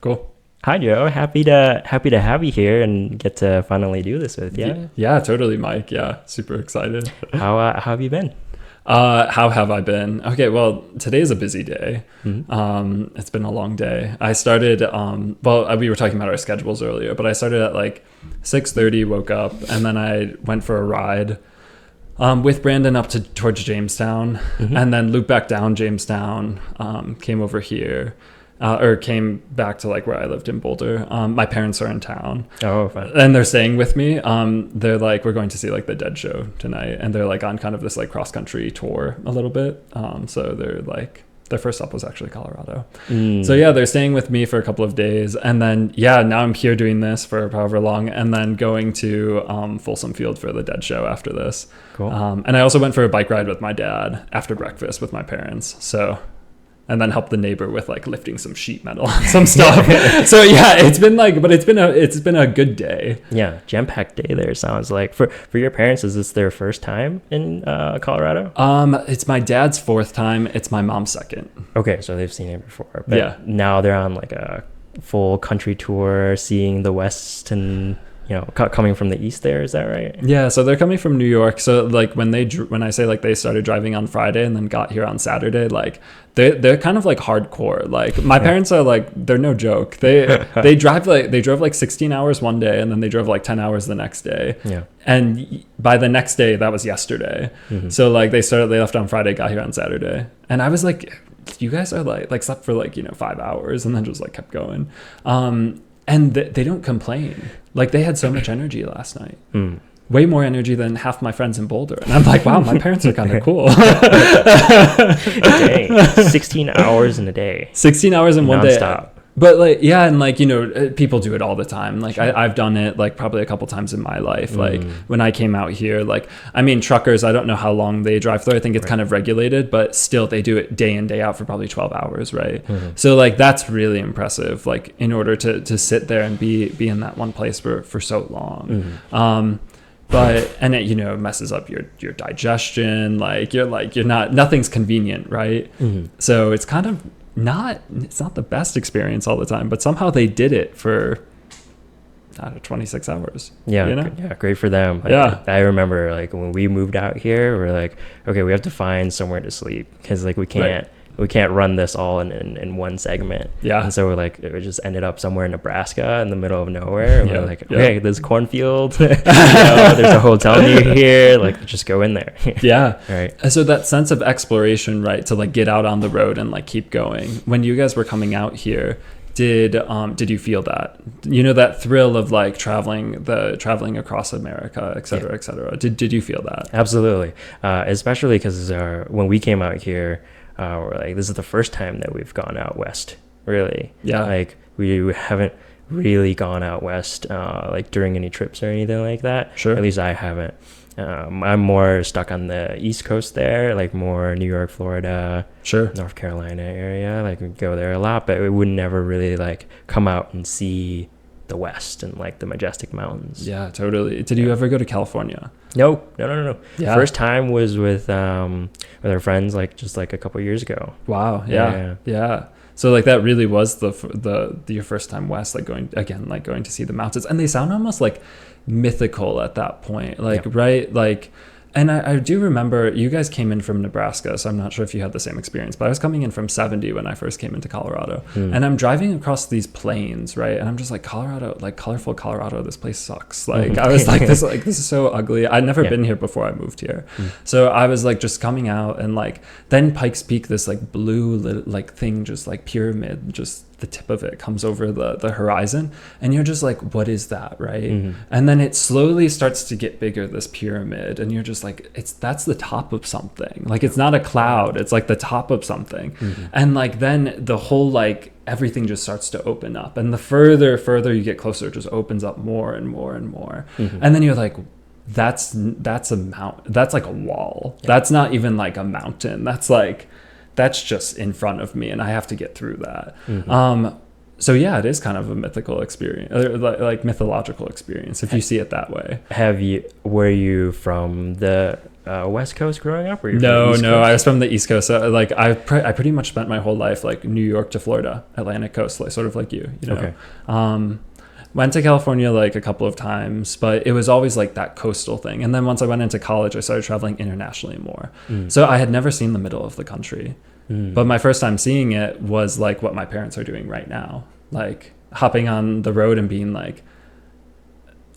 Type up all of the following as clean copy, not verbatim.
Cool. Hi Joe, happy to have you here and get to finally do this with you. Yeah, totally, Mike. Yeah, super excited. How have you been? How have I been? Okay, well, today's a busy day. Mm-hmm. It's been a long day. I started, we were talking about our schedules earlier, but I started at like 6:30, woke up, and then I went for a ride with Brandon up towards Jamestown, and then looped back down Jamestown, came over here. Or came back to like where I lived in Boulder. My parents are in town. Oh, fun. And they're staying with me. They're like, we're going to see like the Dead show tonight. And they're like on kind of this like cross country tour a little bit. So they're like, their first stop was actually Colorado. So yeah, they're staying with me for a couple of days. And then, yeah, now I'm here doing this for however long. And then going to Folsom Field for the Dead show after this. Cool. And I also went for a bike ride with my dad after breakfast with my parents. So... and then help the neighbor with like lifting some sheet metal and some stuff. So yeah, it's been a good day. Yeah, jam-packed day there sounds like. For your parents, is this their first time in Colorado? It's my dad's fourth time. It's my mom's second. Okay, so they've seen it before. But yeah. Now they're on like a full country tour, seeing the West and coming from the East there. Is that right? Yeah, so they're coming from New York. So like when I say like they started driving on Friday and then got here on Saturday, like they're kind of like hardcore. Like my parents are like, they're no joke. They drove like 16 hours one day and then they drove like 10 hours the next day. Yeah. And by the next day, that was yesterday. So like they left on Friday, got here on Saturday. And I was like, you guys are like slept for like, 5 hours and then just like kept going. And they don't complain. Like they had so much energy last night. Way more energy than half my friends in Boulder. And I'm like, wow, my parents are kind of cool. Dang, 16 hours in a day. 16 hours in one day. Non-stop. But like, yeah, and like, people do it all the time. Like I've done it like probably a couple times in my life. Like when I came out here, like, I mean, truckers, I don't know how long they drive through. I think it's kind of regulated, but still they do it day in, day out for probably 12 hours. Right. So like, that's really impressive. Like in order to sit there and be in that one place for so long. And it, messes up your digestion. Like nothing's convenient. Right. So it's kind of, it's not the best experience all the time, but somehow they did it for 26 hours. Yeah, yeah, great for them. I remember like when we moved out here, we're like, okay, we have to find somewhere to sleep because like we can't run this all in one segment. Yeah. And so we're like, it just ended up somewhere in Nebraska in the middle of nowhere. And we're like, okay, there's cornfield. There's a hotel near here. Like, just go in there. Yeah. Right. So that sense of exploration, right, to like get out on the road and like keep going. When you guys were coming out here, did you feel that? That thrill of like traveling across America, et cetera, et cetera. Did you feel that? Absolutely. Especially because when we came out here, we're like, this is the first time that we've gone out west, really. Yeah. Like we haven't really gone out west like during any trips or anything like that. Sure. At least I haven't. I'm more stuck on the East Coast there, like more New York, Florida, North Carolina area. Like we go there a lot, but we would never really like come out and see the West and like the majestic mountains. Yeah, totally. Did you ever go to California? No. Yeah. First time was with our friends like just like a couple years ago. Wow. Yeah. So like that really was your first time west, like going to see the mountains, and they sound almost like mythical at that point, like right, like. And I do remember you guys came in from Nebraska, so I'm not sure if you had the same experience, but I was coming in from 70 when I first came into Colorado. And I'm driving across these plains, right? And I'm just like, Colorado, like colorful Colorado, this place sucks. Like I was like, this is so ugly. I'd never been here before I moved here. So I was like just coming out, and like then Pikes Peak, this like blue like thing, just like pyramid, just the tip of it comes over the horizon, and you're just like, what is that, right? And then it slowly starts to get bigger, this pyramid, and you're just like, that's the top of something. Like it's not a cloud, it's like the top of something. And like then the whole like everything just starts to open up, and the further you get closer, it just opens up more and more and more. And then you're like, that's a mountain, that's like a wall. That's not even like a mountain, that's just in front of me, and I have to get through that. So yeah, it is kind of a mythical experience, like mythological experience, if you see it that way. Were you from the West Coast growing up, or you No, I was from the East Coast. So, like I pretty much spent my whole life like New York to Florida, Atlantic coast, like sort of like you know. Okay. Went to California like a couple of times, but it was always like that coastal thing. And then once I went into college, I started traveling internationally more. So I had never seen the middle of the country. But my first time seeing it was like what my parents are doing right now, like hopping on the road and being like,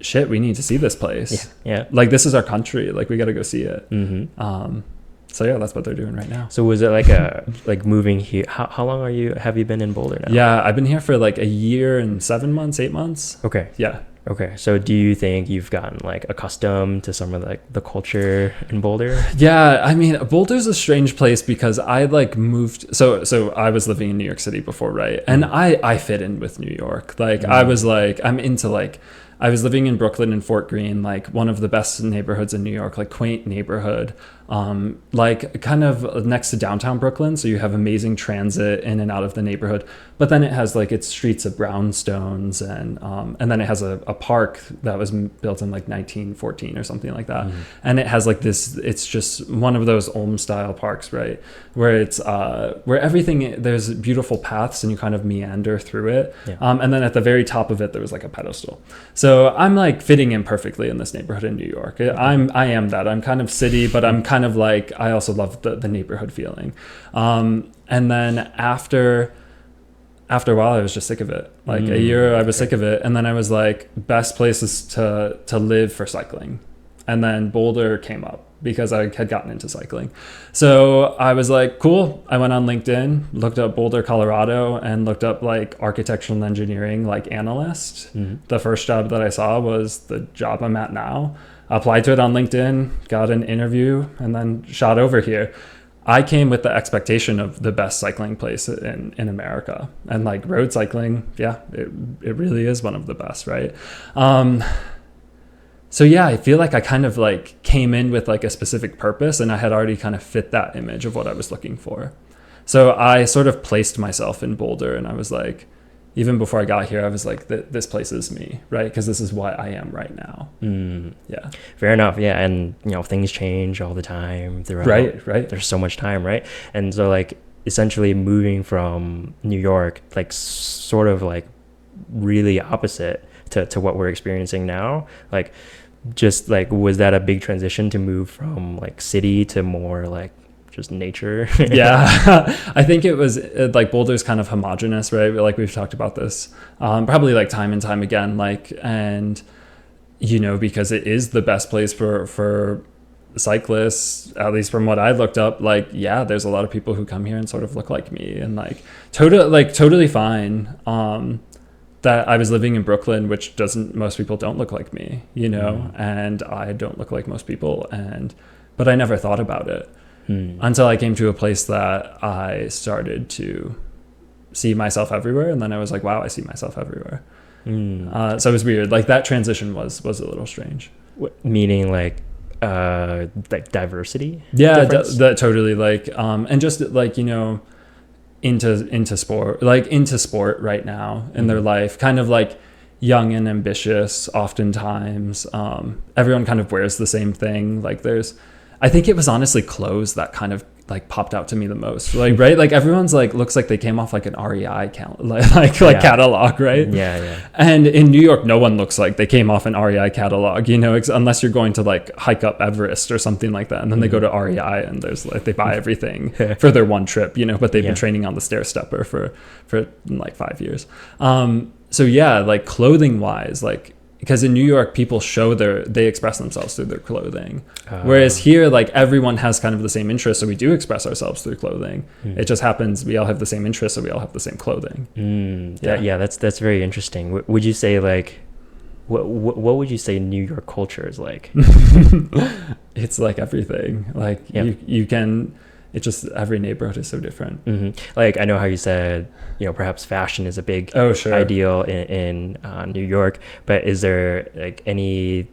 shit, we need to see this place. Yeah. Like this is our country. Like we got to go see it. So yeah, that's what they're doing right now. So was it like like moving here? How long have you been in Boulder now? Yeah, I've been here for like a year and 7 months, 8 months. Okay. Yeah. Okay. So do you think you've gotten like accustomed to some of like the culture in Boulder? Yeah, I mean, Boulder's a strange place because I like moved. So I was living in New York City before, right? And I fit in with New York. Like I was like, I'm into like, I was living in Brooklyn and Fort Greene, like one of the best neighborhoods in New York, like quaint neighborhood, like kind of next to downtown Brooklyn. So you have amazing transit in and out of the neighborhood, but then it has like its streets of brownstones and then it has a park that was built in like 1914 or something like that. And it has like this, it's just one of those Ulm style parks, right? Where it's, where everything, there's beautiful paths and you kind of meander through it. And then at the very top of it, there was like a pedestal. So I'm like fitting in perfectly in this neighborhood in New York. I am that. I'm kind of city, but I'm kind of like, I also love the neighborhood feeling. And then after a while, I was just sick of it. Like a year, I was sick of it. And then I was like, best places to live for cycling. And then Boulder came up because I had gotten into cycling. So I was like, cool. I went on LinkedIn, looked up Boulder, Colorado, and looked up like architectural and engineering, like analyst. The first job that I saw was the job I'm at now. Applied to it on LinkedIn, got an interview, and then shot over here. I came with the expectation of the best cycling place in America. And like road cycling, yeah, it really is one of the best, right? So yeah, I feel like I kind of like came in with like a specific purpose and I had already kind of fit that image of what I was looking for. So I sort of placed myself in Boulder and I was like, even before I got here, I was like, this place is me, right? Because this is what I am right now. Yeah. Fair enough. Yeah. And, you know, things change all the time throughout. Right. There's so much time, right? And so like essentially moving from New York, like sort of like really opposite to what we're experiencing now. Like just like, was that a big transition to move from like city to more like just nature? Yeah. I think it was like Boulder's kind of homogenous, right? Like we've talked about this probably like time and time again, like, and you know, because it is the best place for cyclists, at least from what I looked up, like, yeah, there's a lot of people who come here and sort of look like me and like totally fine. That I was living in Brooklyn, which most people don't look like me, you know, and I don't look like most people. But I never thought about it until I came to a place that I started to see myself everywhere. And then I was like, wow, I see myself everywhere. So it was weird. Like that transition was a little strange. Meaning like diversity? Yeah, that totally like, and just like, you know, into sport right now in their life, kind of like young and ambitious oftentimes. Everyone kind of wears the same thing. Like I think it was honestly clothes that kind of like popped out to me the most, like, right? Like everyone's like, looks like they came off like an REI catalog, right? Yeah. And in New York, no one looks like they came off an REI catalog, you know, unless you're going to like hike up Everest or something like that. And then they go to REI and there's like, they buy everything for their one trip, you know, but they've been training on the stair stepper for like 5 years. So yeah, like clothing wise, like, because in New York, people they express themselves through their clothing. Whereas here, like everyone has kind of the same interest. So we do express ourselves through clothing. It just happens we all have the same interests, so we all have the same clothing. Yeah, that's very interesting. Would you say like, what would you say New York culture is like? It's like everything. Like you can, it's just every neighborhood is so different. Like I know how you said, you know, perhaps fashion is a big ideal in New York, but is there like any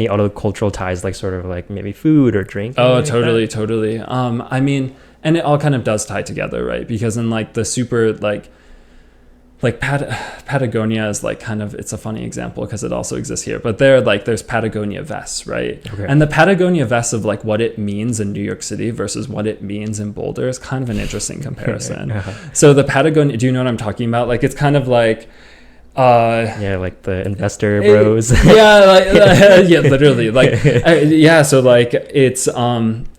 other cultural ties, like sort of like maybe food or drink? Oh, totally. I mean, and it all kind of does tie together, right? Because in like the super like like Patagonia is like kind of, it's a funny example because it also exists here, but there's Patagonia vests, right? Okay. And the Patagonia vest of like what it means in New York City versus what it means in Boulder is kind of an interesting comparison. So the Patagonia, do you know what I'm talking about? Like it's kind of like like the investor bros. Yeah, literally, like so like it's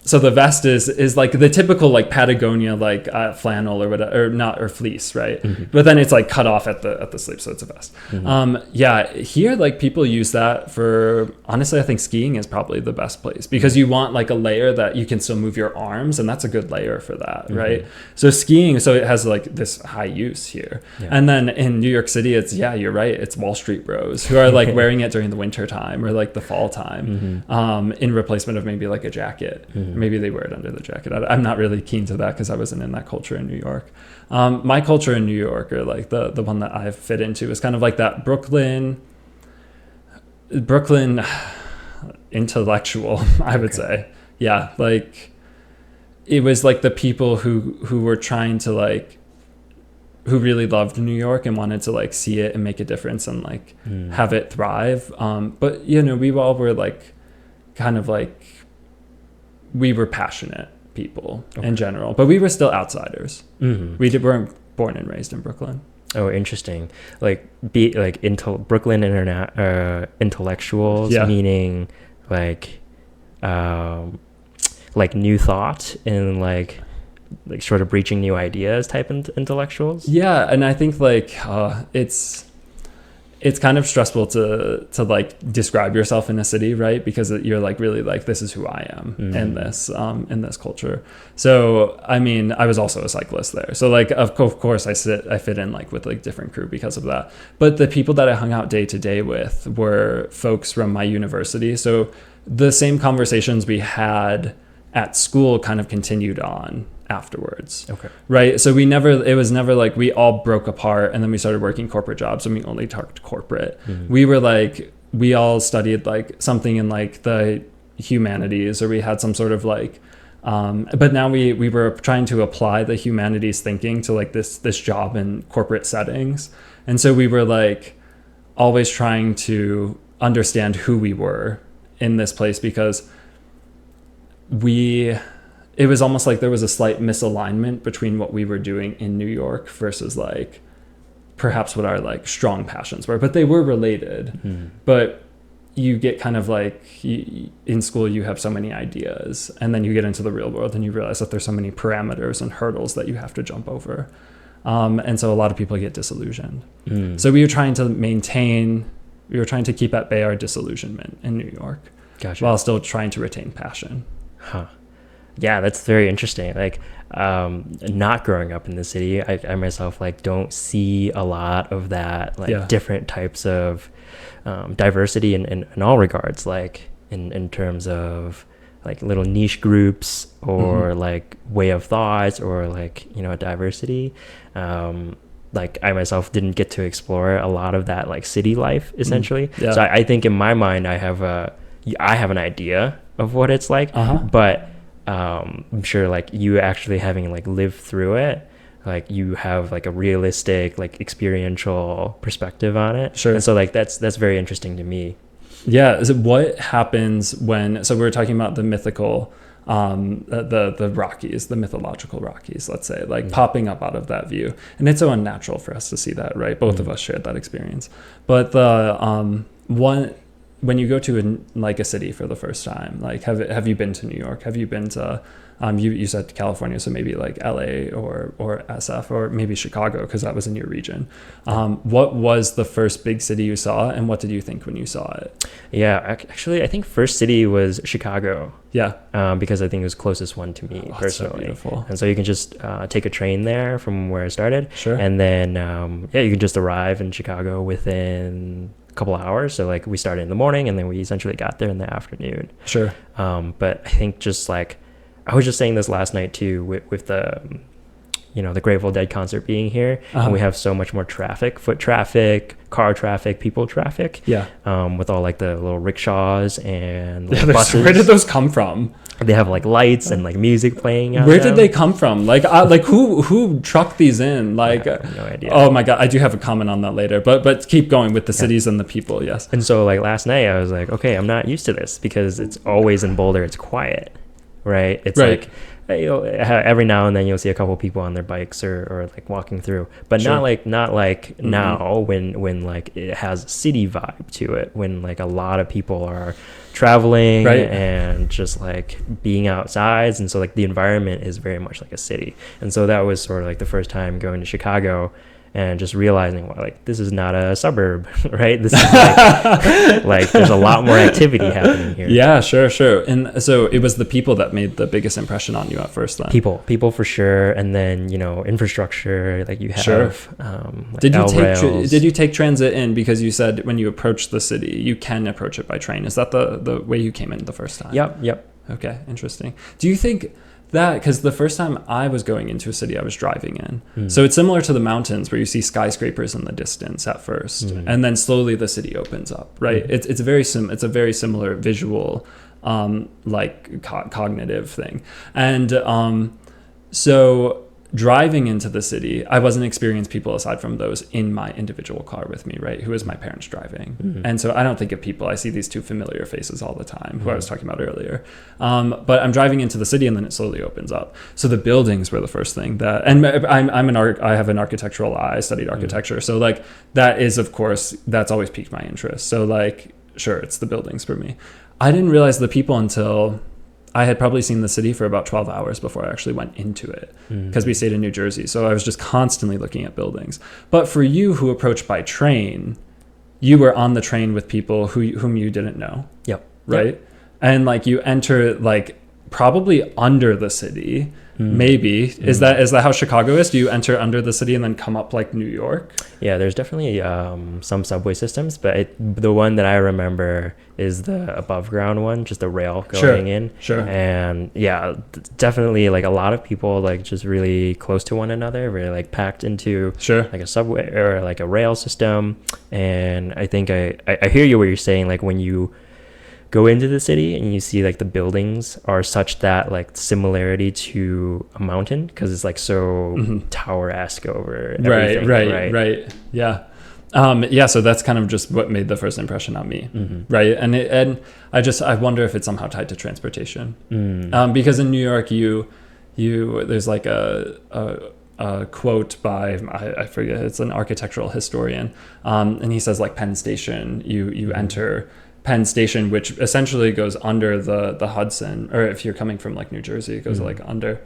so the vest is like the typical like Patagonia like flannel or whatever, or fleece, right? Mm-hmm. But then it's like cut off at the sleeve, so it's a vest. Mm-hmm. Here like people use that for, honestly, I think skiing is probably the best place because you want like a layer that you can still move your arms, and that's a good layer for that, mm-hmm. right? So skiing, so it has like this high use here. And then in New York City, it's, you're right, it's Wall Street bros who are like wearing it during the winter time or like the fall time, mm-hmm. In replacement of maybe like a jacket. Mm-hmm. Maybe they wear it under the jacket. I'm not really keen to that because I wasn't in that culture in New York. My culture in New York, or like the one that I fit into, is kind of like that Brooklyn intellectual, I would say. Yeah, like it was like the people who were trying to like, who really loved New York and wanted to like see it and make a difference and like have it thrive. But we all were like kind of like, we were passionate people in general, but we were still outsiders. Mm-hmm. We weren't born and raised in Brooklyn. Oh, interesting. Like Brooklyn intellectuals, meaning like new thought and like sort of breaching new ideas type intellectuals. Yeah, and I think like it's kind of stressful to like describe yourself in a city, right? Because you're like really like, this is who I am in this culture. So I mean, I was also a cyclist there, so like of course I fit in like with like different crew because of that. But the people that I hung out day to day with were folks from my university, so the same conversations we had at school kind of continued on afterwards. Okay. Right. So it was never like we all broke apart and then we started working corporate jobs and we only talked corporate. Mm-hmm. We were like, we all studied like something in like the humanities, or we had some sort of like, but now we were trying to apply the humanities thinking to like this job in corporate settings. And so we were like always trying to understand who we were in this place, because it was almost like there was a slight misalignment between what we were doing in New York versus like perhaps what our like strong passions were, but they were related. Mm-hmm. But you get kind of like, in school you have so many ideas, and then you get into the real world and you realize that there's so many parameters and hurdles that you have to jump over. And so a lot of people get disillusioned. So we were trying to keep at bay our disillusionment in New York. Gotcha. While still trying to retain passion. Huh. Yeah, that's very interesting. Like, not growing up in the city, I myself like don't see a lot of that, like different types of diversity in all regards, like in terms of like little niche groups or like way of thoughts or like, diversity. Like I myself didn't get to explore a lot of that like city life essentially. Yeah. So I think in my mind I have an idea of what it's like, but I'm sure like you actually having like lived through it, like you have like a realistic like experiential perspective on it. Sure. And so like that's very interesting to me. Yeah. So what happens so we were talking about the mythical, the Rockies, the mythological Rockies, let's say, like popping up out of that view, and it's so unnatural for us to see that, right? Both of us shared that experience, but when you go to a city for the first time, like have you been to New York? Have you been to you said California, so maybe like LA or SF or maybe Chicago, because that was in your region. What was the first big city you saw, and what did you think when you saw it? Yeah, actually I think first city was Chicago. Yeah. Because I think it was closest one to me personally. So beautiful. And so you can just take a train there from where I started. Sure. And then you can just arrive in Chicago within couple of hours. So like we started in the morning and then we essentially got there in the afternoon. Sure. But I think just like I was just saying this last night too with the the Grateful Dead concert being here, and we have so much more traffic, foot traffic, car traffic, people traffic. Yeah. With all like the little rickshaws and buses. Where did those come from? They have like lights and like music playing out. Where did they come from? Like who trucked these in? Like, I have no idea. Oh my god, I do have a comment on that later. But keep going with the cities and the people. Yes. And so like last night I was like, okay, I'm not used to this because it's always in Boulder. It's quiet, right? It's right. like every now and then you'll see a couple people on their bikes or like walking through, but sure. not like now when like it has a city vibe to it, when like a lot of people are traveling right. and just like being outside, and so like the environment is very much like a city. And so that was sort of like the first time going to Chicago and just realizing, well, like this is not a suburb, right? This is like there's a lot more activity happening here. Yeah, sure. And so it was the people that made the biggest impression on you at first then. People for sure. And then, infrastructure, like you have, sure. Like did you take transit in, because you said when you approach the city, you can approach it by train. Is that the way you came in the first time? Yep. Okay, interesting. Do you think that, because the first time I was going into a city, I was driving in. So it's similar to the mountains where you see skyscrapers in the distance at first, and then slowly the city opens up, right? It's a very similar visual, cognitive thing. And so driving into the city, I wasn't experiencing people aside from those in my individual car with me, right? Who is my parents driving. And so I don't think of people. I see these two familiar faces all the time, who I was talking about earlier. But I'm driving into the city and then it slowly opens up. So the buildings were the first thing that, and I have an architectural eye, I studied architecture. So like that is, of course, that's always piqued my interest. So like, sure, it's the buildings for me. I didn't realize the people until I had probably seen the city for about 12 hours before I actually went into it, because we stayed in New Jersey. So I was just constantly looking at buildings. But for you who approached by train, you were on the train with people whom you didn't know. Yep. Right. Yep. And like you enter like probably under the city. Maybe is that how Chicago is? Do you enter under the city and then come up like New York? Yeah, there's definitely some subway systems, but the one that I remember is the above ground one, just the rail going in. Sure. And yeah, definitely like a lot of people like just really close to one another, really like packed into like a subway or like a rail system. And I think I hear you what you're saying, like when you go into the city and you see like the buildings are such that like similarity to a mountain, because it's like so tower-esque over everything. Right. Yeah. So that's kind of just what made the first impression on me. Right. And I wonder if it's somehow tied to transportation. Because in New York, you there's like a quote by, I forget, it's an architectural historian. And he says like Penn Station, you enter Penn Station, which essentially goes under the Hudson, or if you're coming from like New Jersey, it goes like under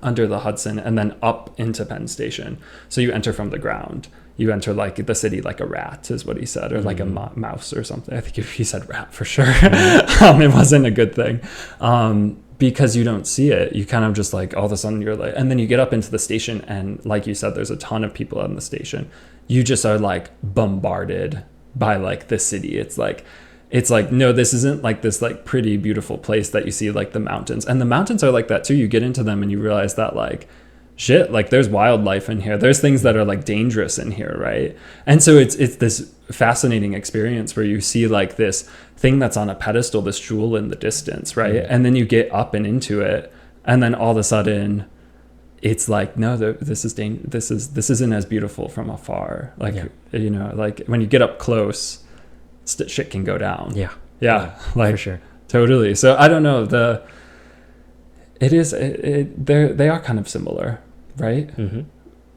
the Hudson and then up into Penn Station. So you enter from the ground. You enter like the city like a rat, is what he said, or like a mouse or something. I think he said rat for sure. It wasn't a good thing. Because you don't see it. You kind of just like all of a sudden you're like, and then you get up into the station and like you said, there's a ton of people on the station. You just are like bombarded by like the city. It's like, no, this isn't like this like pretty beautiful place that you see like the mountains. And the mountains are like that too. You get into them and you realize that like, shit, like there's wildlife in here. There's things that are like dangerous in here, right? And so it's this fascinating experience where you see like this thing that's on a pedestal, this jewel in the distance, right? And then you get up and into it, and then all of a sudden it's like, no, this isn't as beautiful from afar. Like, like when you get up close, shit can go down. Yeah, like for sure. Totally. So I don't know, they are kind of similar, right?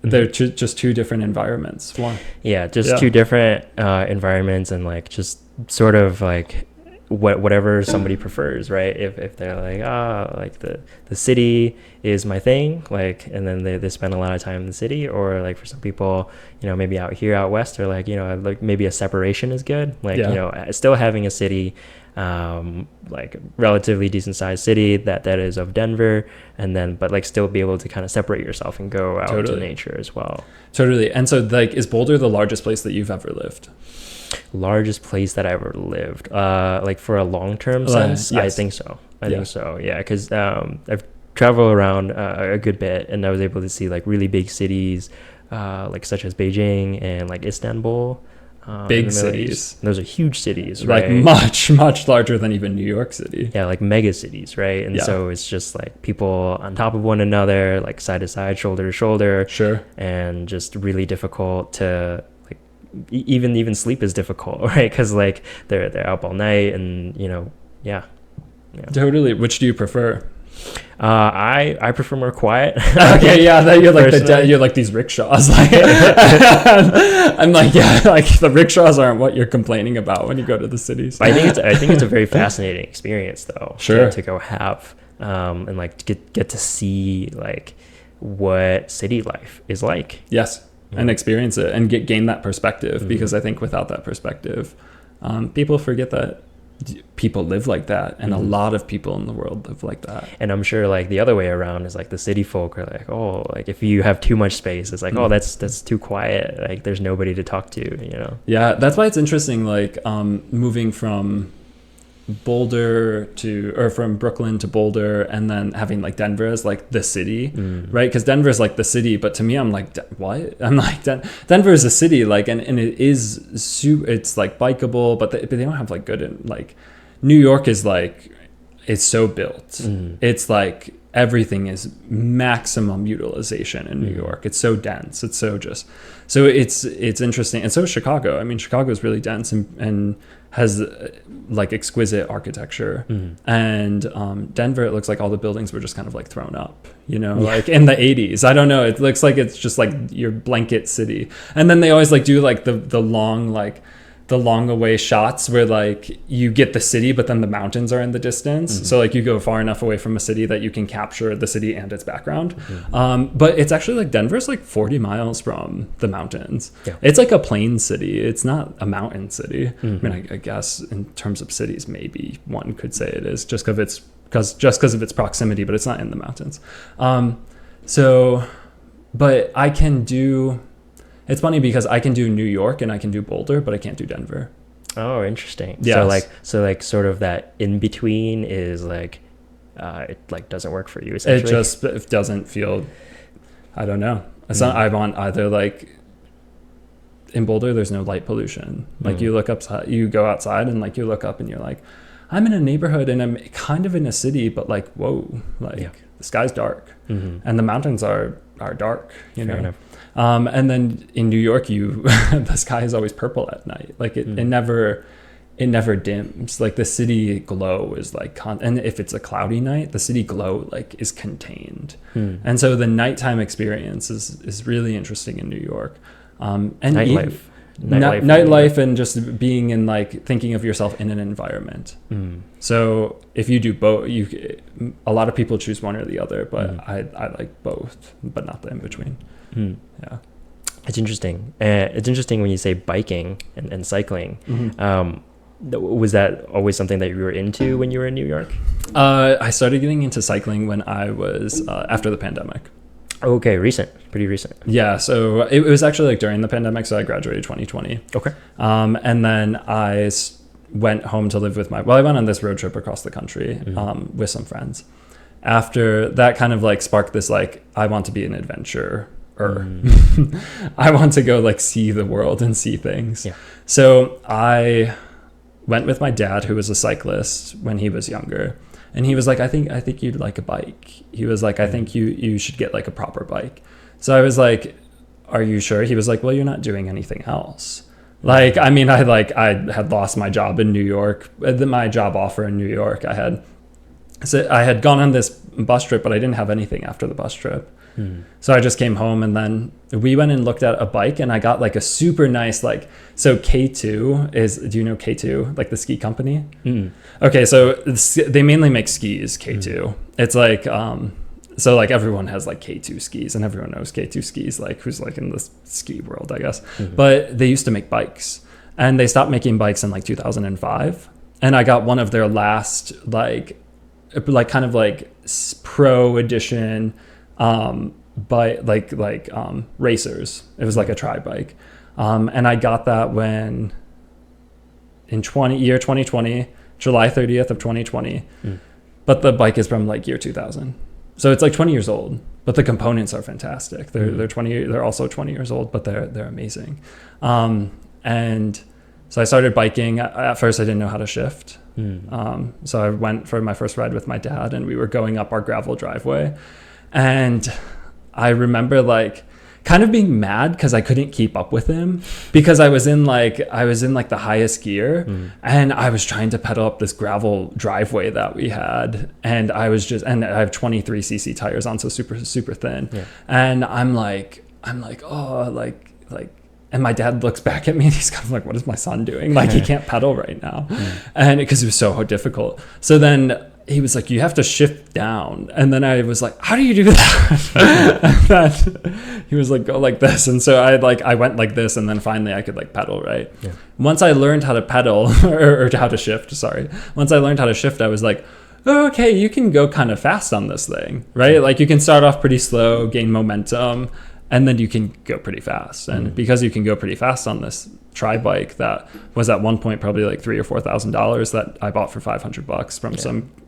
They're just two different environments. Two different environments, and like just sort of like whatever somebody prefers, right? If they're like, like the city is my thing, like, and then they spend a lot of time in the city, or like for some people, maybe out west, or like, like maybe a separation is good, like, still having a city, like relatively decent sized city that is of Denver, and then but like still be able to kind of separate yourself and go out to nature as well. Totally. And so like, is Boulder the largest place that you've ever lived? Largest place that I ever lived, like for a long-term sense? Yes. I think so. I think so. Yeah, because I've traveled around a good bit, and I was able to see like really big cities, like such as Beijing and like Istanbul. Big cities. Those are huge cities, like right? much larger than even New York City. Yeah, like mega cities, right? And so it's just like people on top of one another, like side to side, shoulder to shoulder. Sure. And just really difficult to like even sleep is difficult, right? Because like they're out all night, and yeah. Totally. Which do you prefer? I prefer more quiet. Okay, yeah, that you're like these rickshaws. Like, I'm like, yeah, like the rickshaws aren't what you're complaining about when you go to the cities. I think it's a very fascinating experience, though. Sure. To go have, and like get to see like what city life is like. Yes, and experience it and gain that perspective, because I think without that perspective, people forget that people live like that, and a lot of people in the world live like that. And I'm sure like the other way around is like the city folk are like, oh, like if you have too much space, it's like, oh, that's too quiet, like there's nobody to talk to. Yeah, that's why it's interesting, like moving from Boulder from Brooklyn to Boulder, and then having like Denver as like the city, right? Because Denver is like the city, but to me, I'm like, what? I'm like, Denver is a city, like, and it is it's like bikeable, but they don't have like good, like New York is like, it's so built. It's like everything is maximum utilization in New York. It's so dense. It's so it's interesting. And so is Chicago. I mean, Chicago is really dense and has like exquisite architecture. And Denver, it looks like all the buildings were just kind of like thrown up, like in the 80s. I don't know. It looks like it's just like your blanket city. And then they always like do like the long away shots where like you get the city, but then the mountains are in the distance. So like you go far enough away from a city that you can capture the city and its background. But it's actually like Denver's like 40 miles from the mountains. Yeah. It's like a plain city. It's not a mountain city. I mean, I guess in terms of cities, maybe one could say it is just because of its proximity, but it's not in the mountains. But I can do. It's funny because I can do New York and I can do Boulder, but I can't do Denver. Oh, interesting. Yes. So like sort of that in between is like, it like doesn't work for you essentially. It doesn't feel, I don't know. It's not, I want either like, in Boulder, there's no light pollution. Like you look up, you go outside and like you look up and you're like, I'm in a neighborhood and I'm kind of in a city, but like, whoa, like the sky's dark and the mountains are dark, Fair enough. And then in New York, the sky is always purple at night. Like it never dims. Like the city glow is like, and if it's a cloudy night, the city glow like is contained. And so the nighttime experience is really interesting in New York. And nightlife and just being in like thinking of yourself in an environment. So if you do both, a lot of people choose one or the other, but I like both, but not the in between. Yeah, it's interesting. It's interesting when you say biking and cycling. Was that always something that you were into when you were in New York? I started getting into cycling when I was after the pandemic. Okay, pretty recent. Yeah, so it was actually like during the pandemic, so I graduated 2020. Okay. And then I went home to live with I went on this road trip across the country with some friends. After that kind of like sparked this like, I want to be an adventurer. I want to go like see the world and see things. Yeah. So I went with my dad, who was a cyclist when he was younger. And he was like, I think you'd like a bike. He was like, I think you should get like a proper bike. So I was like, are you sure? He was like, well, you're not doing anything else. Like, I mean, I had lost my job in New York, my job offer in New York. I had gone on this bus trip, but I didn't have anything after the bus trip. So I just came home, and then we went and looked at a bike, and I got like a super nice, like, so K2 do you know K2, like the ski company? Okay, so they mainly make skis, K2. It's like, so like everyone has like K2 skis, and everyone knows K2 skis, like who's like in the ski world, I guess. But they used to make bikes, and they stopped making bikes in like 2005. And I got one of their last like kind of like pro edition, racers. It was like a tri bike. And I got that when in 2020, July 30th of 2020. But the bike is from like year 2000. So it's like 20 years old, but the components are fantastic. They're also 20 years old, but they're amazing. And so I started biking. At first I didn't know how to shift. So I went for my first ride with my dad, and we were going up our gravel driveway. And I remember like kind of being mad because I couldn't keep up with him, because I was in like the highest gear, and I was trying to pedal up this gravel driveway that we had, and I have 23cc tires on, so super super thin, and I'm like oh like and my dad looks back at me and he's kind of like, what is my son doing? Like, he can't pedal right now. And because it was so difficult. So then he was like, you have to shift down. And then I was like, how do you do that? And then he was like, go like this. And so I went like this, and then finally I could like pedal, right? Yeah. Once I learned how to pedal or how to shift, once I learned how to shift, I was like, oh, okay, you can go kind of fast on this thing, right? Like, you can start off pretty slow, gain momentum, and then you can go pretty fast. And because you can go pretty fast on this tri bike that was at one point probably like $3,000 or $4,000 that I bought for $500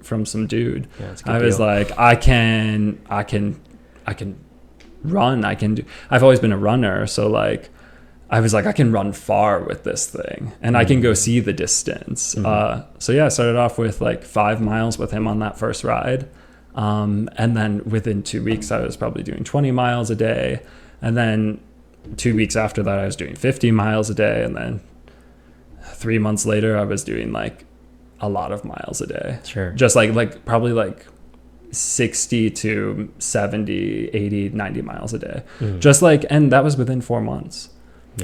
from some dude, I was like, I can run. I've always been a runner, so like I was like, I can run far with this thing, and I can go see the distance. So yeah, I started off with like 5 miles with him on that first ride. And then within 2 weeks, I was probably doing 20 miles a day. And then 2 weeks after that, I was doing 50 miles a day. And then 3 months later, I was doing like a lot of miles a day. Sure. Just like probably like 60 to 70, 80, 90 miles a day. Just like, and that was within 4 months,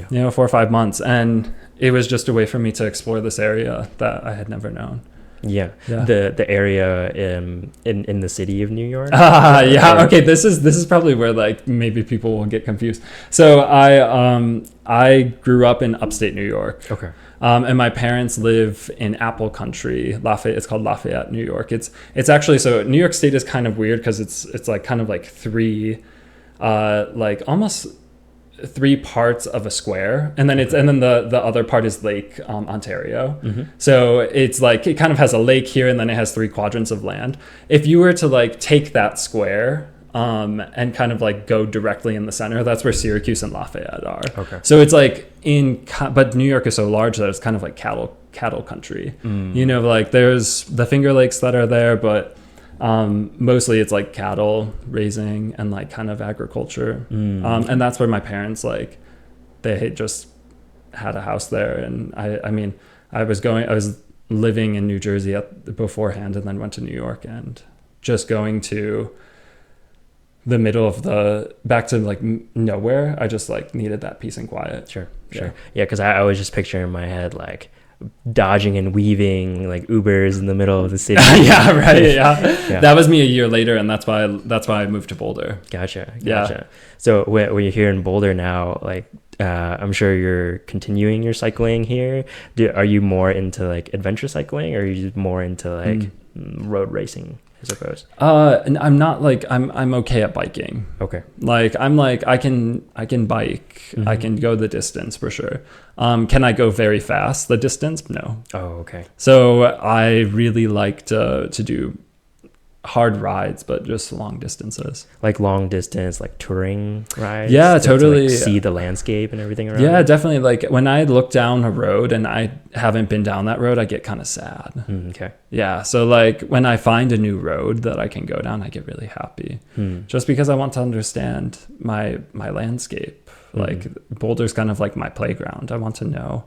4 or 5 months. And it was just a way for me to explore this area that I had never known. Yeah. The area in the city of New York. Okay, this is probably where like maybe people will get confused. So I grew up in upstate New York. Okay. And my parents live in Apple Country, Lafayette. It's called Lafayette, New York. It's actually, so New York State is kind of weird because it's like kind of like three like almost 3 parts of a square, and then the other part is Lake Ontario. So it's like it kind of has a lake here, and then it has 3 quadrants of land. If you were to like take that square and kind of like go directly in the center, that's where Syracuse and Lafayette are. Okay. So it's like but New York is so large that it's kind of like cattle country. Like there's the Finger Lakes that are there, but mostly it's like cattle raising and like kind of agriculture. And that's where my parents, like, they just had a house there. And I was living in New Jersey beforehand, and then went to New York, and just going to the middle of back to like nowhere. I just like needed that peace and quiet. Sure. Yeah. Cause I was just picturing in my head, like, dodging and weaving like Ubers in the middle of the city. Yeah. That was me a year later, and that's why I moved to Boulder. Gotcha. So when you're here in Boulder now, like I'm sure you're continuing your cycling here. Are you more into like adventure cycling, or are you more into like road racing, I suppose? And I'm not like I'm okay at biking. Okay. Like I can bike. I can go the distance for sure. Can I go very fast the distance? No. Oh, okay. So I really like to do hard rides, but just long distances. Like long distance, like touring rides? Yeah, totally. To, like, see the landscape and everything around? Yeah, definitely. Like when I look down a road and I haven't been down that road, I get kind of sad. Okay. Yeah, so like when I find a new road that I can go down, I get really happy. Just because I want to understand my landscape. Like Boulder's kind of like my playground. I want to know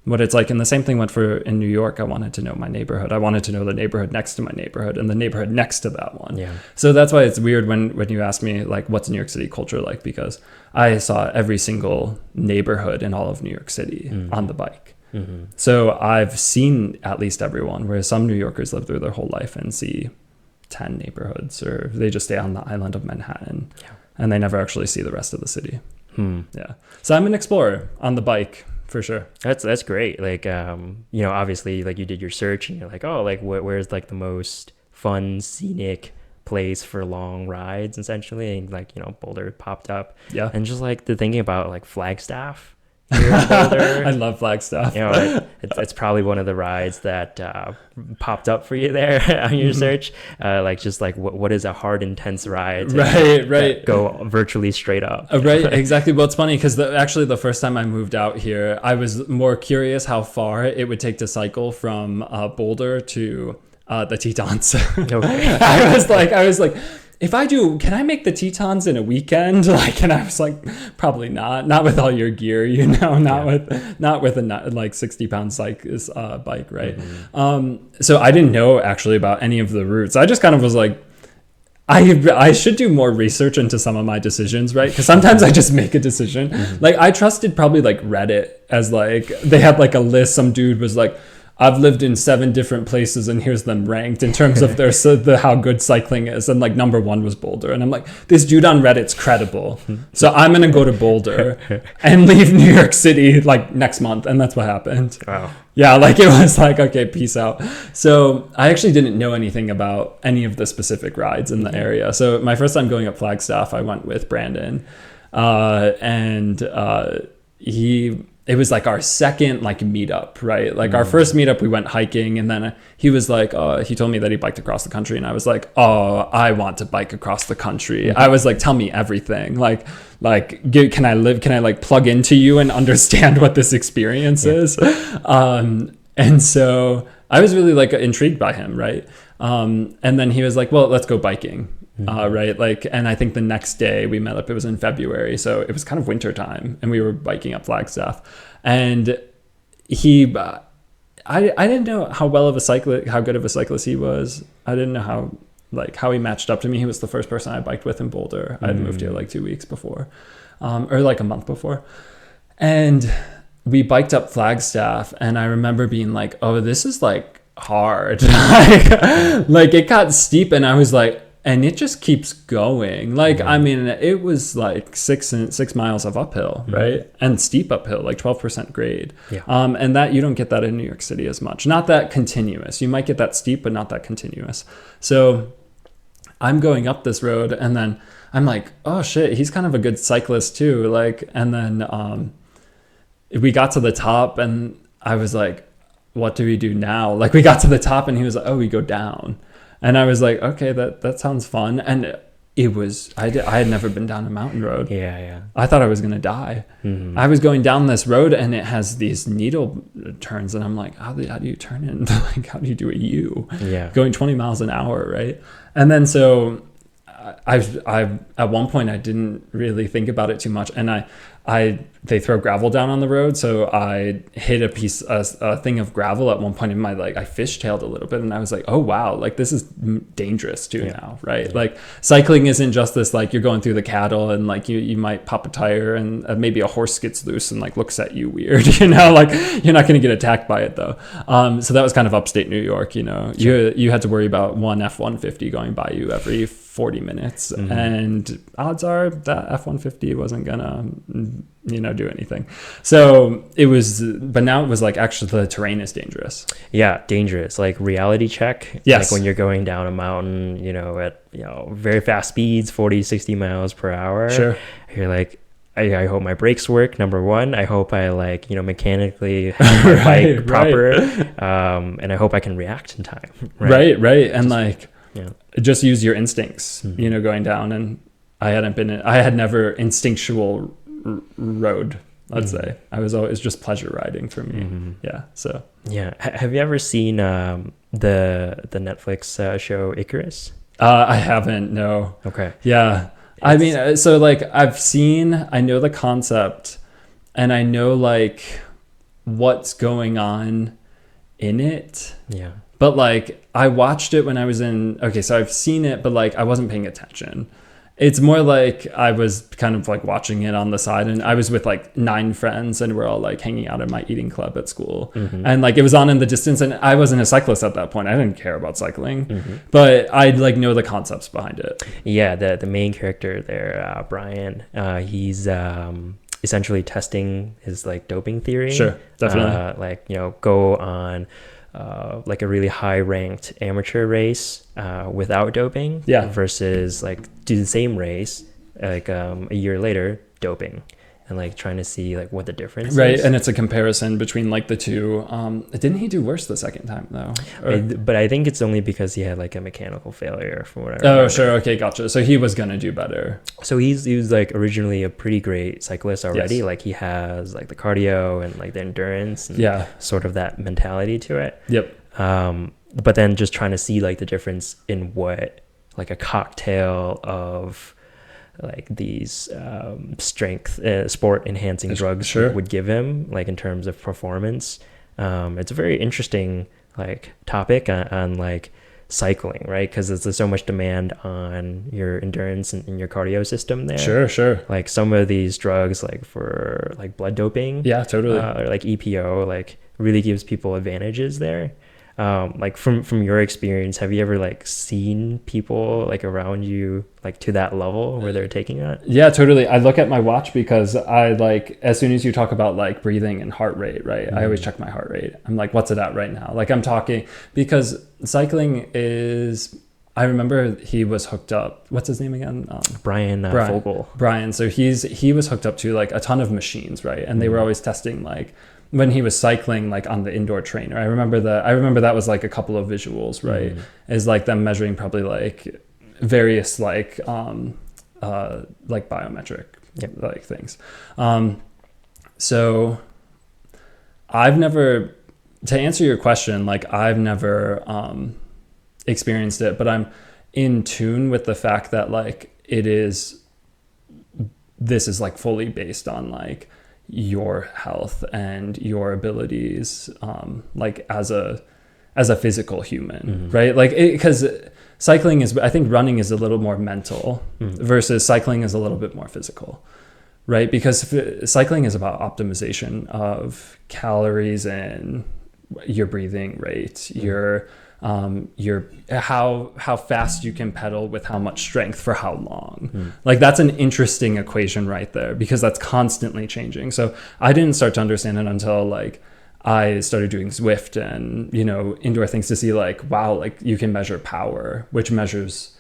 what it's like. And the same thing went for in New York. I wanted to know my neighborhood. I wanted to know the neighborhood next to my neighborhood and the neighborhood next to that one. Yeah. So that's why it's weird when you ask me like, what's New York City culture like? Because I saw every single neighborhood in all of New York City on the bike. So I've seen at least everyone, whereas some New Yorkers live through their whole life and see 10 neighborhoods, or they just stay on the island of Manhattan and they never actually see the rest of the city. Yeah. So I'm an explorer on the bike. For sure. That's great. Like, obviously, like you did your search and you're like, oh, like where's like the most fun, scenic place for long rides, essentially. And like, Boulder popped up. Yeah. And just like the thinking about like Flagstaff, here in Boulder. I love Flagstaff. You know, it's probably one of the rides that popped up for you there on your search. Like just like what is a hard, intense ride? Right. Go virtually straight up. Right, exactly. Well, it's funny because actually the first time I moved out here, I was more curious how far it would take to cycle from Boulder to the Tetons. Okay. I was like, if I do, can I make the Tetons in a weekend? Like, and I was like, probably not with all your gear, you know, not with a like 60-pound bike, right? So I didn't know actually about any of the routes. I just kind of was like, I should do more research into some of my decisions, right? Because sometimes I just make a decision. Like I trusted probably like Reddit as like, they had like a list. Some dude was like, I've lived in 7 different places and here's them ranked in terms of how good cycling is. And like number 1 was Boulder. And I'm like, this dude on Reddit's credible. So I'm going to go to Boulder and leave New York City like next month. And that's what happened. Wow. Yeah, like it was like, okay, peace out. So I actually didn't know anything about any of the specific rides in the area. So my first time going up Flagstaff, I went with Brandon. It was like our second like meetup, right? Like our first meetup, we went hiking, and then he was like, he told me that he biked across the country, and I was like, oh, I want to bike across the country. I was like, tell me everything. Can I like plug into you and understand what this experience is? And so I was really like intrigued by him, right? And then he was like, well, let's go biking. Right. Like, and I think the next day we met up, it was in February. So it was kind of winter time and we were biking up Flagstaff, and I didn't know how good of a cyclist he was. I didn't know how he matched up to me. He was the first person I biked with in Boulder. I had moved here like 2 weeks before, or like a month before. And we biked up Flagstaff, and I remember being like, oh, this is like hard. Like it got steep, and I was like, and it just keeps going. Like, I mean, it was like 6 miles of uphill, right? And steep uphill, like 12% grade. Yeah. And that you don't get that in New York City as much. Not that continuous. You might get that steep, but not that continuous. So I'm going up this road, and then I'm like, oh shit, he's kind of a good cyclist too. Like, and then we got to the top, and I was like, what do we do now? Like, we got to the top, and he was like, oh, we go down. And I was like, okay, that sounds fun. And it was, I had never been down a mountain road. Yeah. I thought I was going to die. I was going down this road, and it has these needle turns, and I'm like, how do you turn in? Like, how do you do a U? Yeah. Going 20 miles an hour, right? And then so I at one point I didn't really think about it too much, and they throw gravel down on the road, so I hit a thing of gravel at one point in my, like, I fishtailed a little bit, and I was like, oh wow, like this is dangerous too now, right? Yeah. Like cycling isn't just this, like you're going through the cattle and like you might pop a tire and maybe a horse gets loose and like looks at you weird, you know, like you're not going to get attacked by it though. So that was kind of upstate New York, you know. Sure. You had to worry about one F-150 going by you every 40 minutes, and odds are that F-150 wasn't gonna, you know, do anything. So it was, but now it was like, actually the terrain is dangerous. Yeah, dangerous. Like reality check. Yes. Like when you're going down a mountain, you know, at, you know, very fast speeds, 40, 60 miles per hour. Sure. You're like, I hope my brakes work, number one. I hope I, like, you know, mechanically have my bike proper. And I hope I can react in time. Right. And like, yeah, just use your instincts, you know, going down. And I had never instinctual rode, let's say. I was always just pleasure riding for me. Yeah. So yeah. Have you ever seen the Netflix show Icarus? I haven't. No. Okay. Yeah. I mean, so like I know the concept, and I know like what's going on in it. Yeah. But like I watched it when I was so I've seen it, but like I wasn't paying attention. It's more like I was kind of like watching it on the side, and I was with like 9 friends, and we're all like hanging out in my eating club at school. And like it was on in the distance, and I wasn't a cyclist at that point. I didn't care about cycling, but I like know the concepts behind it. Yeah, the main character there, Brian, he's essentially testing his like doping theory. Sure, definitely. Like, you know, go on like a really high ranked amateur race without doping, versus like do the same race like a year later doping. and like trying to see like what the difference right is. And it's a comparison between like the two. Didn't he do worse the second time though? But I think it's only because he had like a mechanical failure from what I remember. remember. Sure, okay, gotcha. So he was gonna do better. So he was like originally a pretty great cyclist already. Yes. Like he has like the cardio and like the endurance and yeah, sort of that mentality to it. Yep. But then just trying to see like the difference in what like a cocktail of like these strength sport enhancing drugs Sure. would give him, like in terms of performance. It's a very interesting like topic on like cycling, right? Because there's so much demand on your endurance and your cardio system there. Sure. Like some of these drugs, like for like blood doping, Yeah, totally. or like EPO, like really gives people advantages there. Like from your experience, have you ever like seen people like around you like to that level where they're taking that? Yeah, totally. I look at my watch because I like, as soon as you talk about like breathing and heart rate, right? I always check my heart rate. I'm like, what's it at right now? Like I'm talking, because cycling is, I remember he was hooked up. What's his name again? Brian Fogel. Brian. So he was hooked up to like a ton of machines, right? And they were always testing like, when he was cycling like on the indoor trainer. I remember that was like a couple of visuals, right? Is like them measuring probably like various like biometric like things. So I've never, to answer your question, like I've never experienced it, but I'm in tune with the fact that like this is like fully based on like your health and your abilities, like as a physical human, right? Like, because cycling is, I think running is a little more mental versus cycling is a little bit more physical, right? Because cycling is about optimization of calories and your breathing rate, your how fast you can pedal with how much strength for how long. Like that's an interesting equation right there, because that's constantly changing. So I didn't start to understand it until like I started doing Zwift and, you know, indoor things to see like, wow, like you can measure power, which measures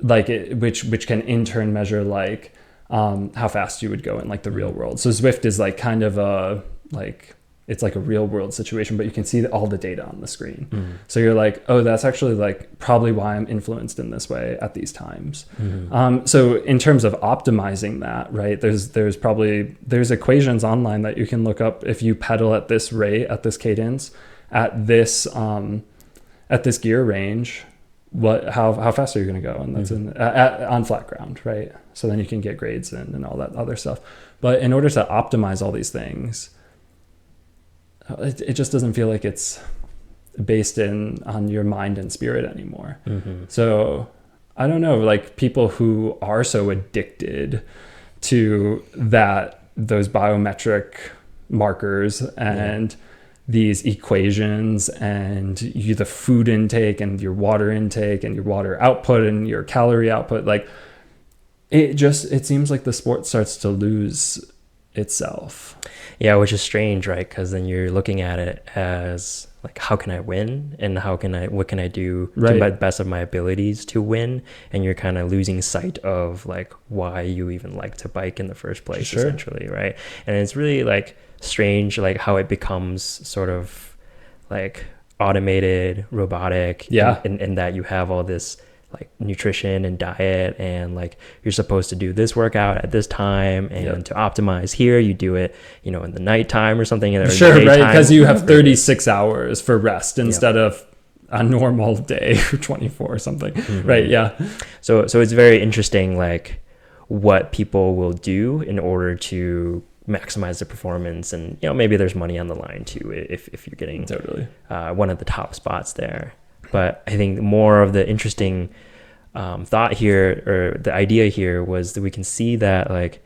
like which can in turn measure like how fast you would go in like the real world. So Zwift is like kind of a like, it's like a real world situation, but you can see all the data on the screen. So you're like, oh, that's actually like probably why I'm influenced in this way at these times. So in terms of optimizing that, right, there's equations online that you can look up. If you pedal at this rate, at this cadence, at this gear range, how fast are you going to go? And that's on flat ground, right? So then you can get grades in and all that other stuff. But in order to optimize all these things, it just doesn't feel like it's based on your mind and spirit anymore. So I don't know, like people who are so addicted to those biometric markers and these equations and the food intake and your water intake and your water output and your calorie output, like it seems like the sport starts to lose itself. Yeah, which is strange, right? Because then you're looking at it as like, how can I win, and what can I do to the best of my abilities to win? And you're kind of losing sight of like why you even like to bike in the first place, essentially, right? And it's really like strange, like how it becomes sort of like automated, robotic, in that you have all this like nutrition and diet, and like you're supposed to do this workout at this time, and to optimize here you do it, you know, in the nighttime or something, right? Because you have 36 hours for rest instead of a normal day or 24 or something. Right. So it's very interesting like what people will do in order to maximize the performance, and you know, maybe there's money on the line too if you're getting one of the top spots there. But I think more of the interesting thought here, or the idea here, was that we can see that like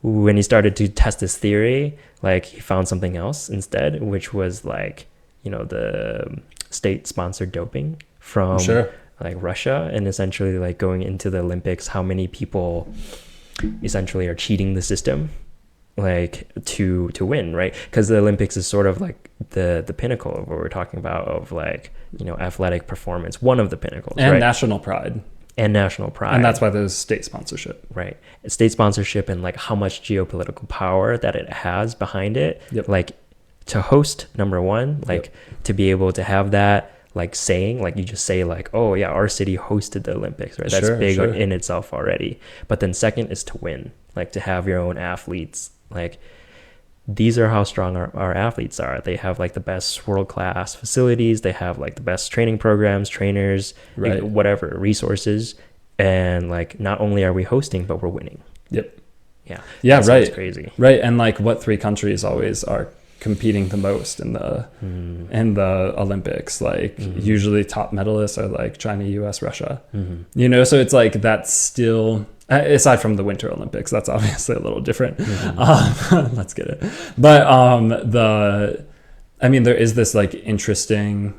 when he started to test this theory, like he found something else instead, which was like, you know, the state-sponsored doping from like Russia, and essentially like going into the Olympics, how many people essentially are cheating the system like to win, right? Because the Olympics is sort of like the pinnacle of what we're talking about, of like, you know, athletic performance, one of the pinnacles, and right? national pride. and national pride. And that's why there's state sponsorship. Right. State sponsorship and like how much geopolitical power that it has behind it. Yep. Like to host, number one, like to be able to have that like saying, like you just say like, oh yeah, our city hosted the Olympics, right? That's big in itself already. But then second is to win, like to have your own athletes. Like these are how strong our athletes are. They have like the best world-class facilities. They have like the best training programs, trainers, right, whatever, resources. And like, not only are we hosting, but we're winning. Yep. Yeah. Yeah. Right. It's crazy. Right. And like what 3 countries always are competing the most in the Olympics? Like usually top medalists are like China, US, Russia, you know, so it's like, that's still, aside from the Winter Olympics, that's obviously a little different. Let's get it. But there is this like interesting,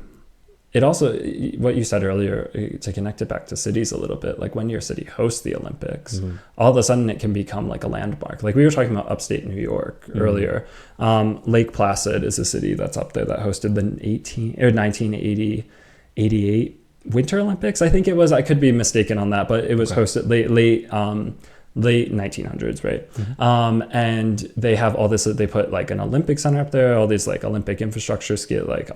it also, what you said earlier, to connect it back to cities a little bit, like when your city hosts the Olympics, all of a sudden it can become like a landmark. Like we were talking about upstate New York earlier. Lake Placid is a city that's up there that hosted the 1988 Winter Olympics, I think it was. I could be mistaken on that, but it was hosted late 1900s, right? And they have all this, they put like an Olympic center up there, all these like Olympic infrastructure skill, like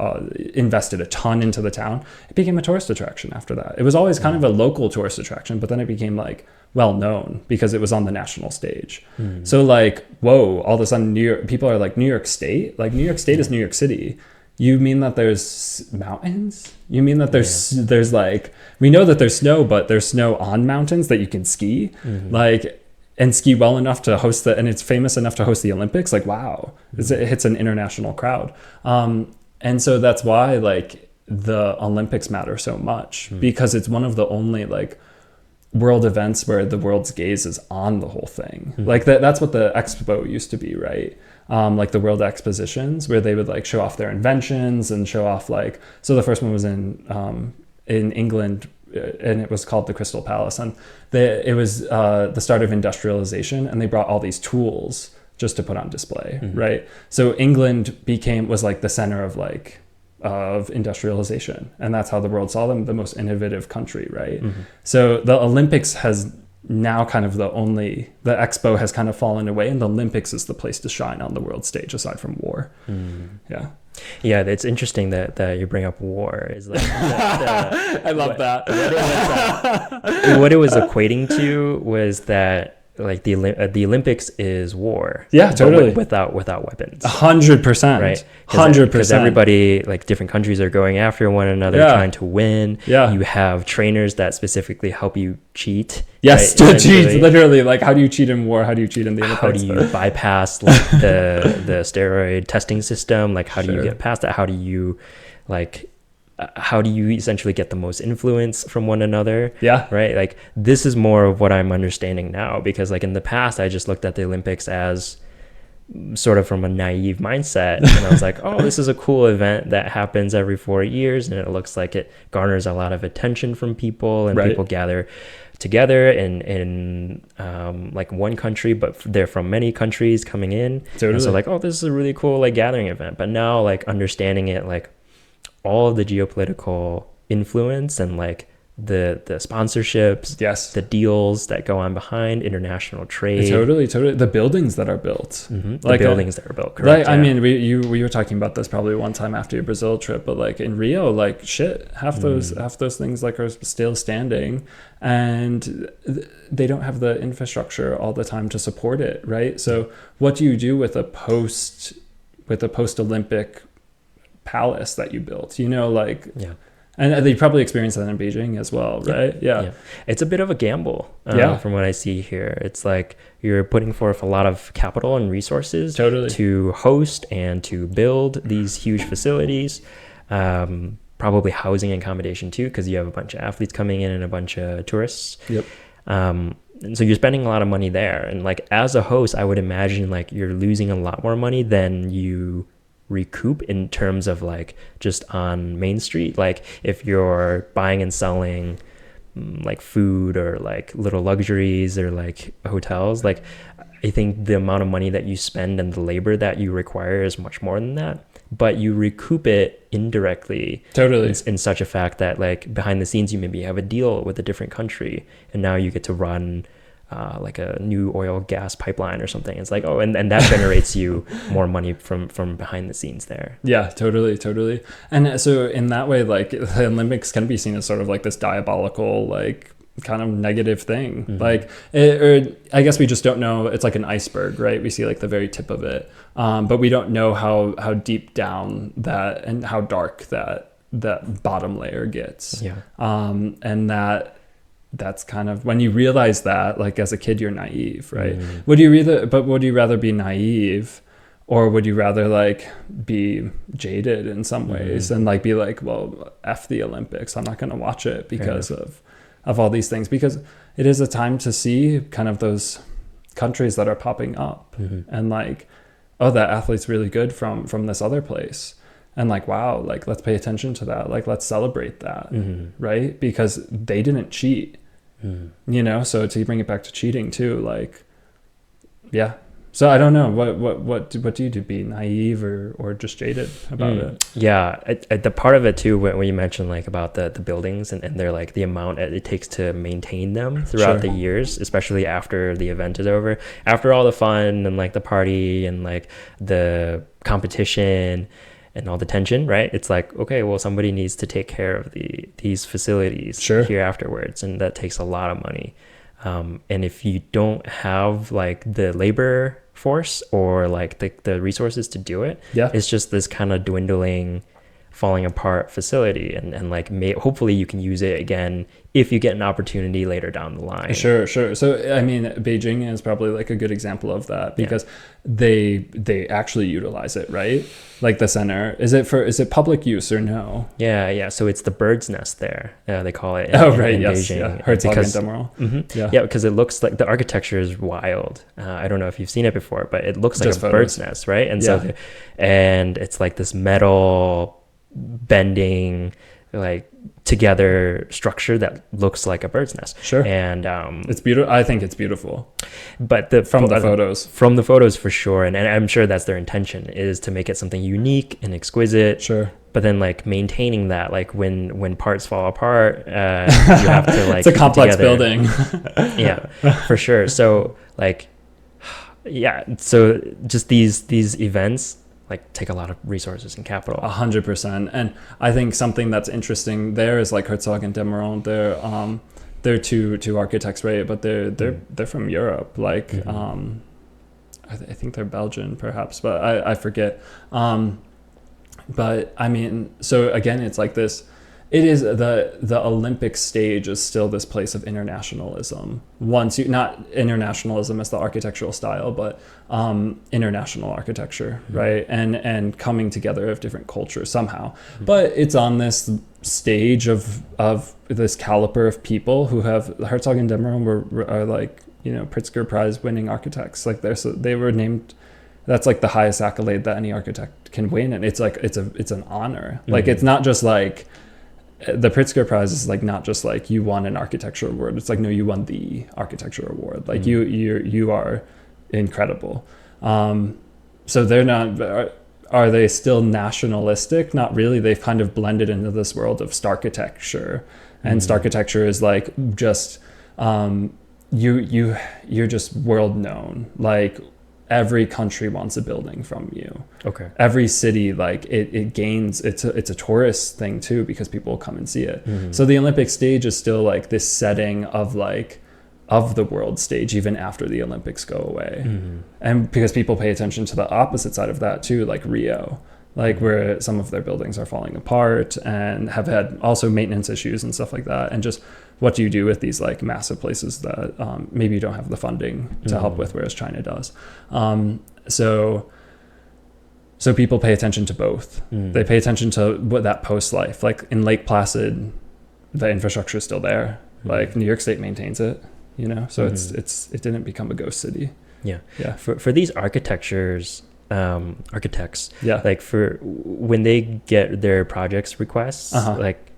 invested a ton into the town. It became a tourist attraction after that. It was always kind of a local tourist attraction, but then it became like well known because it was on the national stage. So like, whoa, all of a sudden New York, people are like, New York State? Like New York State is New York City. You mean that there's mountains? You mean that there's like, we know that there's snow, but there's snow on mountains that you can ski, like, and ski well enough to host and it's famous enough to host the Olympics. Like, wow, it hits an international crowd. And so that's why like the Olympics matter so much, because it's one of the only like world events where the world's gaze is on the whole thing. Like that's what the expo used to be, right? Like the World Expositions, where they would like show off their inventions and show off like, so the first one was in England, and it was called the Crystal Palace, and it was the start of industrialization, and they brought all these tools just to put on display, right? So England was like the center of industrialization, and that's how the world saw them, the most innovative country, right? So the Olympics has now kind of the expo has kind of fallen away, and the Olympics is the place to shine on the world stage aside from war. Yeah, it's interesting that you bring up war. Is like I love that. What it was equating to was that like the Olympics is war. Yeah, totally. Without weapons. 100%. Right. 100%. Because everybody, like different countries are going after one another, trying to win. Yeah. You have trainers that specifically help you cheat. Yes, right? To cheat. Literally, like how do you cheat in war? How do you cheat in the Olympics? How do you bypass like the steroid testing system? Like how do you get past that? How do you essentially get the most influence from one another? Yeah. Right. Like this is more of what I'm understanding now, because like in the past, I just looked at the Olympics as sort of from a naive mindset. And I was like, oh, this is a cool event that happens every 4 years. And it looks like it garners a lot of attention from people, and people gather together in like one country, but they're from many countries coming in. Totally. And so like, oh, this is a really cool like gathering event. But now like understanding it, like all of the geopolitical influence and like the sponsorships, the deals that go on behind international trade. Totally. The buildings that are built. Like that are built. Correct. Like, I mean, we were talking about this probably one time after your Brazil trip, but like in Rio, like shit, half those things like are still standing, and they don't have the infrastructure all the time to support it, right? So what do you do with a post Olympic palace that you built, you know, like, and they probably experienced that in Beijing as well, right? Yeah. It's a bit of a gamble from what I see here. It's like you're putting forth a lot of capital and resources to host and to build these huge facilities, probably housing and accommodation too, because you have a bunch of athletes coming in and a bunch of tourists. And so you're spending a lot of money there, and like as a host, I would imagine like you're losing a lot more money than you recoup in terms of like just on Main Street. Like if you're buying and selling like food or like little luxuries or like hotels, like I think the amount of money that you spend and the labor that you require is much more than that, but you recoup it indirectly. Totally. In such a fact that like behind the scenes, you maybe have a deal with a different country and now you get to run like a new oil gas pipeline or something. It's like, oh, and that generates you more money from behind the scenes there. Yeah, totally. And so in that way, like the Olympics can be seen as sort of like this diabolical, like kind of negative thing. Mm-hmm. Like or I guess we just don't know. It's like an iceberg, right? We see like the very tip of it, but we don't know how deep down that and how dark that bottom layer gets. Yeah. And that's kind of when you realize that, like as a kid you're naive, right? Mm. Would you rather be naive, or would you rather like be jaded in some ways and like be like, well, F the Olympics, I'm not going to watch it because of all these things, because it is a time to see kind of those countries that are popping up and like, oh, that athlete's really good from this other place. And like, wow, like let's pay attention to that. Like, let's celebrate that, right? Because they didn't cheat, you know? So to bring it back to cheating too, like, yeah. So I don't know, what do you do? Be naive or just jaded about it? Yeah, the part of it too, when you mentioned like about the buildings and they're like the amount it takes to maintain them throughout the years, especially after the event is over, after all the fun and like the party and like the competition and all the tension, right? It's like, okay, well, somebody needs to take care of these facilities here afterwards, and that takes a lot of money. And if you don't have like the labor force or like the resources to do it, it's just this kind of dwindling, falling apart facility, and like hopefully you can use it again if you get an opportunity later down the line. Sure. So I mean, Beijing is probably like a good example of that, because they actually utilize it, right? Like the center, is it public use or no? Yeah. So it's the bird's nest there. They call it. In Beijing. Yeah. Herzog Yeah, because it looks like the architecture is wild. I don't know if you've seen it before, but it looks like just a bird's nest, right? And so and it's like this metal bending like together structure that looks like a bird's nest. And it's beautiful. I think it's beautiful. But from the photos for sure, and I'm sure that's their intention, is to make it something unique and exquisite. But then like maintaining that, like when parts fall apart, you have to like it's a complex building. Yeah, for sure. So like so just these events like take a lot of resources and capital. 100%. And I think something that's interesting there is like Herzog and de Meuron. They're two architects, right? But they're from Europe. Like I think they're Belgian, perhaps, but I forget. But I mean, so again, it's like this. It is the Olympic stage is still this place of internationalism. Not internationalism as the architectural style, but international architecture, right? And coming together of different cultures somehow. But it's on this stage of this caliber of people who have Herzog and de Meuron are like, you know, Pritzker Prize winning architects. Like they were named. That's like the highest accolade that any architect can win, and it's like it's an honor. Like it's not just like. The Pritzker Prize is like not just like you won an architecture award. It's like, no, you won the architecture award. Like you are incredible. So they're not. Are they still nationalistic? Not really. They've kind of blended into this world of starchitecture, and starchitecture is like just you're just world known. Like every country wants a building from you. Okay. Every city, like it gains, it's a tourist thing too, because people will come and see it. So the Olympic stage is still like this setting of the world stage, even after the Olympics go away. And because people pay attention to the opposite side of that too, like Rio, like where some of their buildings are falling apart and have had also maintenance issues and stuff like that. And just what do you do with these like massive places that maybe you don't have the funding to help with, whereas China does. So people pay attention to both. They pay attention to what that post life, like in Lake Placid, the infrastructure is still there. Like New York State maintains it, you know, so it didn't become a ghost city. Yeah. For these architects, like for when they get their projects requests, like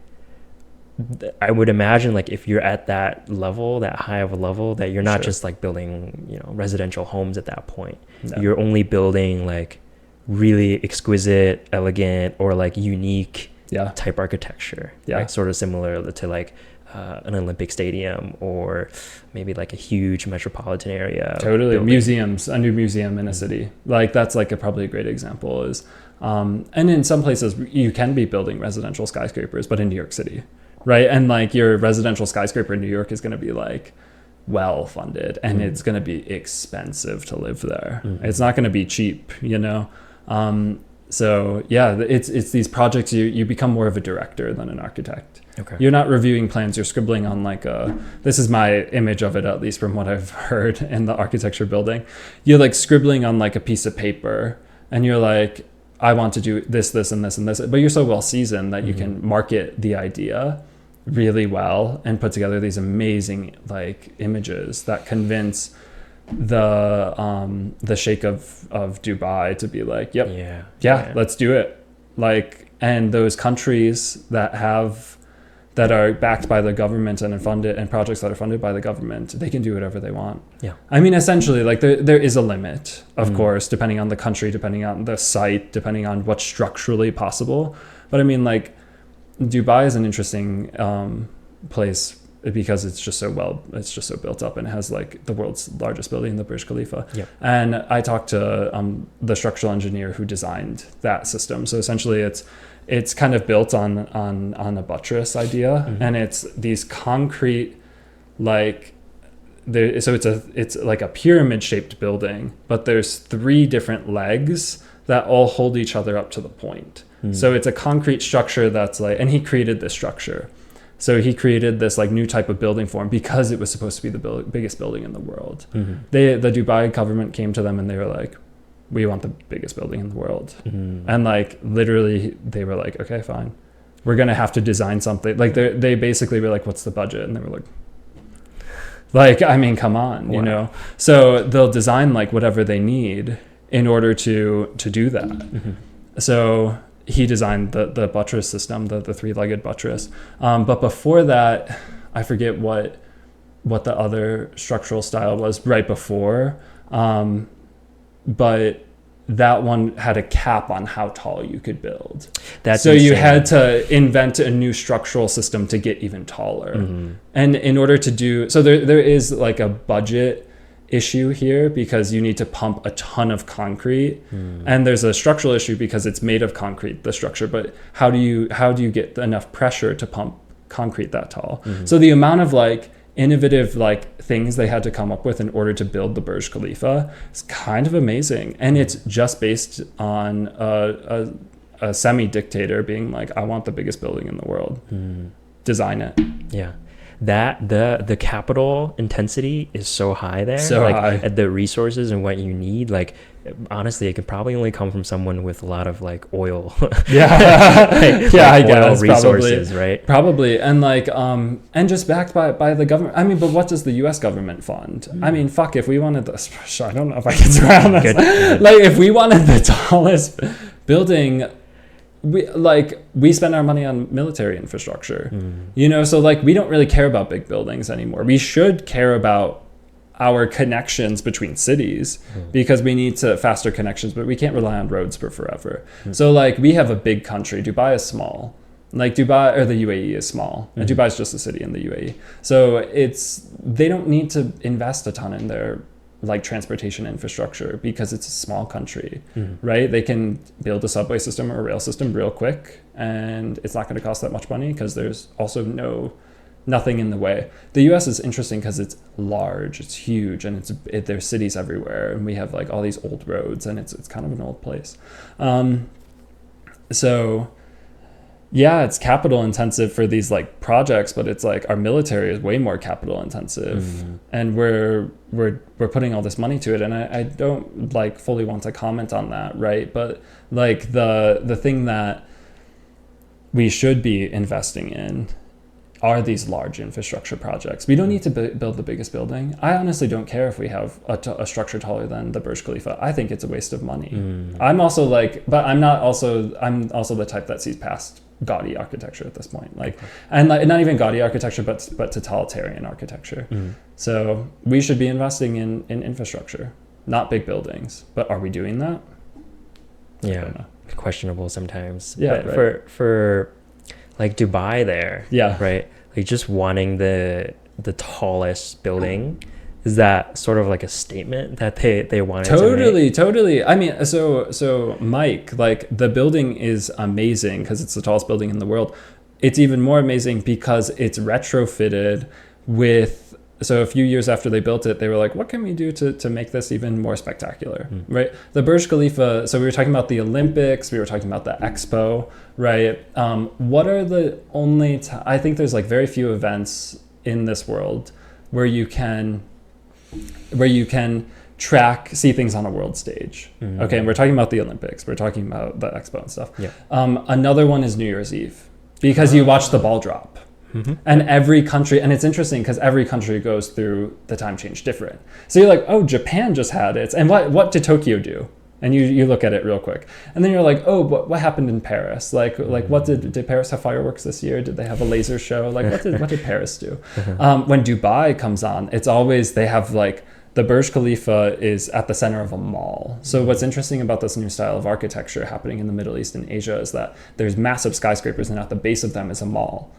I would imagine like if you're at that level, that high of a level, that you're not just like building, you know, residential homes at that point. No. You're only building like really exquisite, elegant, or like unique type architecture. Right? Sort of similar to like an Olympic stadium or maybe like a huge metropolitan area. Totally. Building. Museums, a new museum in a city. Like that's like probably a great example is, and in some places you can be building residential skyscrapers, but in New York City, right? And like your residential skyscraper in New York is going to be like well funded and it's going to be expensive to live there. It's not going to be cheap, you know? So yeah, it's these projects, you become more of a director than an architect. Okay. You're not reviewing plans, you're scribbling on like this is my image of it, at least from what I've heard in the architecture building. You're like scribbling on like a piece of paper and you're like, I want to do this, this, and this, and this. But you're so well seasoned that you can market the idea really well and put together these amazing like images that convince the Sheikh of Dubai to be like, yep, yeah, let's do it. Like, and those countries that are backed by the government and funded, and projects that are funded by the government, they can do whatever they want. Yeah. I mean, essentially, like there is a limit, of course, depending on the country, depending on the site, depending on what's structurally possible. But I mean, like Dubai is an interesting place because it's just so built up and it has like the world's largest building, the Burj Khalifa. Yep. And I talked to the structural engineer who designed that system. So essentially it's kind of built on a buttress idea, and it's these concrete like there. So it's like a pyramid shaped building, but there's 3 different legs that all hold each other up to the point. So it's a concrete structure that's like, and he created this structure. So he created this like new type of building form because it was supposed to be the biggest building in the world. The Dubai government came to them and they were like, we want the biggest building in the world. And like literally they were like, okay, fine, we're gonna have to design something. Like they basically were like, what's the budget? And they were like I mean, come on. You know. So they'll design like whatever they need in order to do that. So he designed the buttress system, the 3-legged buttress, but before that I forget what the other structural style was right before, but that one had a cap on how tall you could build. That's so insane. You had to invent a new structural system to get even taller. And in order to do so, there is like a budget issue here because you need to pump a ton of concrete, and there's a structural issue because it's made of concrete, the structure, but how do you get enough pressure to pump concrete that tall? So the amount of like innovative like things they had to come up with in order to build the Burj Khalifa is kind of amazing, and it's just based on a semi-dictator being like, I want the biggest building in the world, design it. That the capital intensity is so high there, so like high. At the resources and what you need, like honestly it could probably only come from someone with a lot of like oil I guess resources, probably and like and just backed by the government. I mean, but what does the US government fund? I mean, fuck, if we wanted this, I don't know if I can swear on this. Like if we wanted the tallest building, we spend our money on military infrastructure, you know, so like we don't really care about big buildings anymore. We should care about our connections between cities because we need faster connections, but we can't rely on roads for forever. So like we have a big country. Dubai is small. Like Dubai or the UAE is small, and Dubai is just a city in the UAE. So they don't need to invest a ton in their like transportation infrastructure because it's a small country, right? They can build a subway system or a rail system real quick, and it's not going to cost that much money because there's also nothing in the way. The US is interesting because it's large, it's huge, and there's cities everywhere, and we have like all these old roads, and it's kind of an old place. So yeah, it's capital intensive for these like projects, but it's like our military is way more capital intensive, and we're putting all this money to it, and I don't like fully want to comment on that, right? But like the thing that we should be investing in are these large infrastructure projects. We don't need to build the biggest building. I honestly don't care if we have a structure taller than the Burj Khalifa. I think it's a waste of money. I'm also the type that sees past gaudy architecture at this point, like, and like, not even gaudy architecture, but totalitarian architecture. So we should be investing in infrastructure, not big buildings. But are we doing that? Yeah, questionable sometimes. Yeah, but right. for like Dubai there, yeah, right, like just wanting the tallest building, is that sort of like a statement that they wanted to make? Totally. I mean, so Mike, like, the building is amazing because it's the tallest building in the world. It's even more amazing because it's retrofitted with. So a few years after they built it, they were like, what can we do to make this even more spectacular, right? The Burj Khalifa, so we were talking about the Olympics, we were talking about the Expo, right? What are the only, I think there's like very few events in this world where you can see things on a world stage. Okay, and we're talking about the Olympics, we're talking about the Expo and stuff. Yeah. Another one is New Year's Eve, because you watch the ball drop. And every country, and it's interesting because every country goes through the time change different. So you're like, oh, Japan just had it, and what did Tokyo do? And you look at it real quick, and then you're like, oh, what happened in Paris? Like what did Paris have fireworks this year? Did they have a laser show? Like what did Paris do? When Dubai comes on, it's always, they have like, the Burj Khalifa is at the center of a mall. So what's interesting about this new style of architecture happening in the Middle East and Asia is that there's massive skyscrapers, and at the base of them is a mall.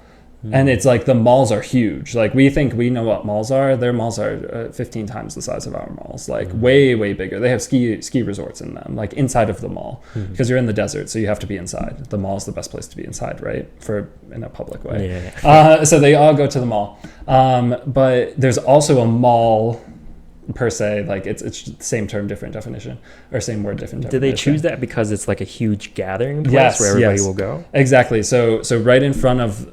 And it's like, the malls are huge. Like, we think we know what malls are. Their malls are 15 times the size of our malls, like way bigger. They have ski resorts in them, like inside of the mall, because you're in the desert, so you have to be inside. The mall is the best place to be inside, right? In a public way. So they all go to the mall. But there's also a mall per se, like it's the same term, different definition, or same word, different definition. Did they choose that because it's like a huge gathering place where everybody will go? Exactly. So right in front of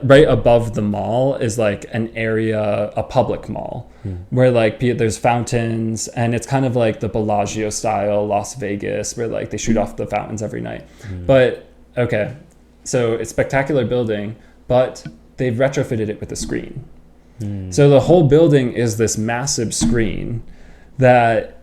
right above the mall is like an area, a public mall, where like there's fountains, and it's kind of like the Bellagio style Las Vegas, where like they shoot off the fountains every night. But okay, so it's spectacular building, but they've retrofitted it with a screen. So the whole building is this massive screen that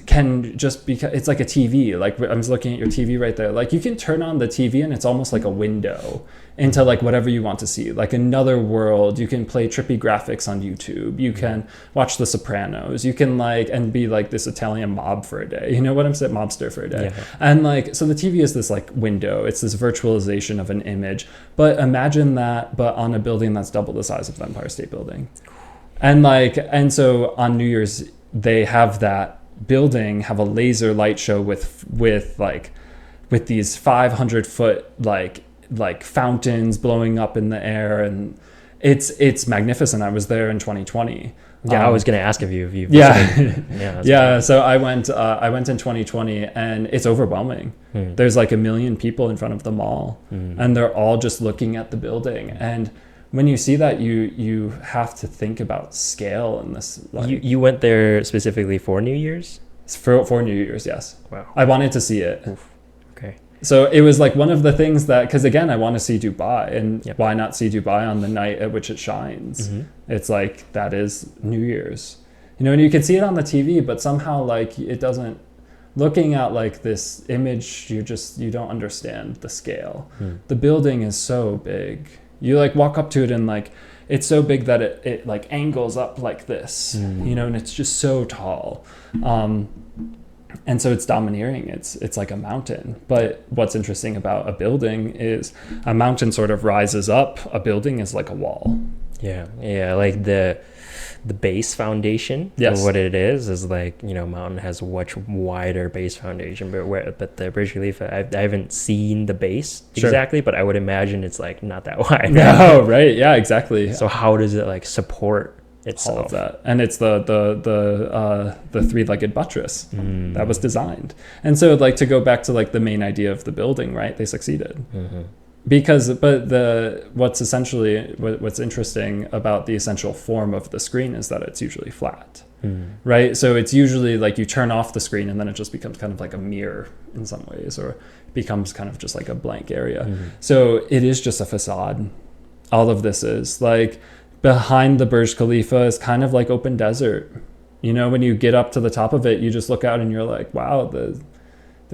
can just be, it's like a TV. Like, I'm just looking at your TV right there. Like, you can turn on the TV and it's almost like a window into like whatever you want to see, like another world. You can play trippy graphics on YouTube. You can watch The Sopranos. You can like, and be like this Italian mob for a day. You know what I'm saying? Mobster for a day. Yeah. And like, so the TV is this like window. It's this virtualization of an image. But imagine that, but on a building that's double the size of the Empire State Building. And so on New Year's, they have that building have a laser light show with these 500-foot like fountains blowing up in the air, and it's magnificent. I was there in 2020. I was going to ask if you've So I went in 2020, and it's overwhelming. There's like 1 million people in front of the mall, and they're all just looking at the building. And when you see that, you have to think about scale in this. Like, you went there specifically for New Year's? For New Year's, yes. Wow. I wanted to see it. Oof. Okay. So it was like one of the things that, because again, I want to see Dubai, and why not see Dubai on the night at which it shines? It's like, that is New Year's, and you can see it on the TV, but somehow like it doesn't. Looking at like this image, you don't understand the scale. The building is so big. You like walk up to it, and like it's so big that it like angles up like this, and it's just so tall. And so it's domineering. It's like a mountain. But what's interesting about a building is a mountain sort of rises up. A building is like a wall. Yeah, like the base foundation. Yes. What it is like, mountain has a much wider base foundation, but the Burj Khalifa, I haven't seen the base exactly, but I would imagine it's like not that wide. No, right? Yeah, exactly. So how does it like support itself? All of that, and it's the three-legged buttress that was designed. And so like, to go back to like the main idea of the building, right? They succeeded. What's interesting about the essential form of the screen is that it's usually flat, right? So it's usually like you turn off the screen, and then it just becomes kind of like a mirror in some ways, or becomes kind of just like a blank area. So it is just a facade. All of this is like, behind the Burj Khalifa is kind of like open desert. When you get up to the top of it, you just look out and you're like, wow,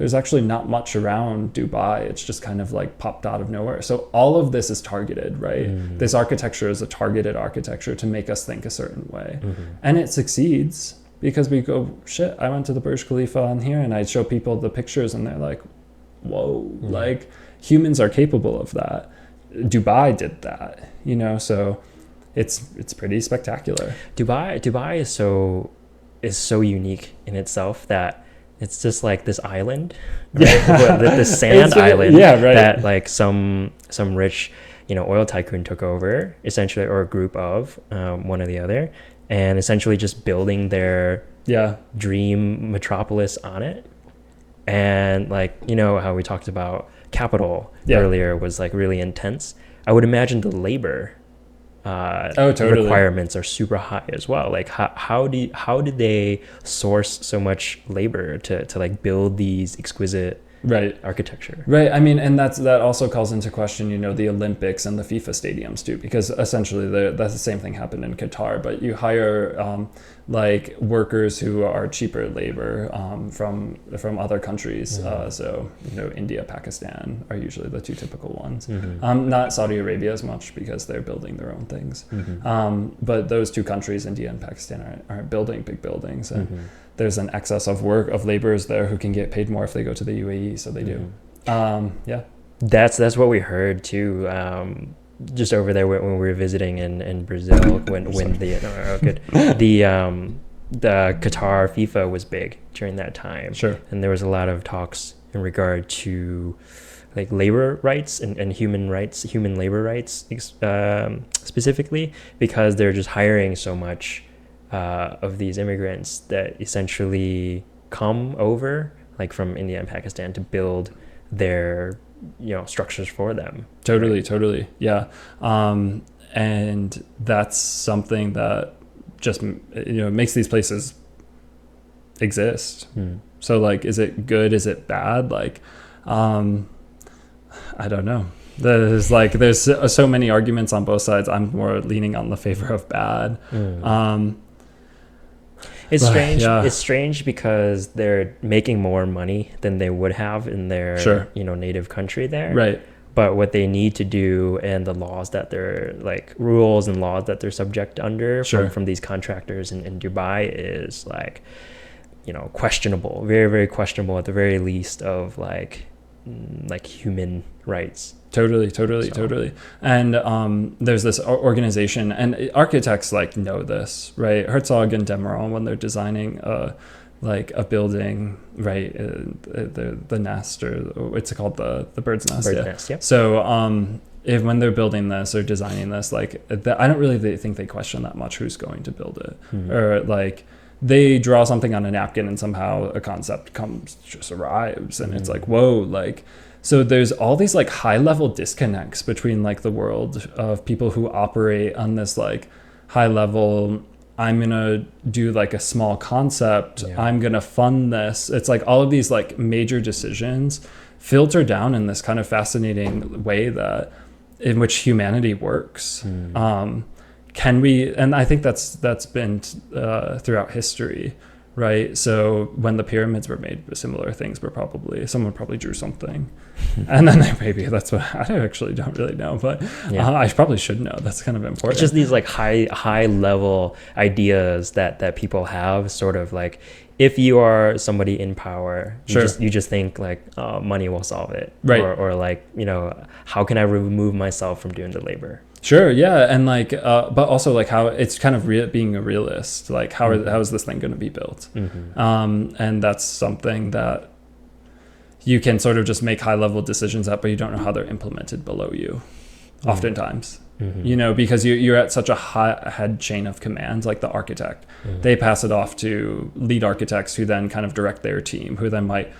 there's actually not much around Dubai. It's just kind of like popped out of nowhere. So all of this is targeted, right? This architecture is a targeted architecture to make us think a certain way. And it succeeds because we go, shit, I went to the Burj Khalifa on here, and I show people the pictures and they're like, whoa, like humans are capable of that. Dubai did that, you know, so it's pretty spectacular. Dubai is so unique in itself that it's just like this island, right? This sand island that like some rich, you know, oil tycoon took over, essentially, or a group of one or the other, and essentially just building their dream metropolis on it. And like, you know how we talked about capital earlier was like really intense. I would imagine the labor requirements are super high as well. Like how did they source so much labor to like build these exquisite architecture? Right. I mean, and that also calls into question, you know, the Olympics and the FIFA stadiums too, because essentially that's the same thing happened in Qatar, but you hire like workers who are cheaper labor from other countries. So, you know, India, Pakistan are usually the two typical ones. Not Saudi Arabia as much because they're building their own things. But those two countries, India and Pakistan, aren't building big buildings. And there's an excess of laborers there who can get paid more if they go to the UAE, so they do. That's what we heard too. Just over there when we were visiting in Brazil, when the Qatar FIFA was big during that time. Sure. And there was a lot of talks in regard to like labor rights and human labor rights specifically, because they're just hiring so much of these immigrants that essentially come over like from India and Pakistan to build their, you know, structures for them. Totally. Yeah. And that's something that just, you know, makes these places exist. So like, is it good? Is it bad? Like, I don't know. There's so many arguments on both sides. I'm more leaning on the favor of bad. It's strange. It's strange because they're making more money than they would have in their you know, native country there. Right. But what they need to do and the laws that they're like rules and laws that they're subject under from these contractors in Dubai is like, you know, questionable, very, very questionable at the very least of like human rights. Totally. And there's this organization, and architects like know this, right? Herzog and Demeron, when they're designing like a building, right? The nest, or it's called the bird's nest. So when they're building this or designing this, like I don't really think they question that much who's going to build it, or like they draw something on a napkin and somehow a concept just arrives, and it's like, whoa, like. So there's all these like high level disconnects between like the world of people who operate on this like high level, I'm going to do like a small concept, I'm going to fund this. It's like all of these like major decisions filter down in this kind of fascinating way that in which humanity works. Can we, and I think that's been throughout history. Right. So when the pyramids were made, similar things were someone probably drew something. And then maybe that's what I actually don't really know. But I probably should know. That's kind of important. It's just these like high level ideas that people have, sort of like if you are somebody in power, you just think like money will solve it. Right. Or like, you know, how can I remove myself from doing the labor? Sure, yeah, and like, but also like how it's kind of being a realist. Like, how is this thing going to be built? And that's something that you can sort of just make high level decisions at, but you don't know how they're implemented below you. Oftentimes, you know, because you're at such a high head chain of command, like the architect. They pass it off to lead architects who then kind of direct their team, who then might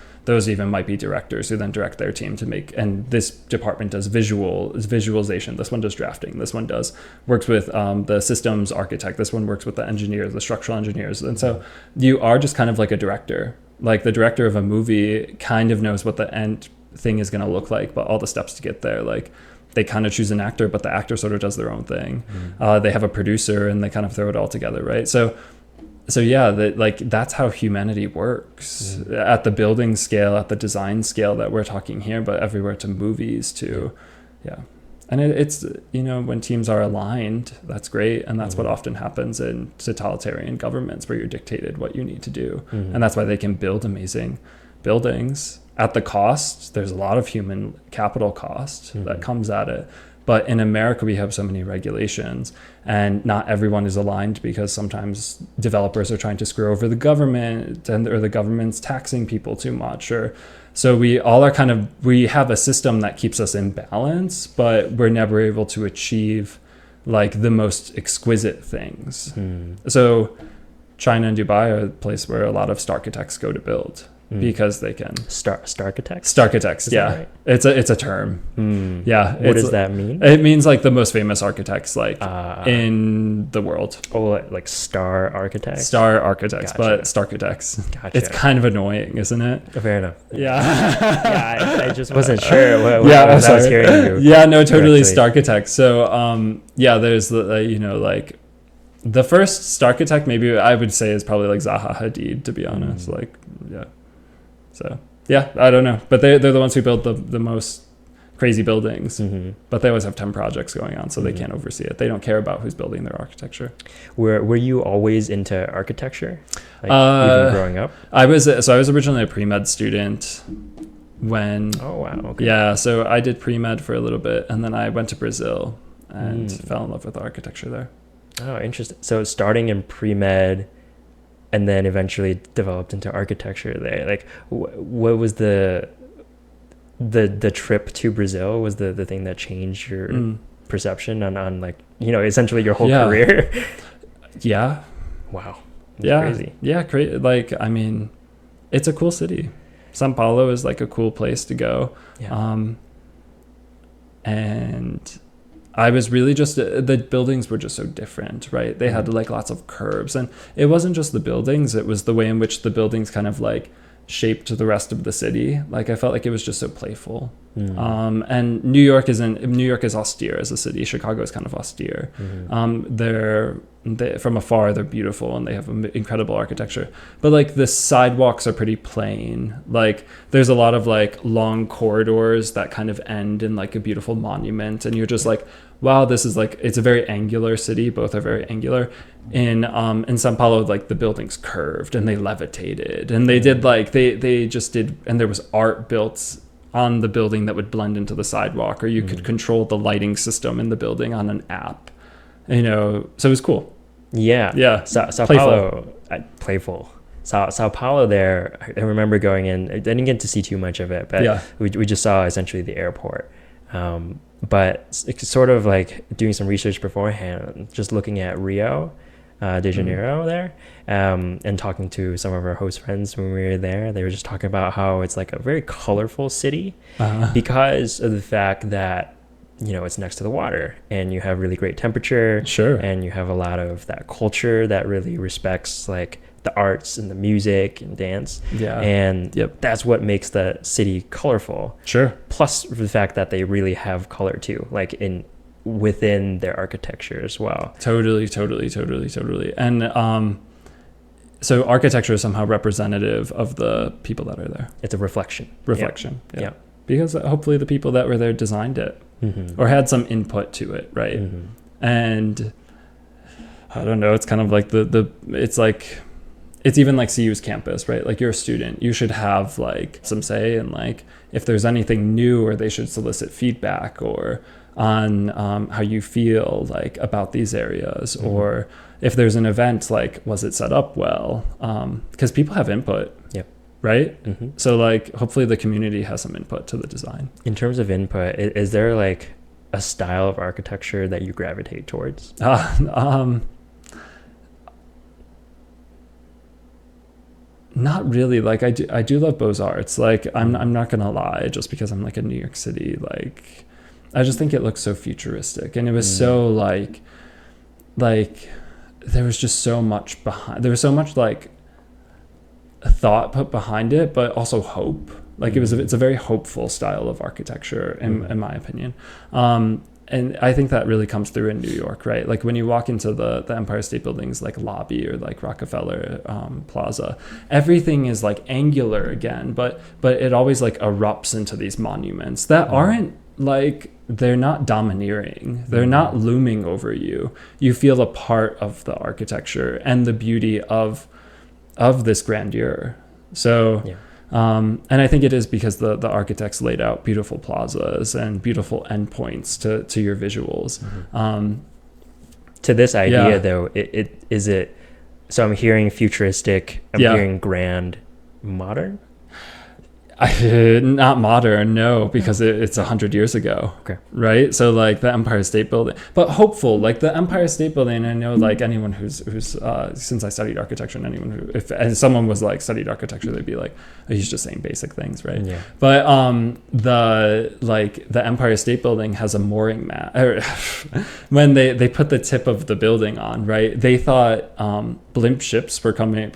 be directors who then direct their team to make, and this department does visualization, this one does drafting, this one works with the systems architect, this one works with the engineers, the structural engineers. And so you are just kind of like a director, like the director of a movie kind of knows what the end thing is going to look like, but all the steps to get there, like they kind of choose an actor, but the actor sort of does their own thing. They have a producer and they kind of throw it all together, right? So so yeah, like that's how humanity works at the building scale, at the design scale that we're talking here, but everywhere, to movies, to and it's when teams are aligned, that's great, and that's what often happens in totalitarian governments, where you're dictated what you need to do, and that's why they can build amazing buildings at the cost. There's a lot of human capital cost that comes at it. But in America, we have so many regulations, and not everyone is aligned, because sometimes developers are trying to screw over the government, or the government's taxing people too much. So we all are we have a system that keeps us in balance, but we're never able to achieve like the most exquisite things. So China and Dubai are a place where a lot of starchitects go to build. Because they can starchitects, yeah, right? It's a term. Yeah. What does that mean? It means like the most famous architects in the world. Like star architects, gotcha. But starchitects. Gotcha. It's kind of annoying, isn't it? Fair enough. Yeah. I just wasn't sure what I was hearing you. Yeah, no, totally. Starchitects. So there's like the first starchitect, maybe I would say, is probably like Zaha Hadid, to be honest. So yeah, I don't know, but they're the ones who build the most crazy buildings, but they always have 10 projects going on, so they can't oversee it. They don't care about who's building their architecture. Were you always into architecture, even growing up? I was originally a pre-med student when so I did pre-med for a little bit, and then I went to Brazil and fell in love with architecture there. Oh, interesting. So starting in pre-med and then eventually developed into architecture there. Like, what was the trip to Brazil was the thing that changed your perception on like, essentially your whole career? Yeah. Wow. That's crazy. Yeah, great. Like, I mean, it's a cool city. Sao Paulo is like a cool place to go. Yeah. And I was really just, the buildings were just so different, right? They had like lots of curves, and it wasn't just the buildings, it was the way in which the buildings kind of like shaped the rest of the city. Like, I felt like it was just so playful. And New York is austere as a city. Chicago is kind of austere. They from afar, they're beautiful, and they have incredible architecture, but like the sidewalks are pretty plain. Like, there's a lot of like long corridors that kind of end in like a beautiful monument, and you're just like, wow, this is like, it's a very angular city. Both are very angular. In Sao Paulo, like the buildings curved and they levitated, and they did like they just did, and there was art built on the building that would blend into the sidewalk, or you could control the lighting system in the building on an app. So it was cool. Yeah. Sao Paulo, playful. Sao Paulo there, I remember going in. I didn't get to see too much of it, but we just saw essentially the airport. But it's sort of like doing some research beforehand, just looking at Rio de Janeiro there, and talking to some of our host friends when we were there. They were just talking about how it's like a very colorful city because of the fact that it's next to the water, and you have really great temperature. Sure. And you have a lot of that culture that really respects like the arts and the music and dance. Yeah. And that's what makes the city colorful. Sure. Plus the fact that they really have color too, like within their architecture as well. Totally. And so architecture is somehow representative of the people that are there. It's a reflection. Yeah. Because hopefully the people that were there designed it. Or had some input to it, right? And I don't know, it's kind of like it's even like CU's campus, right? Like, you're a student, you should have like some say in like if there's anything new, or they should solicit feedback or on how you feel like about these areas, or if there's an event, like, was it set up well? Because people have input. Right? So like, hopefully the community has some input to the design. In terms of input, is there like a style of architecture that you gravitate towards? Not really. Like, I do love Beaux-Arts. Like, I'm not gonna lie, just because I'm like in New York City, like, I just think it looks so futuristic, and it was so like there was just so much behind. There was so much like thought put behind it, but also hope. Like, it's a very hopeful style of architecture in my opinion. and I think that really comes through in New York, right? Like when you walk into the Empire State Building's like lobby or like Rockefeller Plaza, everything is like angular again, but it always like erupts into these monuments that aren't like, they're not domineering, they're not looming over you. You feel a part of the architecture and the beauty of this grandeur. So and I think it is because the architects laid out beautiful plazas and beautiful endpoints to your visuals. To this idea, though, so I'm hearing futuristic, I'm hearing grand, modern? Not modern, no, because it's 100 years ago. Okay. Right. So like the Empire State Building, but hopeful, like the Empire State Building. I know like anyone who's since I studied architecture, and anyone who, if someone was like studied architecture, they'd be like, oh, he's just saying basic things, right? Yeah. But the Empire State Building has a mooring mat. When they put the tip of the building on, right? They thought blimp ships were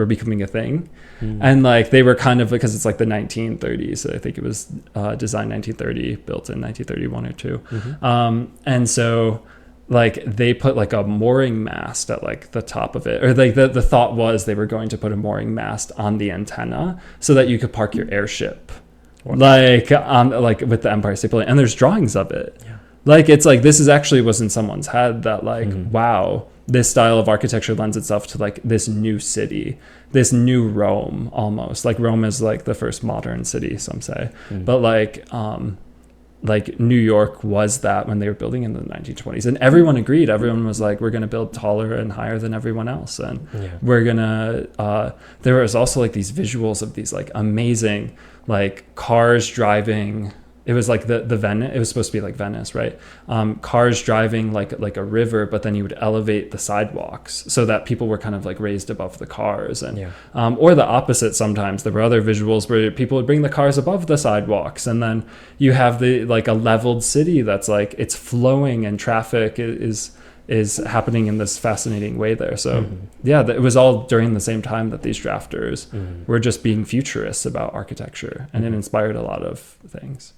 becoming a thing. And like they were kind of, because it's like the 1930s, I think it was designed 1930, built in 1931 or 2. And so like they put like a mooring mast at like the top of it, or like the thought was they were going to put a mooring mast on the antenna so that you could park your airship, like with the Empire State Building. And there's drawings of it. Like it's like this is actually was in someone's head that like wow, this style of architecture lends itself to like this new city, this new Rome, almost like Rome is like the first modern city, some say. But like New York was that when they were building in the 1920s, and everyone agreed. Everyone was like, we're going to build taller and higher than everyone else. And we're going to, there was also like these visuals of these like amazing, like cars driving. It was like the Venice. It was supposed to be like Venice, right? Cars driving like a river, but then you would elevate the sidewalks so that people were kind of like raised above the cars, and or the opposite. Sometimes there were other visuals where people would bring the cars above the sidewalks, and then you have the like a leveled city that's like it's flowing and traffic is happening in this fascinating way there. So it was all during the same time that these drafters were just being futurists about architecture, and it inspired a lot of things.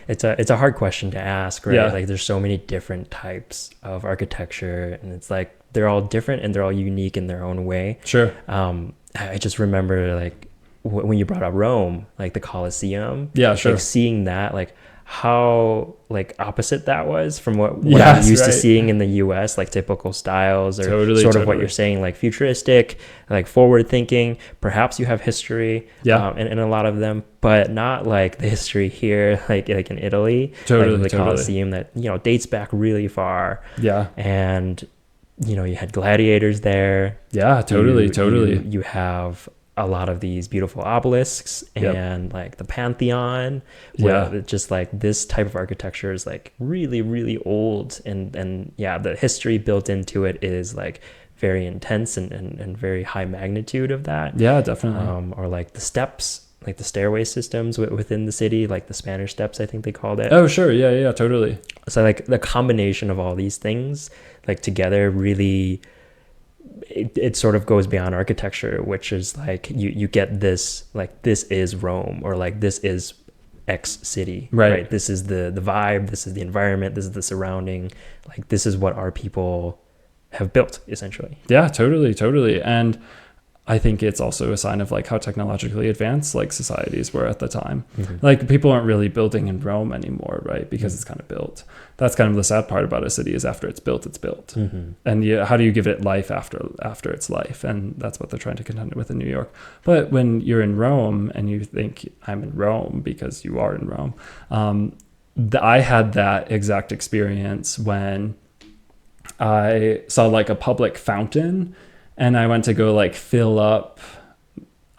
It's a hard question to ask, right? Like there's so many different types of architecture, and it's like they're all different and they're all unique in their own way. Sure. I just remember like when you brought up Rome, like the Colosseum. Yeah, sure. Like seeing that, like how like opposite that was from what I'm used to seeing in the US, like typical styles, or sort of what you're saying, like futuristic, like forward thinking. Perhaps you have history in a lot of them, but not like the history here, like in Italy, like the Colosseum that, dates back really far. Yeah. And, you had gladiators there. Yeah, totally. You have a lot of these beautiful obelisks and like the Pantheon, where it's just like this type of architecture is like really, really old, and the history built into it is like very intense and very high magnitude of that. Yeah, definitely. Or like the steps, like the stairway systems within the city, like the Spanish steps, I think they called it. Oh, sure. Yeah, totally. So like the combination of all these things like together really, it sort of goes beyond architecture, which is like you get this, like this is Rome, or like this is X city, right? This is the vibe, this is the environment, this is the surrounding, like this is what our people have built essentially. Yeah, totally. And I think it's also a sign of like how technologically advanced like societies were at the time. Like people aren't really building in Rome anymore, right? Because it's kind of built. That's kind of the sad part about a city, is after it's built, it's built. And how do you give it life after its life? And that's what they're trying to contend with in New York. But when you're in Rome and you think I'm in Rome because you are in Rome, I had that exact experience when I saw like a public fountain. And I went to go like fill up.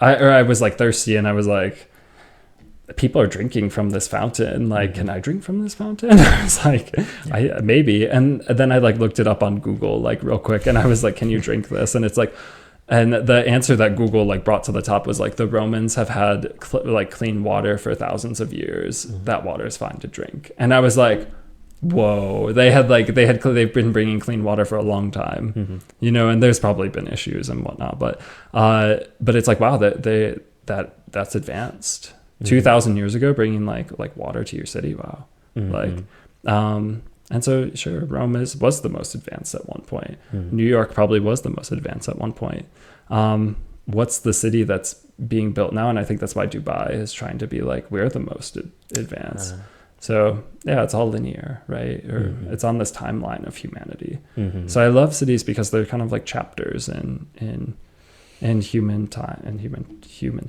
I was like thirsty, and I was like, people are drinking from this fountain. Like, can I drink from this fountain? I was like, maybe. And then I like looked it up on Google like real quick, and I was like, can you drink this? And it's like, and the answer that Google like brought to the top was like, the Romans have had clean water for thousands of years. That water is fine to drink. And I was like, whoa, they've been bringing clean water for a long time, and there's probably been issues and whatnot, but it's like, wow, that's advanced. 2,000 years ago, bringing like water to your city. Wow. And so, sure, Rome was the most advanced at one point. New York probably was the most advanced at one point. What's the city that's being built now? And I think that's why Dubai is trying to be like, we're the most advanced. So yeah, it's all linear, right? Or it's on this timeline of humanity. So I love cities because they're kind of like chapters in human time and human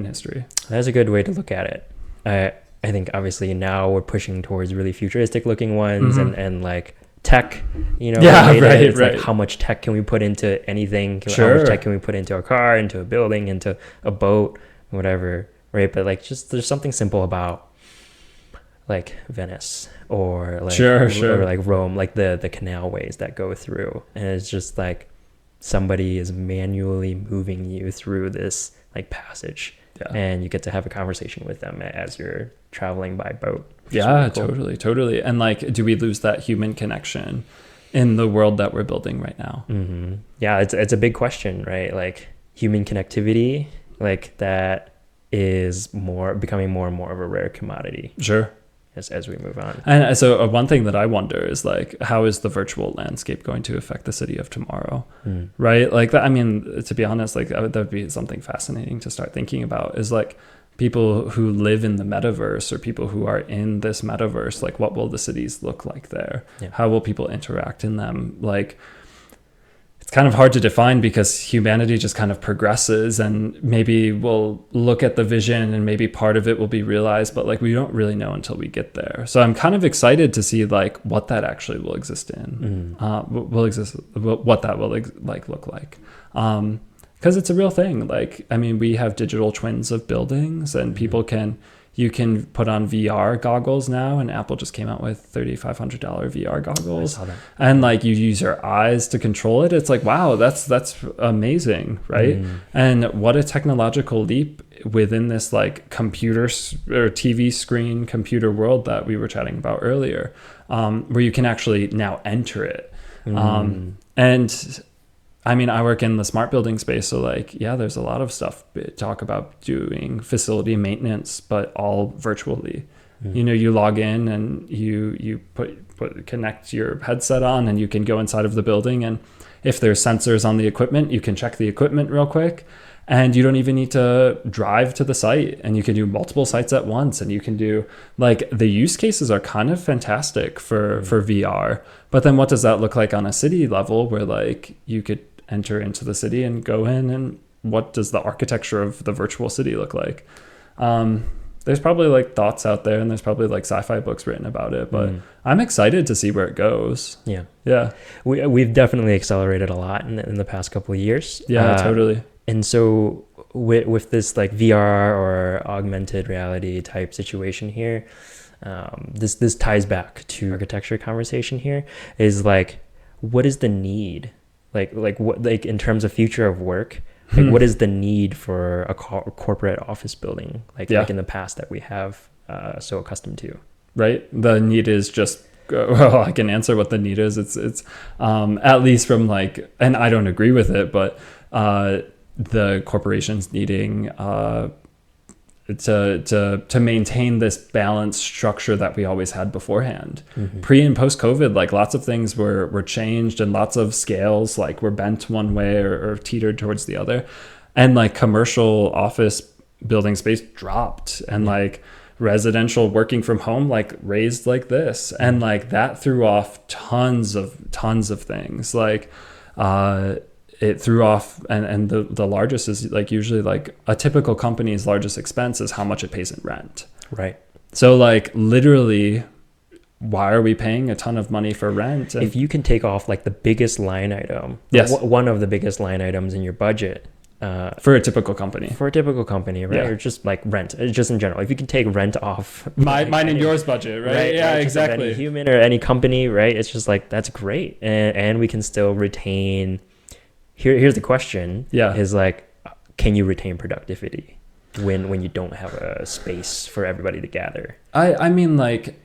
history. That's a good way to look at it. I think obviously now we're pushing towards really futuristic looking ones and like tech, you know, it's like how much tech can we put into anything? How much tech can we put into a car, into a building, into a boat, whatever, right? But like just there's something simple about like Venice or like or like Rome, like the canalways that go through, and it's just like somebody is manually moving you through this like passage. And you get to have a conversation with them as you're traveling by boat. Yeah, really cool. Totally. And like, do we lose that human connection in the world that we're building right now? Yeah, it's a big question, right? Like human connectivity, like that is becoming more and more of a rare commodity. Sure. As we move on. And so one thing that I wonder is like, how is the virtual landscape going to affect the city of tomorrow? Right? Like that, I mean, to be honest, like that would be something fascinating to start thinking about, is like people who live in the metaverse or people who are in this metaverse, like what will the cities look like there? How will people interact in them? Like, it's kind of hard to define because humanity just kind of progresses, and maybe we'll look at the vision and maybe part of it will be realized, but like we don't really know until we get there. So I'm kind of excited to see like what that actually will exist in, what that will look like. Because it's a real thing. Like, I mean, we have digital twins of buildings, and you can put on VR goggles now, and Apple just came out with $3,500 VR goggles, and like you use your eyes to control it. It's like, wow, that's amazing, right? And what a technological leap within this like computer or TV screen computer world that we were chatting about earlier, where you can actually now enter it. And I mean, I work in the smart building space, so like, yeah, there's a lot of stuff. Talk about doing facility maintenance, but all virtually. You know, you log in and you connect your headset on, and you can go inside of the building, and if there's sensors on the equipment, you can check the equipment real quick, and you don't even need to drive to the site, and you can do multiple sites at once, and you can do like, the use cases are kind of fantastic for VR. But then what does that look like on a city level, where like you could enter into the city and go in, and what does the architecture of the virtual city look like? There's probably like thoughts out there, and there's probably like sci-fi books written about it, but I'm excited to see where it goes. Yeah. We've definitely accelerated a lot in the past couple of years. Yeah, totally. And so with this like VR or augmented reality type situation here, this ties back to architecture conversation here, is like, what is the need? Like what, like in terms of future of work, like what is the need for a corporate office building like in the past that we have so accustomed to? Right. The need is just, well, I can answer what the need is. It's at least from like, and I don't agree with it, but the corporations needing to maintain this balanced structure that we always had beforehand. Pre and post COVID, like lots of things were changed, and lots of scales like were bent one way or teetered towards the other, and like commercial office building space dropped, and like residential working from home like raised like this, and like that threw off tons of things. Like it threw off, and the largest is like usually like a typical company's largest expense is how much it pays in rent. Right. So like literally, why are we paying a ton of money for rent? If you can take off like the biggest line item, one of the biggest line items in your budget, for a typical company, right? Or just like rent, just in general. If you can take rent off mine and yours budget, right? Yeah, exactly. Any human or any company, right? It's just like, that's great, and we can still retain. Here's the question. Is like, can you retain productivity when you don't have a space for everybody to gather? I mean, like,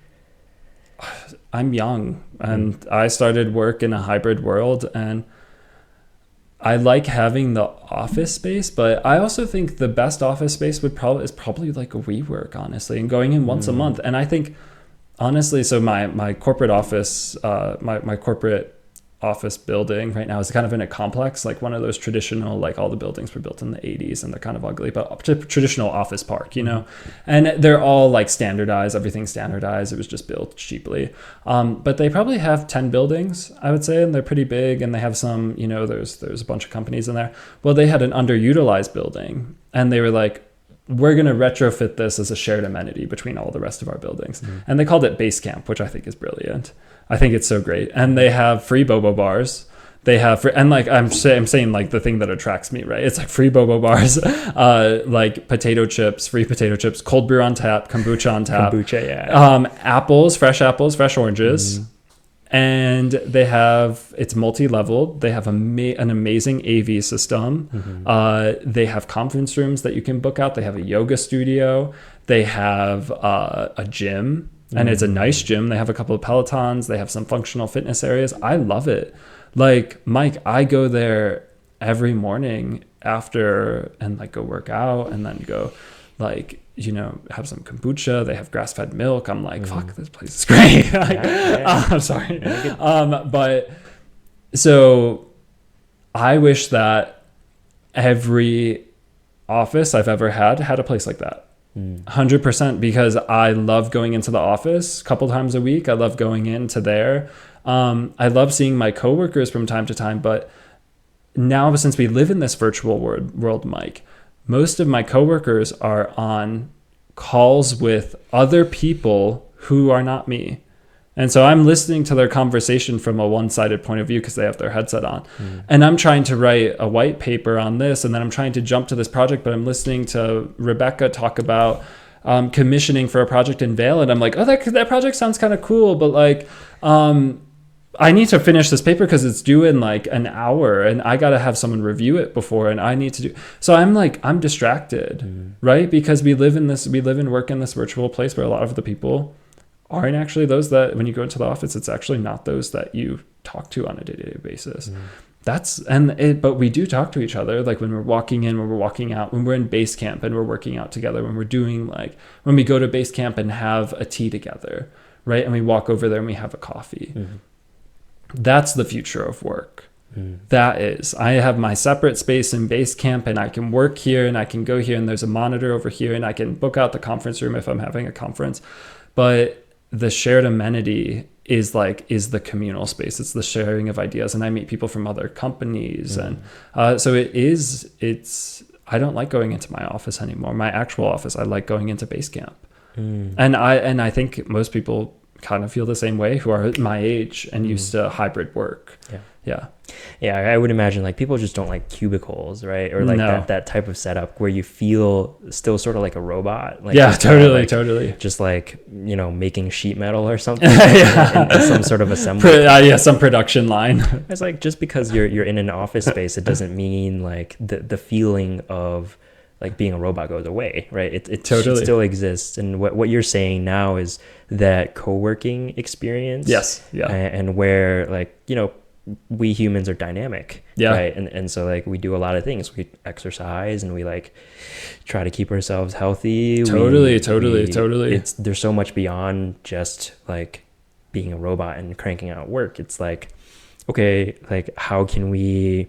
I'm young, and I started work in a hybrid world, and I like having the office space, but I also think the best office space is probably like a WeWork, honestly, and going in once a month. And I think honestly, so my corporate office, my corporate office building right now is kind of in a complex, like one of those traditional, like all the buildings were built in the 80s and they're kind of ugly, but traditional office park, you know, and they're all like standardized, everything's standardized. It was just built cheaply. But they probably have 10 buildings, I would say, and they're pretty big, and they have some, you know, there's a bunch of companies in there. Well, they had an underutilized building, and they were like, we're going to retrofit this as a shared amenity between all the rest of our buildings. And they called it Base Camp, which I think is brilliant. I think it's so great. And they have free boba bars. They have and like I'm saying like the thing that attracts me, right? It's like free boba bars, like potato chips, free potato chips, cold brew on tap, kombucha on tap. Kombucha, yeah. Apples, fresh oranges. And they have, it's multi-leveled. They have an amazing AV system. They have conference rooms that you can book out. They have a yoga studio. They have a gym, and it's a nice gym. They have a couple of Pelotons. They have some functional fitness areas. I love it. Like, Mike, I go there every morning after and like go work out and then go like, you know, have some kombucha. They have grass-fed milk. I'm like, fuck, this place is great. I'm sorry. But so I wish that every office I've ever had a place like that. 100%, because I love going into the office a couple times a week. I love going into there. I love seeing my coworkers from time to time, but now since we live in this virtual world, Mike, most of my coworkers are on calls with other people who are not me. And so I'm listening to their conversation from a one-sided point of view because they have their headset on. And I'm trying to write a white paper on this, and then I'm trying to jump to this project, but I'm listening to Rebecca talk about commissioning for a project in Vail, and I'm like, oh, that project sounds kind of cool, but like, I need to finish this paper because it's due in like an hour, and I got to have someone review it before, and I need to do. So I'm distracted, right? Because we live and work in this virtual place where a lot of the people aren't actually those that when you go into the office, it's actually not those that you talk to on a day-to-day basis. But we do talk to each other, like when we're walking in, when we're walking out, when we're in base camp and we're working out together, when we're doing like, when we go to base camp and have a tea together, right? And we walk over there and we have a coffee. That's the future of work. That is, I have my separate space in base camp, and I can work here and I can go here, and there's a monitor over here, and I can book out the conference room if I'm having a conference. But the shared amenity is the communal space. It's the sharing of ideas, and I meet people from other companies. And so I don't like going into my office anymore. My actual office, I like going into base camp. And I think most people kind of feel the same way who are my age and used to hybrid work. Yeah, I would imagine like people just don't like cubicles, right? Or like that type of setup where you feel still sort of like a robot. Like totally. Just like, you know, making sheet metal or something. in some sort of assembly. Some production line. It's like, just because you're in an office space, it doesn't mean like the feeling of like being a robot goes away, right? It totally still exists. And what you're saying now is that co-working experience. Yes. Yeah. And where like, you know, we humans are dynamic, right? And so like we do a lot of things. We exercise and we like try to keep ourselves healthy. Totally. There's so much beyond just like being a robot and cranking out work. It's like, okay, like how can we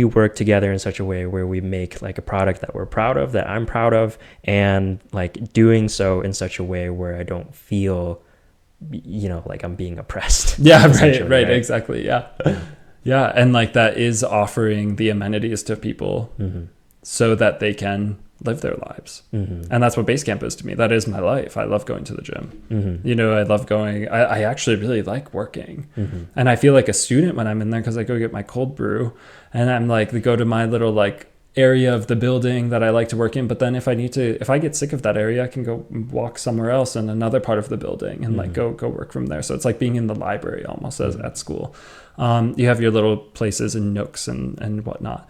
work together in such a way where we make like a product that we're proud of, that I'm proud of, and like doing so in such a way where I don't feel, you know, like I'm being oppressed. Right, exactly. Yeah. And like that is offering the amenities to people so that they can live their lives. And that's what base camp is to me. That is my life. I love going to the gym. You know, I love going, I actually really like working. And I feel like a student when I'm in there because I go get my cold brew and I'm like, go to my little like area of the building that I like to work in. But then if I get sick of that area, I can go walk somewhere else in another part of the building and like go work from there. So it's like being in the library almost as at school. You have your little places and nooks and whatnot.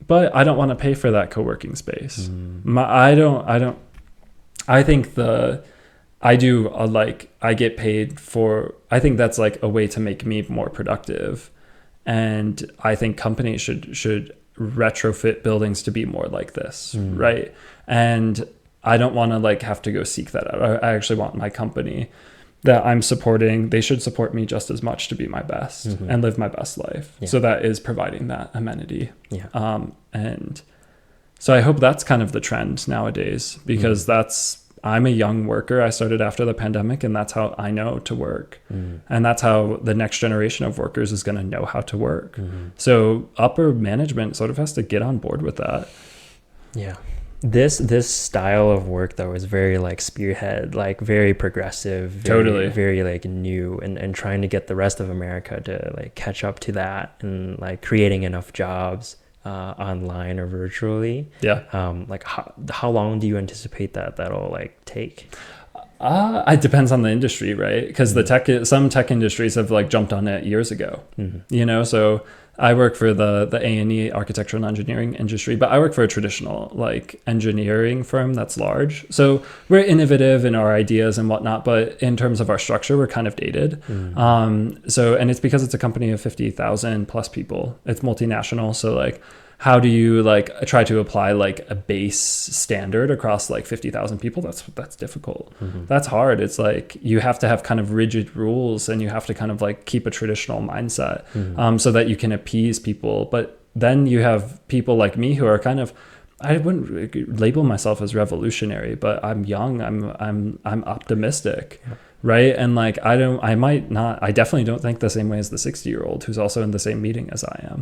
But I don't want to pay for that co-working space. I get paid for, I think that's like a way to make me more productive. And I think companies should retrofit buildings to be more like this, right? And I don't want to like have to go seek that out. I actually want my company that I'm supporting, they should support me just as much to be my best and live my best life. Yeah. So that is providing that amenity. Yeah. And so I hope that's kind of the trend nowadays, because I'm a young worker. I started after the pandemic, and that's how I know to work. And that's how the next generation of workers is going to know how to work. So upper management sort of has to get on board with that. Yeah. This style of work though is very like spearhead, like very progressive, very like new, and trying to get the rest of America to like catch up to that, and like creating enough jobs online or virtually. Like how long do you anticipate that'll like take? It depends on the industry, right? Because some tech industries have like jumped on it years ago. You know, so I work for the A&E, architectural and engineering industry, but I work for a traditional like engineering firm that's large. So we're innovative in our ideas and whatnot, but in terms of our structure, we're kind of dated. And it's because it's a company of 50,000 plus people. It's multinational. So like, how do you like try to apply like a base standard across like 50,000 people? That's difficult. That's hard. It's like you have to have kind of rigid rules, and you have to kind of like keep a traditional mindset so that you can appease people. But then you have people like me who are kind of, I wouldn't label myself as revolutionary, but I'm young. I'm optimistic. Right. And like, I definitely don't think the same way as the 60-year-old who's also in the same meeting as I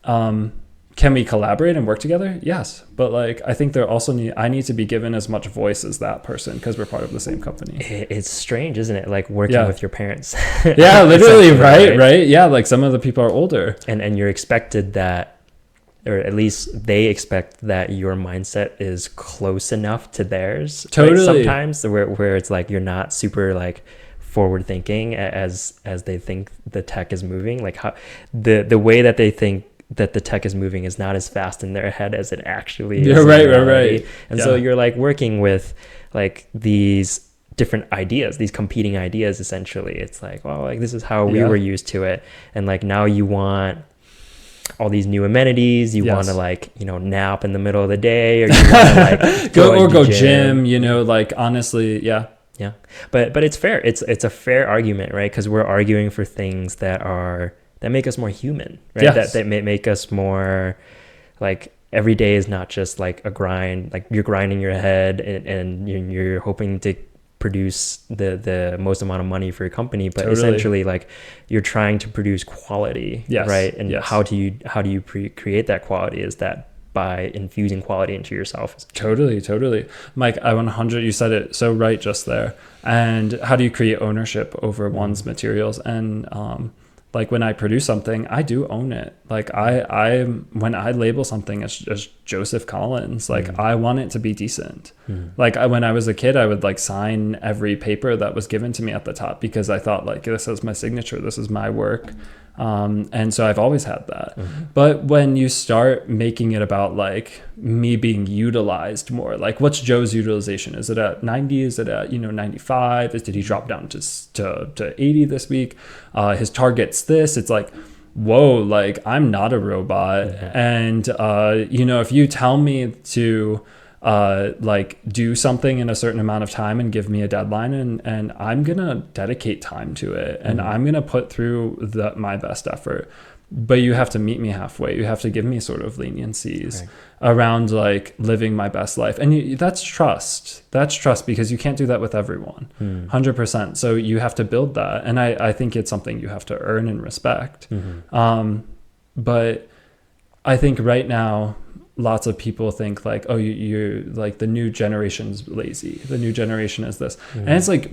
am. Can we collaborate and work together? Yes. But like, I think I need to be given as much voice as that person, because we're part of the same company. It's strange, isn't it? Like working with your parents. Yeah, literally. Right. Yeah. Like some of the people are older, and you're expected that, or at least they expect that your mindset is close enough to theirs. Totally. Right? Sometimes where it's like, you're not super like forward thinking as they think the tech is moving. Like how the way that they think that the tech is moving is not as fast in their head as it actually is. Yeah, right. And so you're like working with like these different ideas, these competing ideas, essentially. It's like, well, like this is how we were used to it. And like now you want all these new amenities, you want to like, you know, nap in the middle of the day, or you want to like go gym, you know, like honestly, yeah. But it's fair. It's a fair argument, right? Because we're arguing for things that make us more human, right? Yes. That make us more like, every day is not just like a grind, like you're grinding your head and you're hoping to produce the most amount of money for your company, but essentially like you're trying to produce quality, right? And how do you create that quality? Is that by infusing quality into yourself? Totally. Mike, you said it so right just there. And how do you create ownership over one's materials? And like when I produce something, I do own it. Like when I label something as Joseph Collins, like I want it to be decent. Like when I was a kid, I would like sign every paper that was given to me at the top, because I thought like, this is my signature, this is my work. And so I've always had that. But when you start making it about like me being utilized more, like what's Joe's utilization? Is it at 90? Is it at 95? Did he drop down to 80 this week? His target's this. It's like, whoa, like I'm not a robot. And if you tell me to like do something in a certain amount of time and give me a deadline, and I'm gonna dedicate time to it, and I'm gonna put through my best effort, but you have to meet me halfway. You have to give me sort of leniencies around like living my best life, and that's trust, because you can't do that with everyone 100%. So you have to build that, and I think it's something you have to earn and respect. But I think right now lots of people think like, oh, you're like, the new generation's lazy, the new generation is this, and it's like,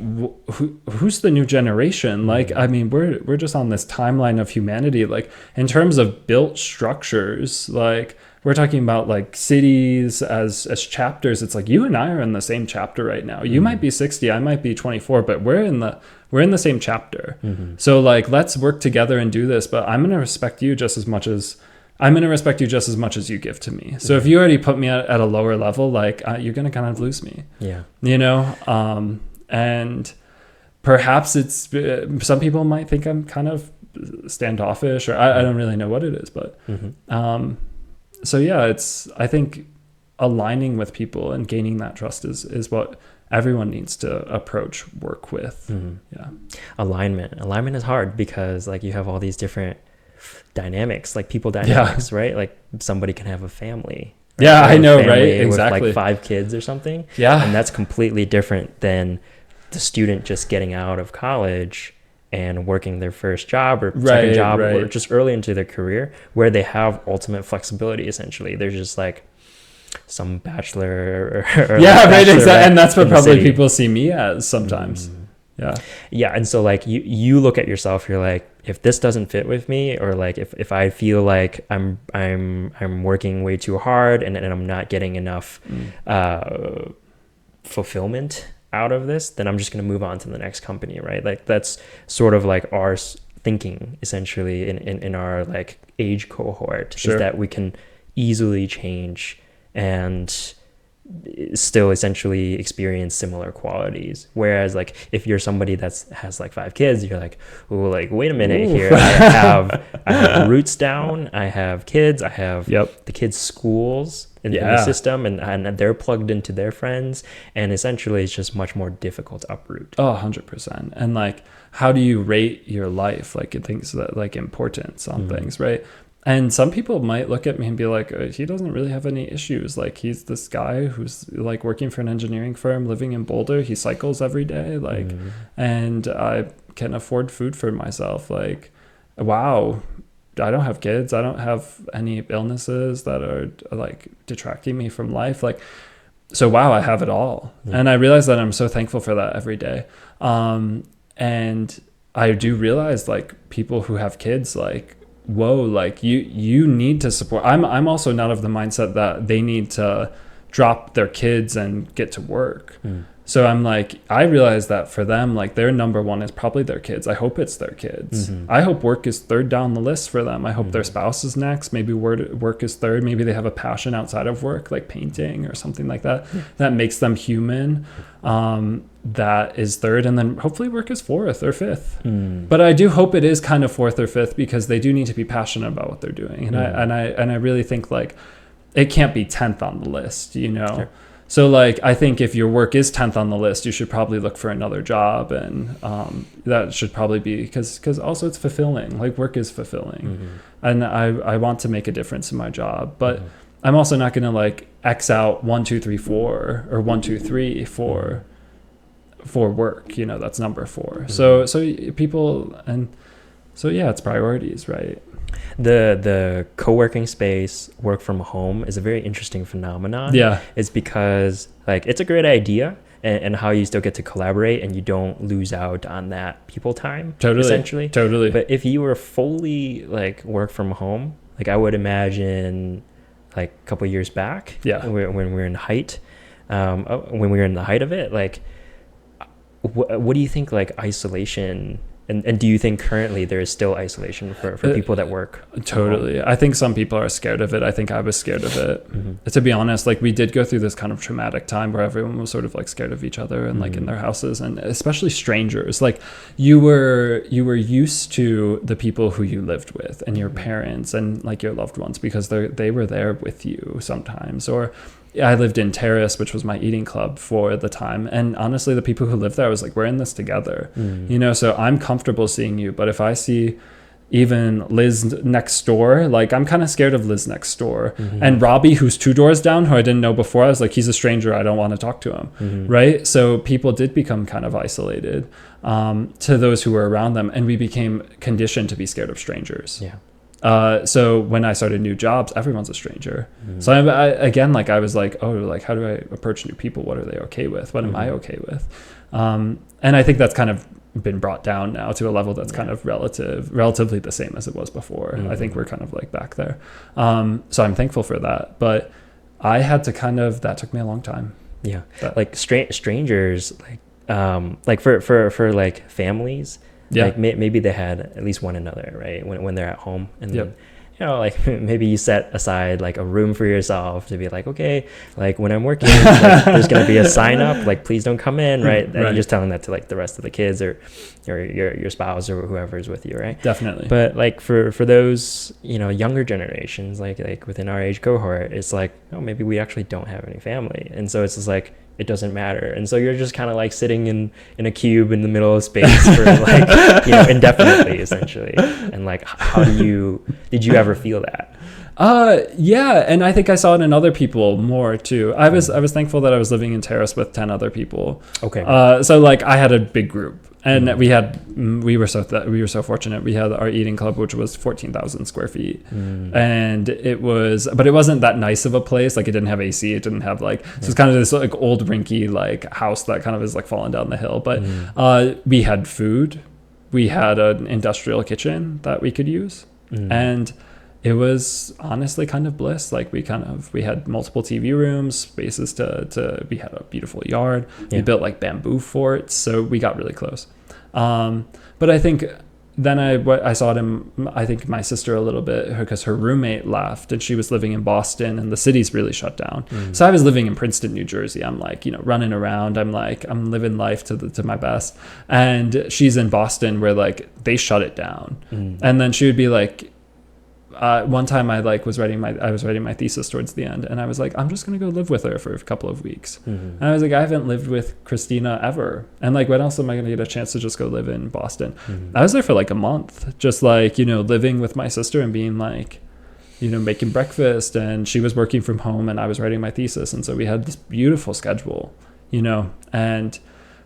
who's the new generation? Like, I mean, we're just on this timeline of humanity, like in terms of built structures, like we're talking about like cities as chapters. It's like you and I are in the same chapter right now. You might be 60, I might be 24, but we're in the same chapter. So like, let's work together and do this, but I'm going to respect you just as much as you give to me. So if you already put me at a lower level, like you're going to kind of lose me. And perhaps it's, some people might think I'm kind of standoffish, or I don't really know what it is, but so yeah, I think aligning with people and gaining that trust is what everyone needs to approach work with. Yeah. Alignment is hard because like you have all these different dynamics, like people dynamics, right? Like somebody can have a family. Right? Yeah, I know, right? Exactly. With like 5 kids or something. Yeah. And that's completely different than the student just getting out of college and working their first job or second job or just early into their career, where they have ultimate flexibility. Essentially, there's just like some bachelor or yeah, right, exactly. And that's what probably people see me as sometimes. Yeah. And so like you look at yourself, you're like, if this doesn't fit with me, or like if I feel like I'm working way too hard and I'm not getting enough fulfillment out of this, then I'm just going to move on to the next company, right? Like that's sort of like our thinking essentially in our like age cohort. Sure. Is that we can easily change and still essentially experience similar qualities. Whereas like if you're somebody that has like 5 kids, you're like, oh, like wait a minute here. I have roots down, I have kids, I have the kids' schools in the system, and they're plugged into their friends, and essentially it's just much more difficult to uproot. 100%. And like, how do you rate your life, like things that like importance on things, right? And some people might look at me and be like, he doesn't really have any issues. Like he's this guy who's like working for an engineering firm, living in Boulder. He cycles every day, like, and I can afford food for myself. Like, wow, I don't have kids. I don't have any illnesses that are like detracting me from life. Like, so wow, I have it all. And I realize that I'm so thankful for that every day. And I do realize like people who have kids, like, whoa, like you need to support. I'm also not of the mindset that they need to drop their kids and get to work. So I'm like, I realize that for them, like their number one is probably their kids. I hope it's their kids. I hope work is third down the list for them. I hope their spouse is next. Maybe work is third. Maybe they have a passion outside of work, like painting or something like that, that makes them human. That is third, and then hopefully work is 4th or 5th. But I do hope it is kind of 4th or 5th, because they do need to be passionate about what they're doing. And I really think like it can't be 10th on the list, you know. Sure. So like I think if your work is 10th on the list, you should probably look for another job, and that should probably be because also it's fulfilling. Like work is fulfilling, and I want to make a difference in my job, but I'm also not going to like X out 1, 2, 3, 4 or 1, 2, 3 for work. You know, that's number 4. So people, and so yeah, it's priorities, right? The co-working space, work from home, is a very interesting phenomenon. Yeah, it's because like it's a great idea, and how you still get to collaborate and you don't lose out on that people time. Essentially. But if you were fully like work from home, like I would imagine like a couple of years back, when we were in the height, of it, like what do you think like isolation? And do you think currently there is still isolation for people that work? Totally. I think some people are scared of it. I think I was scared of it. To be honest, like we did go through this kind of traumatic time where everyone was sort of like scared of each other and like in their houses, and especially strangers. Like you were used to the people who you lived with and your parents and like your loved ones, because they were there with you sometimes. Or I lived in Terrace, which was my eating club for the time. And honestly, the people who lived there, I was like, we're in this together, you know, so I'm comfortable seeing you. But if I see even Liz next door, like I'm kind of scared of Liz next door. And Robbie, who's 2 doors down, who I didn't know before, I was like, he's a stranger. I don't want to talk to him. Right. So people did become kind of isolated to those who were around them. And we became conditioned to be scared of strangers. Yeah. So when I started new jobs, everyone's a stranger. So I was like, oh, like how do I approach new people? What are they okay with? What am I okay with? And I think that's kind of been brought down now to a level that's kind of relatively the same as it was before. I think we're kind of like back there. So I'm thankful for that. But I had to that took me a long time. Yeah. Like strangers, like for like families, like maybe they had at least one another, right? When they're at home, you know, like maybe you set aside like a room for yourself to be like, okay, like when I'm working, like, there's going to be a sign up, like, please don't come in, right? And you're just telling that to like the rest of the kids or your spouse or whoever's with you, right? Definitely. But like for those, you know, younger generations, like within our age cohort, it's like, oh, maybe we actually don't have any family. And so it's just like, it doesn't matter. And so you're just kind of like sitting in a cube in the middle of space for like, you know, indefinitely, essentially. And like, did you ever feel that? Yeah, and I think I saw it in other people more too. I was thankful that I was living in terrace with 10 other people. Okay. So like I had a big group, and we were so fortunate. We had our eating club, which was 14,000 square feet, and it wasn't that nice of a place. Like it didn't have AC, it didn't have like, so it's kind of this like old rinky like house that kind of is like falling down the hill. But we had food, we had an industrial kitchen that we could use, and it was honestly kind of bliss. Like we had multiple TV rooms, spaces we had a beautiful yard. We built like bamboo forts, so we got really close. But I think then I saw it in, I think my sister a little bit, because her roommate left and she was living in Boston and the city's really shut down. So I was living in Princeton, New Jersey. I'm like, you know, running around. I'm living life to my best. And she's in Boston where like they shut it down. And then she would be like, one time I was writing my thesis towards the end, and I was like, I'm just gonna go live with her for a couple of weeks. And I was like, I haven't lived with Christina ever, and like, when else am I gonna get a chance to just go live in Boston? I was there for like a month, just like, you know, living with my sister and being like, you know, making breakfast, and she was working from home and I was writing my thesis, and so we had this beautiful schedule, you know. And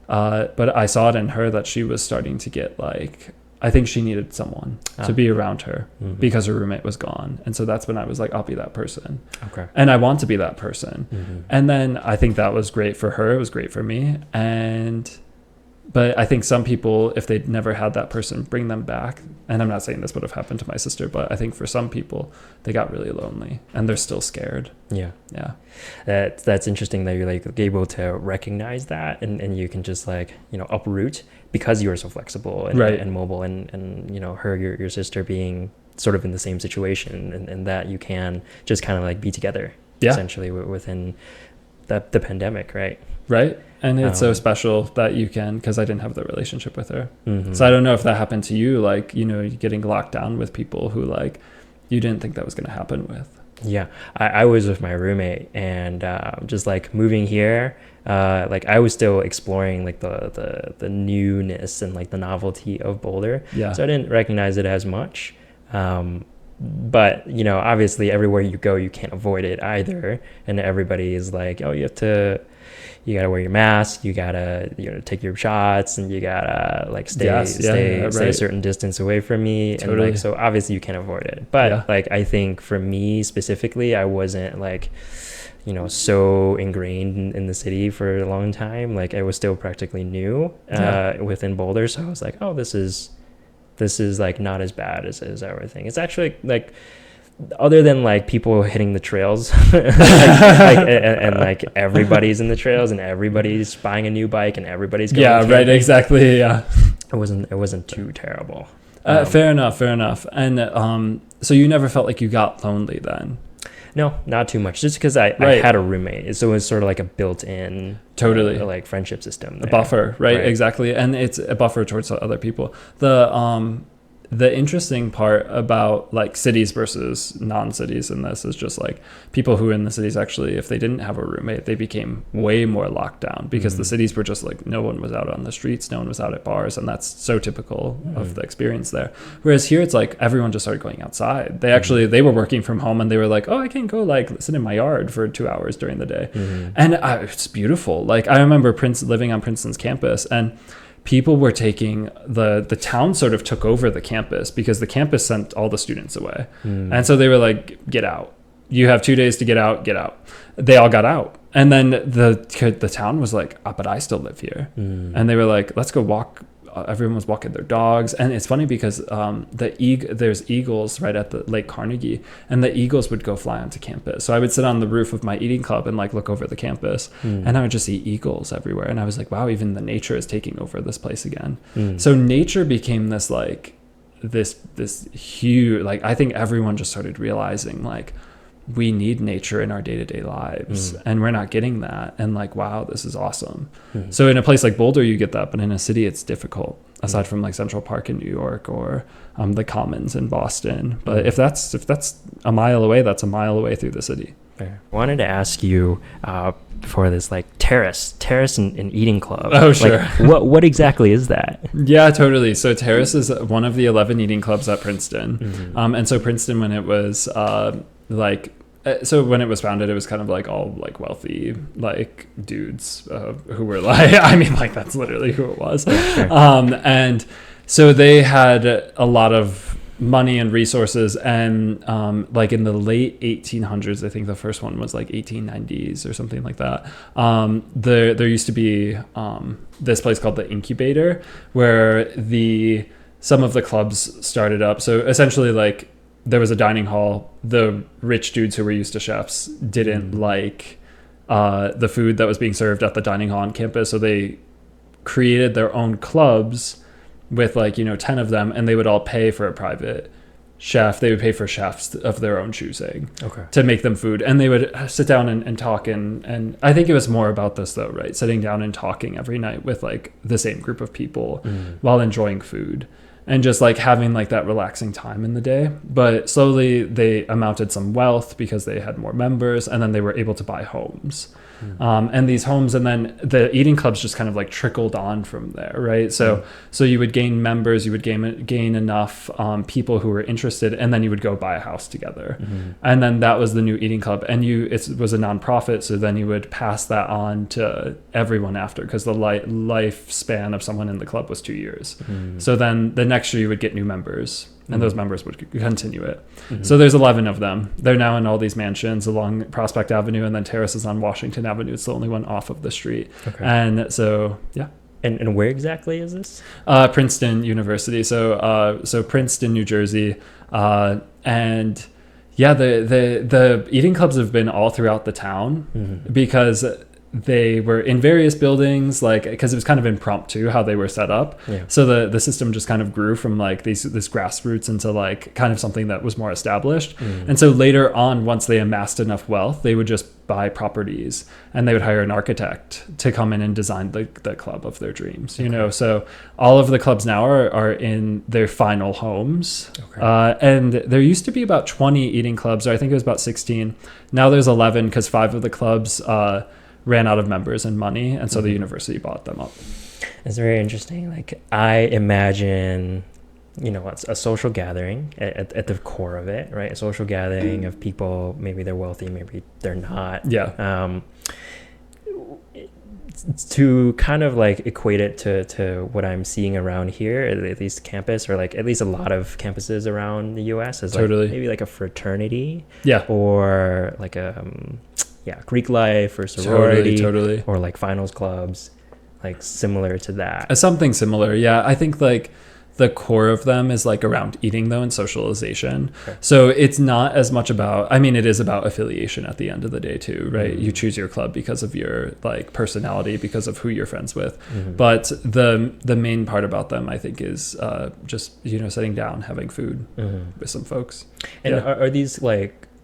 but I saw it in her that she was starting to get like, I think she needed someone to be around her because her roommate was gone. And so that's when I was like, I'll be that person. Okay. And I want to be that person. And then I think that was great for her. It was great for me. But I think some people, if they'd never had that person bring them back, and I'm not saying this would have happened to my sister, but I think for some people, they got really lonely and they're still scared. Yeah. That's interesting that you're like able to recognize that and you can just like, you know, uproot because you are so flexible and mobile and you know, your sister being sort of in the same situation and that you can just kind of like be together essentially within the pandemic, right? Right. And it's so special that you can, because I didn't have the relationship with her. So I don't know if that happened to you, like, you know, getting locked down with people who like you didn't think that was going to happen with. Yeah, I was with my roommate and just like moving here, like I was still exploring like the newness and like the novelty of Boulder. So I didn't recognize it as much. But, you know, obviously everywhere you go, you can't avoid it either. And everybody is like, oh, you gotta wear your mask, you gotta, you know, take your shots, and you gotta like stay a certain distance away from me. Totally. And like, so obviously you can't avoid it. But like, I think for me specifically, I wasn't like, you know, so ingrained in the city for a long time. Like I was still practically new within Boulder. So I was like, oh, this is like not as bad as everything. It's actually like, other than like people hitting the trails and like everybody's in the trails and everybody's buying a new bike and everybody's going camping, exactly. It wasn't too terrible. Fair enough. And so you never felt like you got lonely then? No, not too much. Just because I had a roommate, so it was sort of like a built-in like friendship system there. A buffer, right? Exactly. And it's a buffer towards other people. The interesting part about like cities versus non-cities in this is just like people who are in the cities, actually, if they didn't have a roommate, they became way more locked down because the cities were just like, no one was out on the streets, no one was out at bars, and that's so typical of the experience there. Whereas here it's like everyone just started going outside. They were working from home and they were like, oh, I can go like sit in my yard for 2 hours during the day. And it's beautiful. Like I remember living on Princeton's campus, and people were taking the town sort of took over the campus because the campus sent all the students away. And so they were like, get out. You have 2 days to get out. They all got out. And then the town was like, but I still live here. And they were like, let's go walk. Everyone was walking their dogs. And it's funny because there's eagles right at the Lake Carnegie, and the eagles would go fly onto campus. So I would sit on the roof of my eating club and like look over the campus, and I would just see eagles everywhere. And I was like, wow, even the nature is taking over this place again. So nature became this like this huge, like, I think everyone just started realizing, like, we need nature in our day-to-day lives, and we're not getting that. And like, wow, this is awesome. So in a place like Boulder, you get that, but in a city, it's difficult, aside from like Central Park in New York or the Commons in Boston. But if that's a mile away, that's a mile away through the city. I wanted to ask you for this like terrace and eating club. Oh, sure. Like, what exactly is that? Yeah, totally. So Terrace is one of the 11 eating clubs at Princeton. And so Princeton, when it was when it was founded, it was kind of like all like wealthy like dudes who were like, I mean, like, that's literally who it was. Sure. And so they had a lot of money and resources, and like in the late 1800s, I think the first one was like 1890s or something like that. There used to be this place called the Incubator, where some of the clubs started up. So essentially, like, there was a dining hall. The rich dudes who were used to chefs didn't like the food that was being served at the dining hall on campus, so they created their own clubs with, like, 10 of them, and they would all pay for a private chef. They would pay for chefs of their own choosing to make them food, and they would sit down and talk, and I think it was more about this though, right? Sitting down and talking every night with like the same group of people while enjoying food, and just like having like that relaxing time in the day. But slowly they amounted some wealth because they had more members, and then they were able to buy homes. And these homes, and then the eating clubs just kind of like trickled on from there, right? So you would gain members, you would gain enough people who were interested, and then you would go buy a house together. And then that was the new eating club, and it was a nonprofit, so then you would pass that on to everyone after, because the lifespan of someone in the club was 2 years. So then the next year you would get new members, and those members would continue it. So there's 11 of them. They're now in all these mansions along Prospect Avenue, and then Terrace is on Washington Avenue. It's the only one off of the street. And so, yeah. And where exactly is this? Princeton University. So Princeton, New Jersey. And yeah, the eating clubs have been all throughout the town, because they were in various buildings, like, because it was kind of impromptu how they were set up. So the system just kind of grew from like this grassroots into like kind of something that was more established. And so later on, once they amassed enough wealth, they would just buy properties, and they would hire an architect to come in and design the club of their dreams. So all of the clubs now are in their final homes. And there used to be about 20 eating clubs, or I think it was about 16. Now there's 11, because 5 of the clubs ran out of members and money, and so the university bought them up. It's very interesting. Like, I imagine, it's a social gathering at the core of it, right? A social gathering of people. Maybe they're wealthy, maybe they're not. To kind of like equate it to what I'm seeing around here, at least campus, or like at least a lot of campuses around the US, is like maybe like a fraternity, or like a Greek life or sorority, or like finals clubs, like similar to that. Something similar, I think like the core of them is like around eating though, and socialization. So it's not as much about, I mean, it is about affiliation at the end of the day too, right? You choose your club because of your like personality, because of who you're friends with. But the main part about them, I think, is just sitting down, having food with some folks. And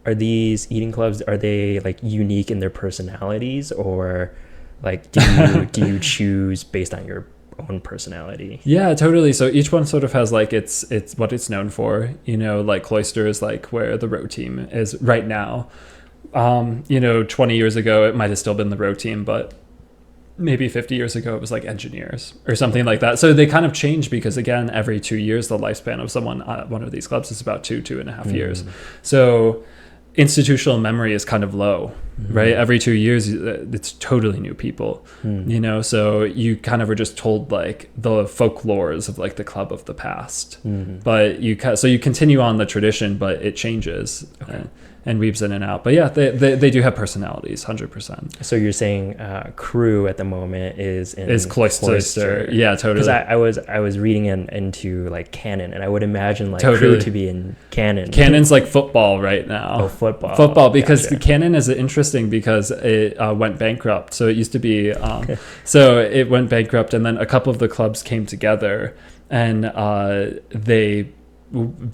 are these eating clubs, are they like unique in their personalities, or like do you choose based on your own personality? Yeah, totally. So each one sort of has like it's what it's known for. Like Cloister is like where the row team is right now. 20 years ago it might have still been the row team, but maybe 50 years ago it was like engineers or something like that. So they kind of change, because again, every 2 years the lifespan of someone at one of these clubs is about 2.5 years. So institutional memory is kind of low, right? Every 2 years it's totally new people, so you kind of are just told like the folklores of like the club of the past, but you continue on the tradition, but it changes and weaves in and out. But yeah, they do have personalities, 100%. So you're saying crew at the moment is Cloister. Yeah, totally. Because I was reading into like canon, and I would imagine like crew to be in canon. Canon's like football right now. Football, because the canon is interesting because it went bankrupt. So it used to be so it went bankrupt, and then a couple of the clubs came together, and they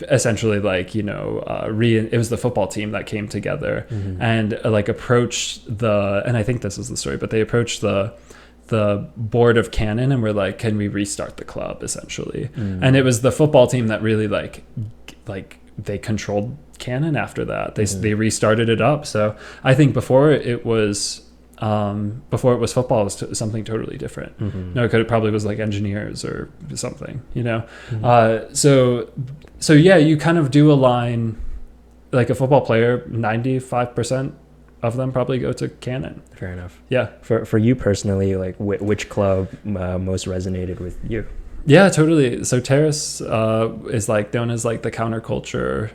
essentially like, you know, it was the football team that came together and like approached and I think this is the story, but they approached the board of Canon and were like, can we restart the club, essentially? And it was the football team that really like they controlled Canon after that. They restarted it up. So I think before it was football, it was something totally different. No, it probably was like engineers or something, you know? So yeah, you kind of do align, like a football player, 95% of them probably go to Canon. Fair enough. Yeah. For you personally, like which club most resonated with you? Yeah, totally. So Terrace is like known as like the counterculture,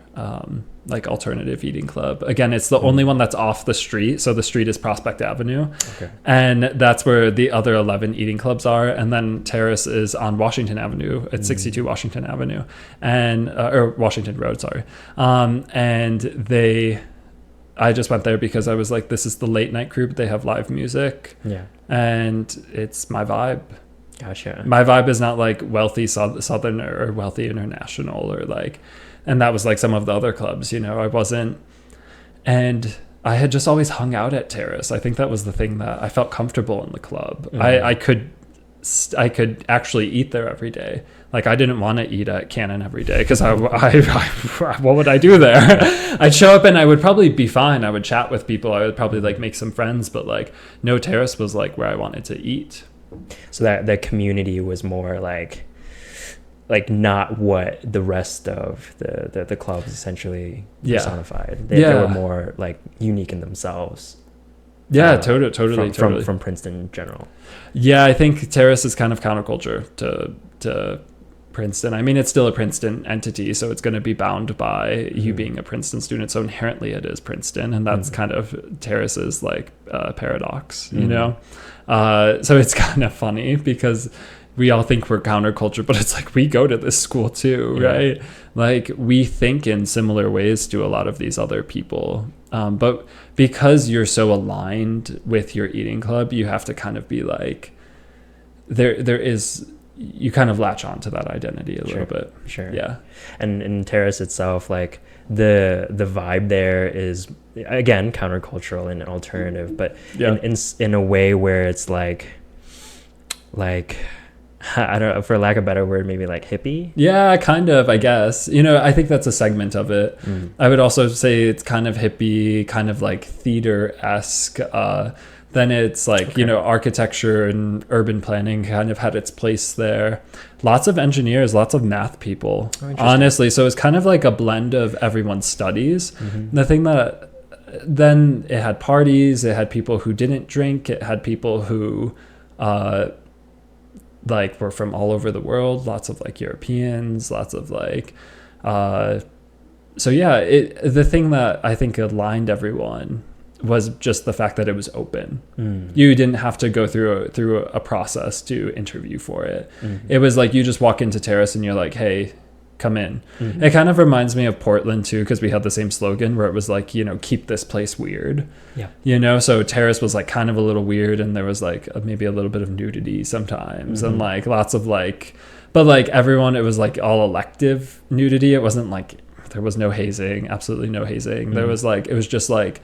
like alternative eating club. Again, it's the only one that's off the street. So the street is Prospect Avenue. Okay. And that's where the other 11 eating clubs are. And then Terrace is on Washington Avenue at 62 Washington Avenue and, or Washington Road, sorry. And I just went there because I was like, this is the late night crew, but they have live music. Yeah. And it's my vibe. Gotcha. My vibe is not like wealthy Southern or wealthy international or like, and that was like some of the other clubs, you know, I wasn't, and I had just always hung out at Terrace. I think that was the thing that I felt comfortable in the club. I could actually eat there every day. Like I didn't want to eat at Canon every day because I what would I do there? I'd show up and I would probably be fine. I would chat with people. I would probably like make some friends, but like no, Terrace was like where I wanted to eat. So that community was more like not what the rest of the clubs essentially personified. They were more like unique in themselves. Yeah, totally. From Princeton in general. Yeah, I think Terrace is kind of counterculture to Princeton. I mean, it's still a Princeton entity, so it's going to be bound by you being a Princeton student. So inherently it is Princeton, and that's kind of Terrace's like paradox, you know? So it's kind of funny because we all think we're counterculture, but it's like we go to this school too, right? Like we think in similar ways to a lot of these other people. But because you're so aligned with your eating club, you have to kind of be like, you kind of latch on to that identity a little bit. Sure. Yeah. And in Terrace itself, like the vibe there is again countercultural and alternative, but in a way where it's like I don't know, for lack of a better word, maybe like hippie. Yeah, kind of, I guess. You know, I think that's a segment of it. I would also say it's kind of hippie, kind of like theater-esque. Then it's like, you know, architecture and urban planning kind of had its place there. Lots of engineers, lots of math people, honestly. So it's kind of like a blend of everyone's studies. The thing that then it had parties, it had people who didn't drink, it had people who like were from all over the world, lots of like Europeans, lots of like so yeah, the thing that I think aligned everyone was just the fact that it was open. You didn't have to go through a process to interview for it. It was like you just walk into Terrace and you're like, hey, come in. It kind of reminds me of Portland too, because we had the same slogan where it was like, you know, keep this place weird. Yeah. You know, so Terrace was like kind of a little weird, and there was like maybe a little bit of nudity sometimes, and like lots of like, but like everyone, it was like all elective nudity. It wasn't like there was no hazing, absolutely no hazing. There was like, it was just like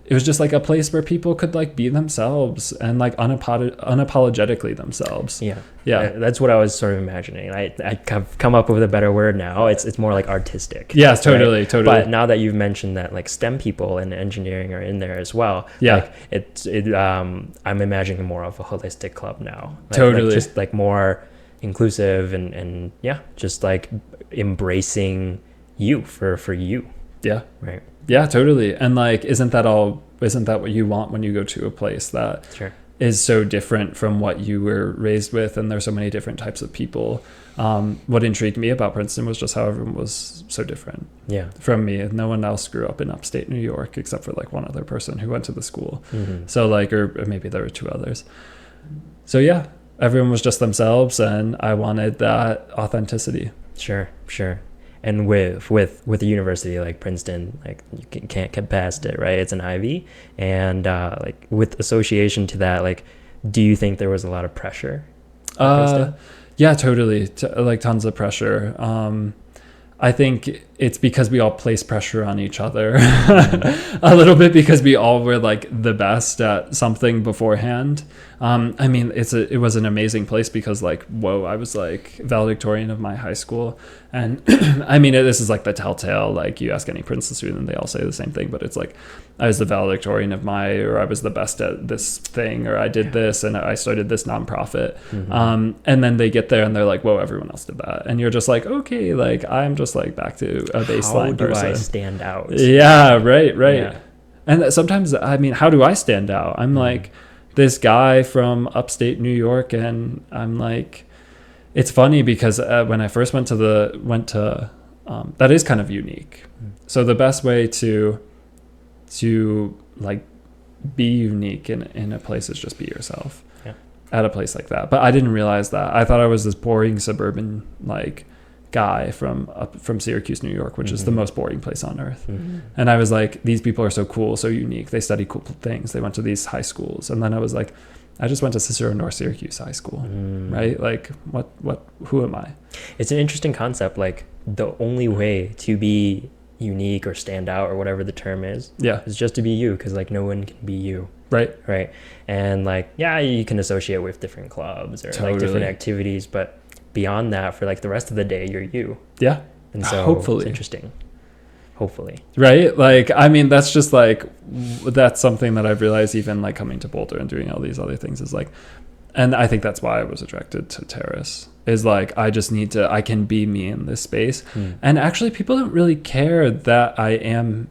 it was just like a place where people could like be themselves and like unapologetically themselves. Yeah. That's what I was sort of imagining. I've come up with a better word now. It's more like artistic. Yes, totally, right? totally. But now that you've mentioned that like STEM people and engineering are in there as well. Yeah. Like I'm imagining more of a holistic club now. Totally. Like just like more inclusive and just like embracing you for you. Yeah. Right. Yeah, totally. And like, isn't that what you want when you go to a place that is so different from what you were raised with? And there's so many different types of people. What intrigued me about Princeton was just how everyone was so different from me. And no one else grew up in upstate New York except for like one other person who went to the school. So like, or maybe there were two others. So yeah, everyone was just themselves, and I wanted that authenticity. Sure. And with a university like Princeton, like you can't get past it, right? It's an Ivy, and like with association to that, like, do you think there was a lot of pressure? Yeah, totally. Like tons of pressure. I think it's because we all place pressure on each other a little bit, because we all were like the best at something beforehand. I mean, it was an amazing place because like, whoa, I was like valedictorian of my high school. And I mean, this is like the telltale, like you ask any Princeton student, they all say the same thing, but it's like, I was the valedictorian of or I was the best at this thing, or I did this and I started this nonprofit. And then they get there and they're like, whoa, everyone else did that. And you're just like, okay, like I'm just like back to a baseline. How do person. I stand out? Yeah, right. Yeah. And sometimes, I mean, how do I stand out? I'm like this guy from upstate New York, and I'm like, it's funny because when I first went to that is kind of unique. So the best way to like be unique in a place is just be yourself at a place like that. But I didn't realize that. I thought I was this boring suburban like guy from Syracuse, New York, which is the most boring place on earth. And I was like, these people are so cool, so unique. They study cool things. They went to these high schools. And then I was like, I just went to Cicero North Syracuse High School, right? Like, who am I? It's an interesting concept. Like, the only way to be unique or stand out or whatever the term is just to be you, because like no one can be you. Right. And like, yeah, you can associate with different clubs or like different activities, but beyond that, for like the rest of the day, you're you. Yeah. And so hopefully it's interesting. Hopefully. Right. Like, I mean, that's just like, that's something that I've realized even like coming to Boulder and doing all these other things is like, and I think that's why I was attracted to Terrace, is like, I can be me in this space. And actually people don't really care that I am,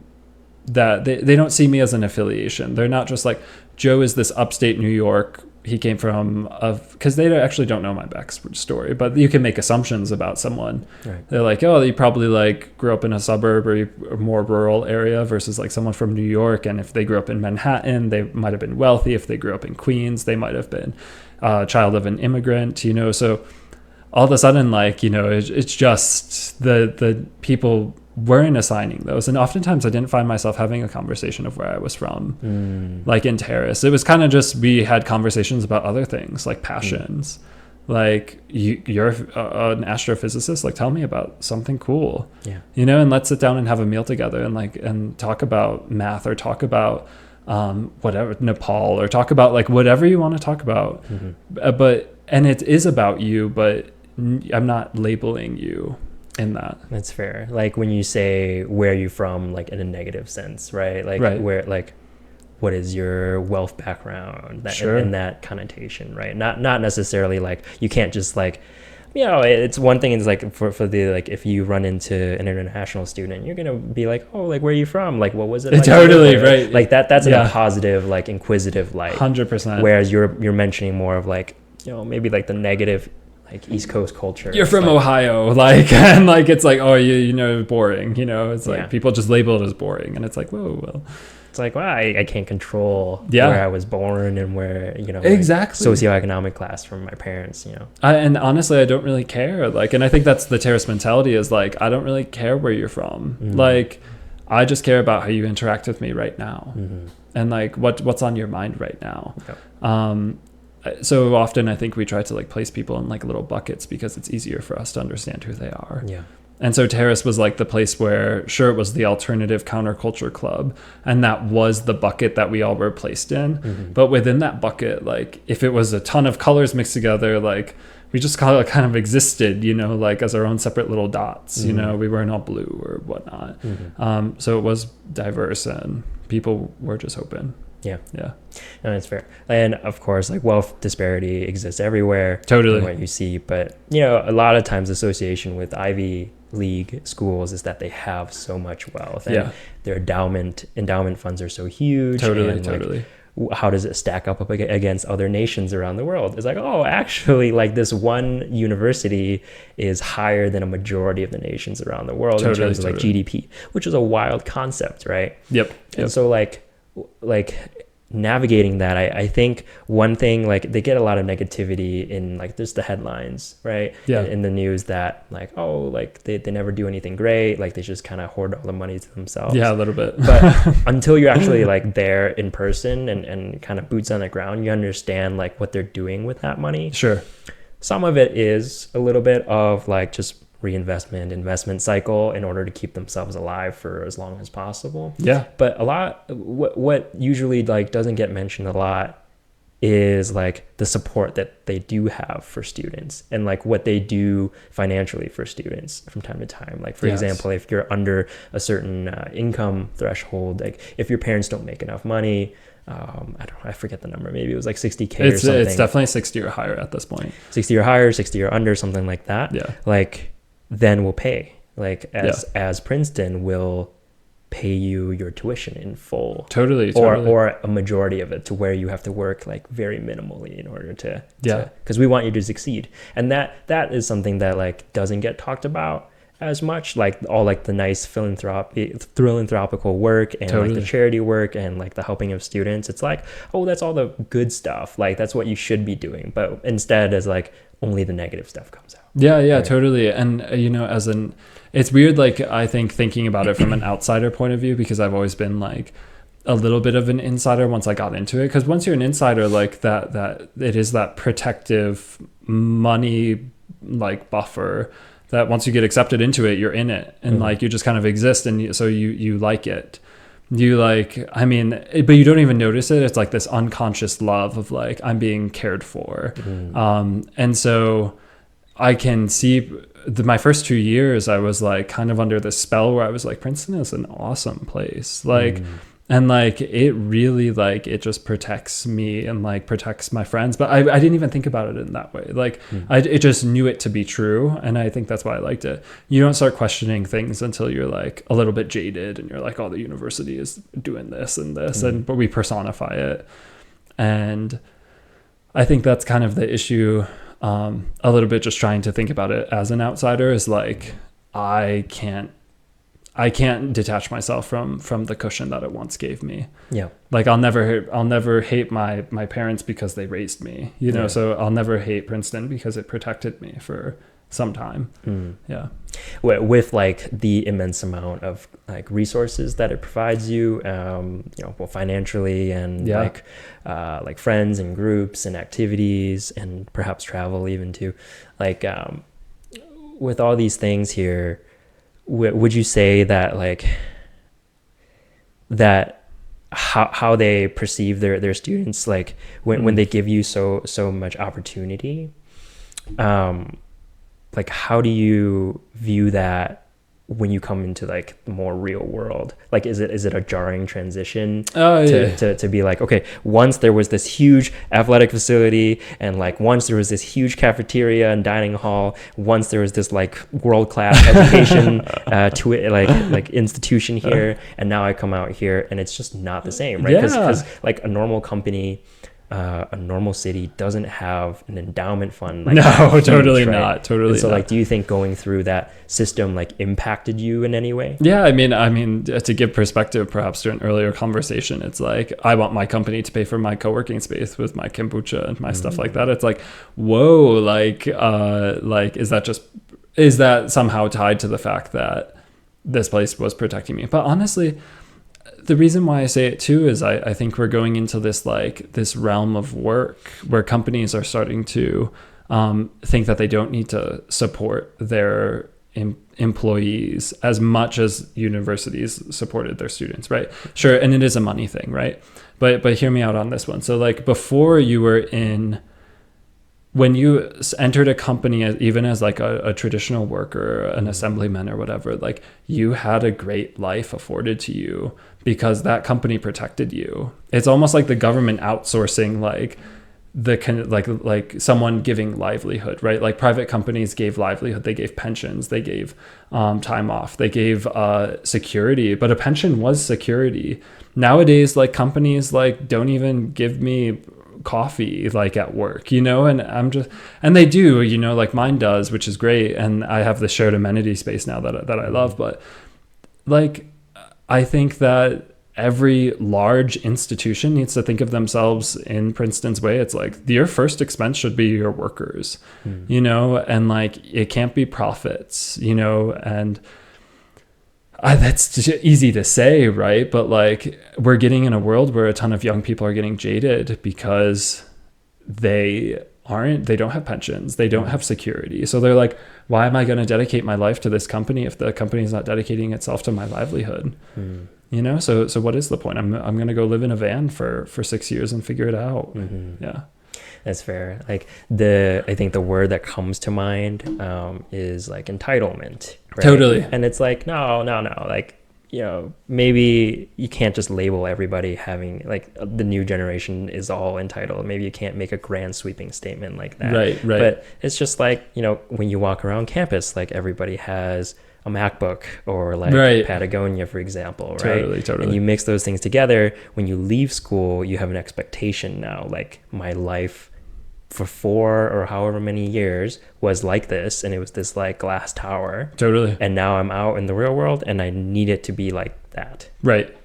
that they don't see me as an affiliation. They're not just like, Joe is this upstate New York, he came from, because they actually don't know my backstory, but you can make assumptions about someone. Right. They're like, oh, you probably like grew up in a suburb or a more rural area versus like someone from New York. And if they grew up in Manhattan, they might have been wealthy. If they grew up in Queens, they might have been a child of an immigrant, so all of a sudden, like, it's just the people weren't assigning those. And oftentimes I didn't find myself having a conversation of where I was from, like in Terrace. It was kind of just, we had conversations about other things like passions. Like, you're an astrophysicist, like tell me about something cool, and let's sit down and have a meal together and talk about math, or talk about whatever, Nepal, or talk about like whatever you want to talk about. And it is about you, but I'm not labeling you in that. That's fair. Like when you say where are you from, like in a negative sense, right? Like where, like what is your wealth background, that in that connotation, right? Not necessarily like, you can't just like, it's one thing is like for the, like if you run into an international student, you're gonna be like, oh, like where are you from, like what was it like? Totally right. Like that's in a positive, like inquisitive light. 100%. Whereas you're mentioning more of like, maybe like the negative, like East Coast culture. You're from Ohio, like, and like it's like, oh, boring, it's like people just label it as boring, and it's like, whoa, well, it's like, well, I can't control where I was born and where, exactly, socioeconomic class from my parents, and honestly, I don't really care, like, and I think that's the Terrace mentality, is like, I don't really care where you're from, like, I just care about how you interact with me right now, and like what's on your mind right now. So often I think we try to like place people in like little buckets because it's easier for us to understand who they are. And so Terrace was like the place where, sure, it was the alternative counterculture club, and that was the bucket that we all were placed in. But within that bucket, like if it was a ton of colors mixed together, like we just kind of existed, like as our own separate little dots, we weren't all blue or whatnot. So it was diverse and people were just open. Yeah. No, that's fair. And of course, like wealth disparity exists everywhere. Totally. What you see, but a lot of times association with Ivy League schools is that they have so much wealth, and their endowment funds are so huge. Totally. How does it stack up against other nations around the world? It's like, oh, actually, like this one university is higher than a majority of the nations around the world in terms of like GDP, which is a wild concept, right? Yep. And so like navigating that, I think one thing, like they get a lot of negativity in like just the headlines, right? In the news, that like, oh, like they never do anything great, like they just kind of hoard all the money to themselves. A little bit. But until you're actually like there in person and kind of boots on the ground, you understand like what they're doing with that money. Sure. some of it is a little bit of like just investment cycle in order to keep themselves alive for as long as possible. Yeah. But a lot, what usually like doesn't get mentioned a lot is like the support that they do have for students and like what they do financially for students from time to time. Like for example, if you're under a certain income threshold, like if your parents don't make enough money, I forget the number. Maybe it was like 60K or something. It's definitely 60 or higher at this point. 60 or higher, 60 or under, something like that. Yeah. Like then we'll pay. Like as Princeton will pay you your tuition in full. Totally. Or a majority of it to where you have to work like very minimally in order to because we want you to succeed. And that is something that like doesn't get talked about as much, like all like the nice philanthropical work and like the charity work and like the helping of students. It's like, oh, that's all the good stuff. Like that's what you should be doing. But instead as like only the negative stuff comes out. Yeah, right? Totally. And you know, it's weird, like I think thinking about it from an outsider point of view, because I've always been like a little bit of an insider once I got into it. Because once you're an insider, like that it is that protective money like buffer that once you get accepted into it, you're in it, and like you just kind of exist, and so you like it. You like, I mean, but you don't even notice it. It's like this unconscious love of like, I'm being cared for. And so I can see my first 2 years, I was like kind of under this spell where I was like, Princeton is an awesome place. Like, and like, it really like, it just protects me and like protects my friends. But I didn't even think about it in that way. Like it just knew it to be true. And I think that's why I liked it. You don't start questioning things until you're like a little bit jaded and you're like, oh, the university is doing this and this, but we personify it. And I think that's kind of the issue. A little bit just trying to think about it as an outsider is like, I can't detach myself from the cushion that it once gave me. Yeah. Like I'll never hate my parents because they raised me, you know, so I'll never hate Princeton because it protected me for some time. Yeah. With like the immense amount of like resources that it provides you, you know, well, financially and like friends and groups and activities and perhaps travel even too, like, with all these things here, would you say that like that how they perceive their students, like when they give you so much opportunity, like how do you view that when you come into like the more real world? Like is it a jarring transition to be like, okay, once there was this huge athletic facility and like once there was this huge cafeteria and dining hall, once there was this like world-class education to it like institution here, and now I come out here and it's just not the same, right? Because like a normal company, a normal city doesn't have an endowment fund. Like totally not. Totally. So like, do you think going through that system like impacted you in any way? Yeah, I mean, to give perspective, perhaps to an earlier conversation, it's like I want my company to pay for my co-working space with my kombucha and my stuff like that. It's like, whoa, like is that somehow tied to the fact that this place was protecting me? But honestly, the reason why I say it too is I think we're going into this realm of work where companies are starting to think that they don't need to support their employees as much as universities supported their students, right? Sure, and it is a money thing, right? But hear me out on this one. So like before when you entered a company, even as like a traditional worker, an assemblyman or whatever, like you had a great life afforded to you because that company protected you. It's almost like the government outsourcing like like someone giving livelihood, right? Like private companies gave livelihood, they gave pensions, they gave time off, they gave security, but a pension was security. Nowadays, like companies like don't even give me coffee like at work, you know, and they do, you know, like mine does, which is great, and I have the shared amenity space now that I love. But like I think that every large institution needs to think of themselves in Princeton's way. It's like your first expense should be your workers, you know, and like it can't be profits, you know, and that's easy to say, right? But like we're getting in a world where a ton of young people are getting jaded because they they don't have pensions, they don't have security. So they're like, why am I going to dedicate my life to this company if the company is not dedicating itself to my livelihood? You know, so what is the point? I'm going to go live in a van for 6 years and figure it out. Yeah. That's fair. Like I think the word that comes to mind is like entitlement. Right? Totally. And it's like, no. Like, you know, maybe you can't just label everybody having like the new generation is all entitled. Maybe you can't make a grand sweeping statement like that. Right. But it's just like, you know, when you walk around campus, like everybody has a MacBook or like Patagonia, for example, right? Totally. And you mix those things together. When you leave school, you have an expectation now, like my life for 4 or however many years was like this, and it was this like glass tower. Totally. And now I'm out in the real world and I need it to be like that. Right.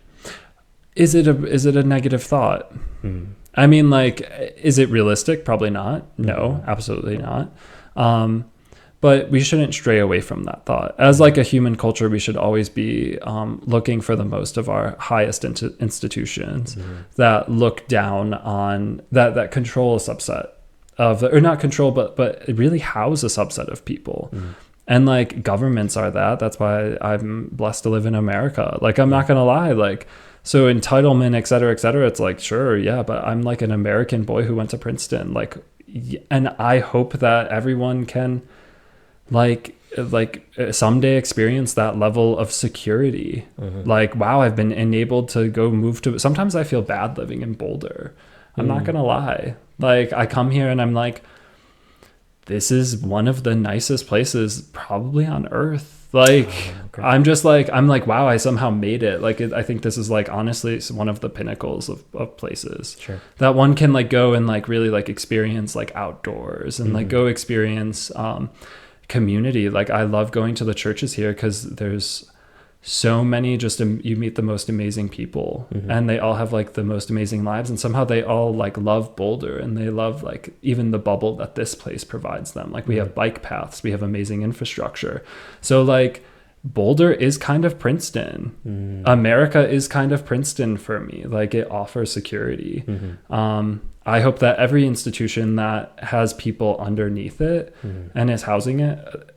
Is it a negative thought? I mean, like, is it realistic? Probably not. No, absolutely not. But we shouldn't stray away from that thought. As like a human culture, we should always be looking for the most of our highest institutions that look down on that control a subset of, or not control, but really house a subset of people. And like governments are that. That's why I'm blessed to live in America. Like, I'm not gonna lie, like, so entitlement, et cetera, it's like, sure, yeah, but I'm like an American boy who went to Princeton, like, and I hope that everyone can like someday experience that level of security. Like, wow, I've been enabled to go move to, sometimes I feel bad living in Boulder. I'm not gonna lie. Like, I come here and I'm like, this is one of the nicest places probably on earth. Like, I'm like, wow, I somehow made it. Like, I think this is like, honestly, it's one of the pinnacles of places that one can like go and like really like experience like outdoors and like go experience community. Like, I love going to the churches here because there's so many, just you meet the most amazing people and they all have like the most amazing lives, and somehow they all like love Boulder and they love like even the bubble that this place provides them. Like, we have bike paths, we have amazing infrastructure. So like, Boulder is kind of Princeton. America is kind of Princeton for me. Like, it offers security. I hope that every institution that has people underneath it and is housing it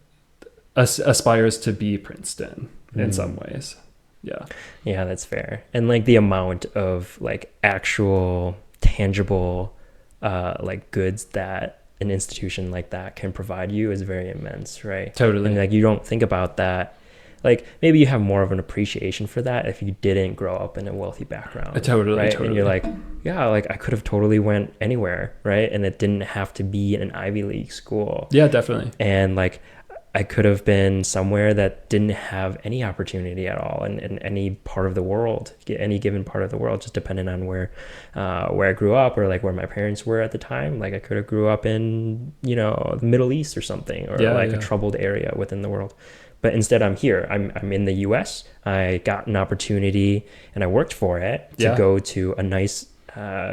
aspires to be Princeton in some ways. Yeah, that's fair. And like the amount of like actual tangible like goods that an institution like that can provide you is very immense, right? Totally. And like, you don't think about that. Like, maybe you have more of an appreciation for that if you didn't grow up in a wealthy background. Totally. And you're like, yeah, like I could have totally went anywhere, right? And it didn't have to be in an Ivy League school. Yeah, definitely. And like, I could have been somewhere that didn't have any opportunity at all in any part of the world, any given part of the world, just depending on where I grew up or like where my parents were at the time. Like, I could have grew up in, you know, the Middle East or something, or a troubled area within the world. But instead, I'm here. I'm in the US. I got an opportunity and I worked for it to go to a nice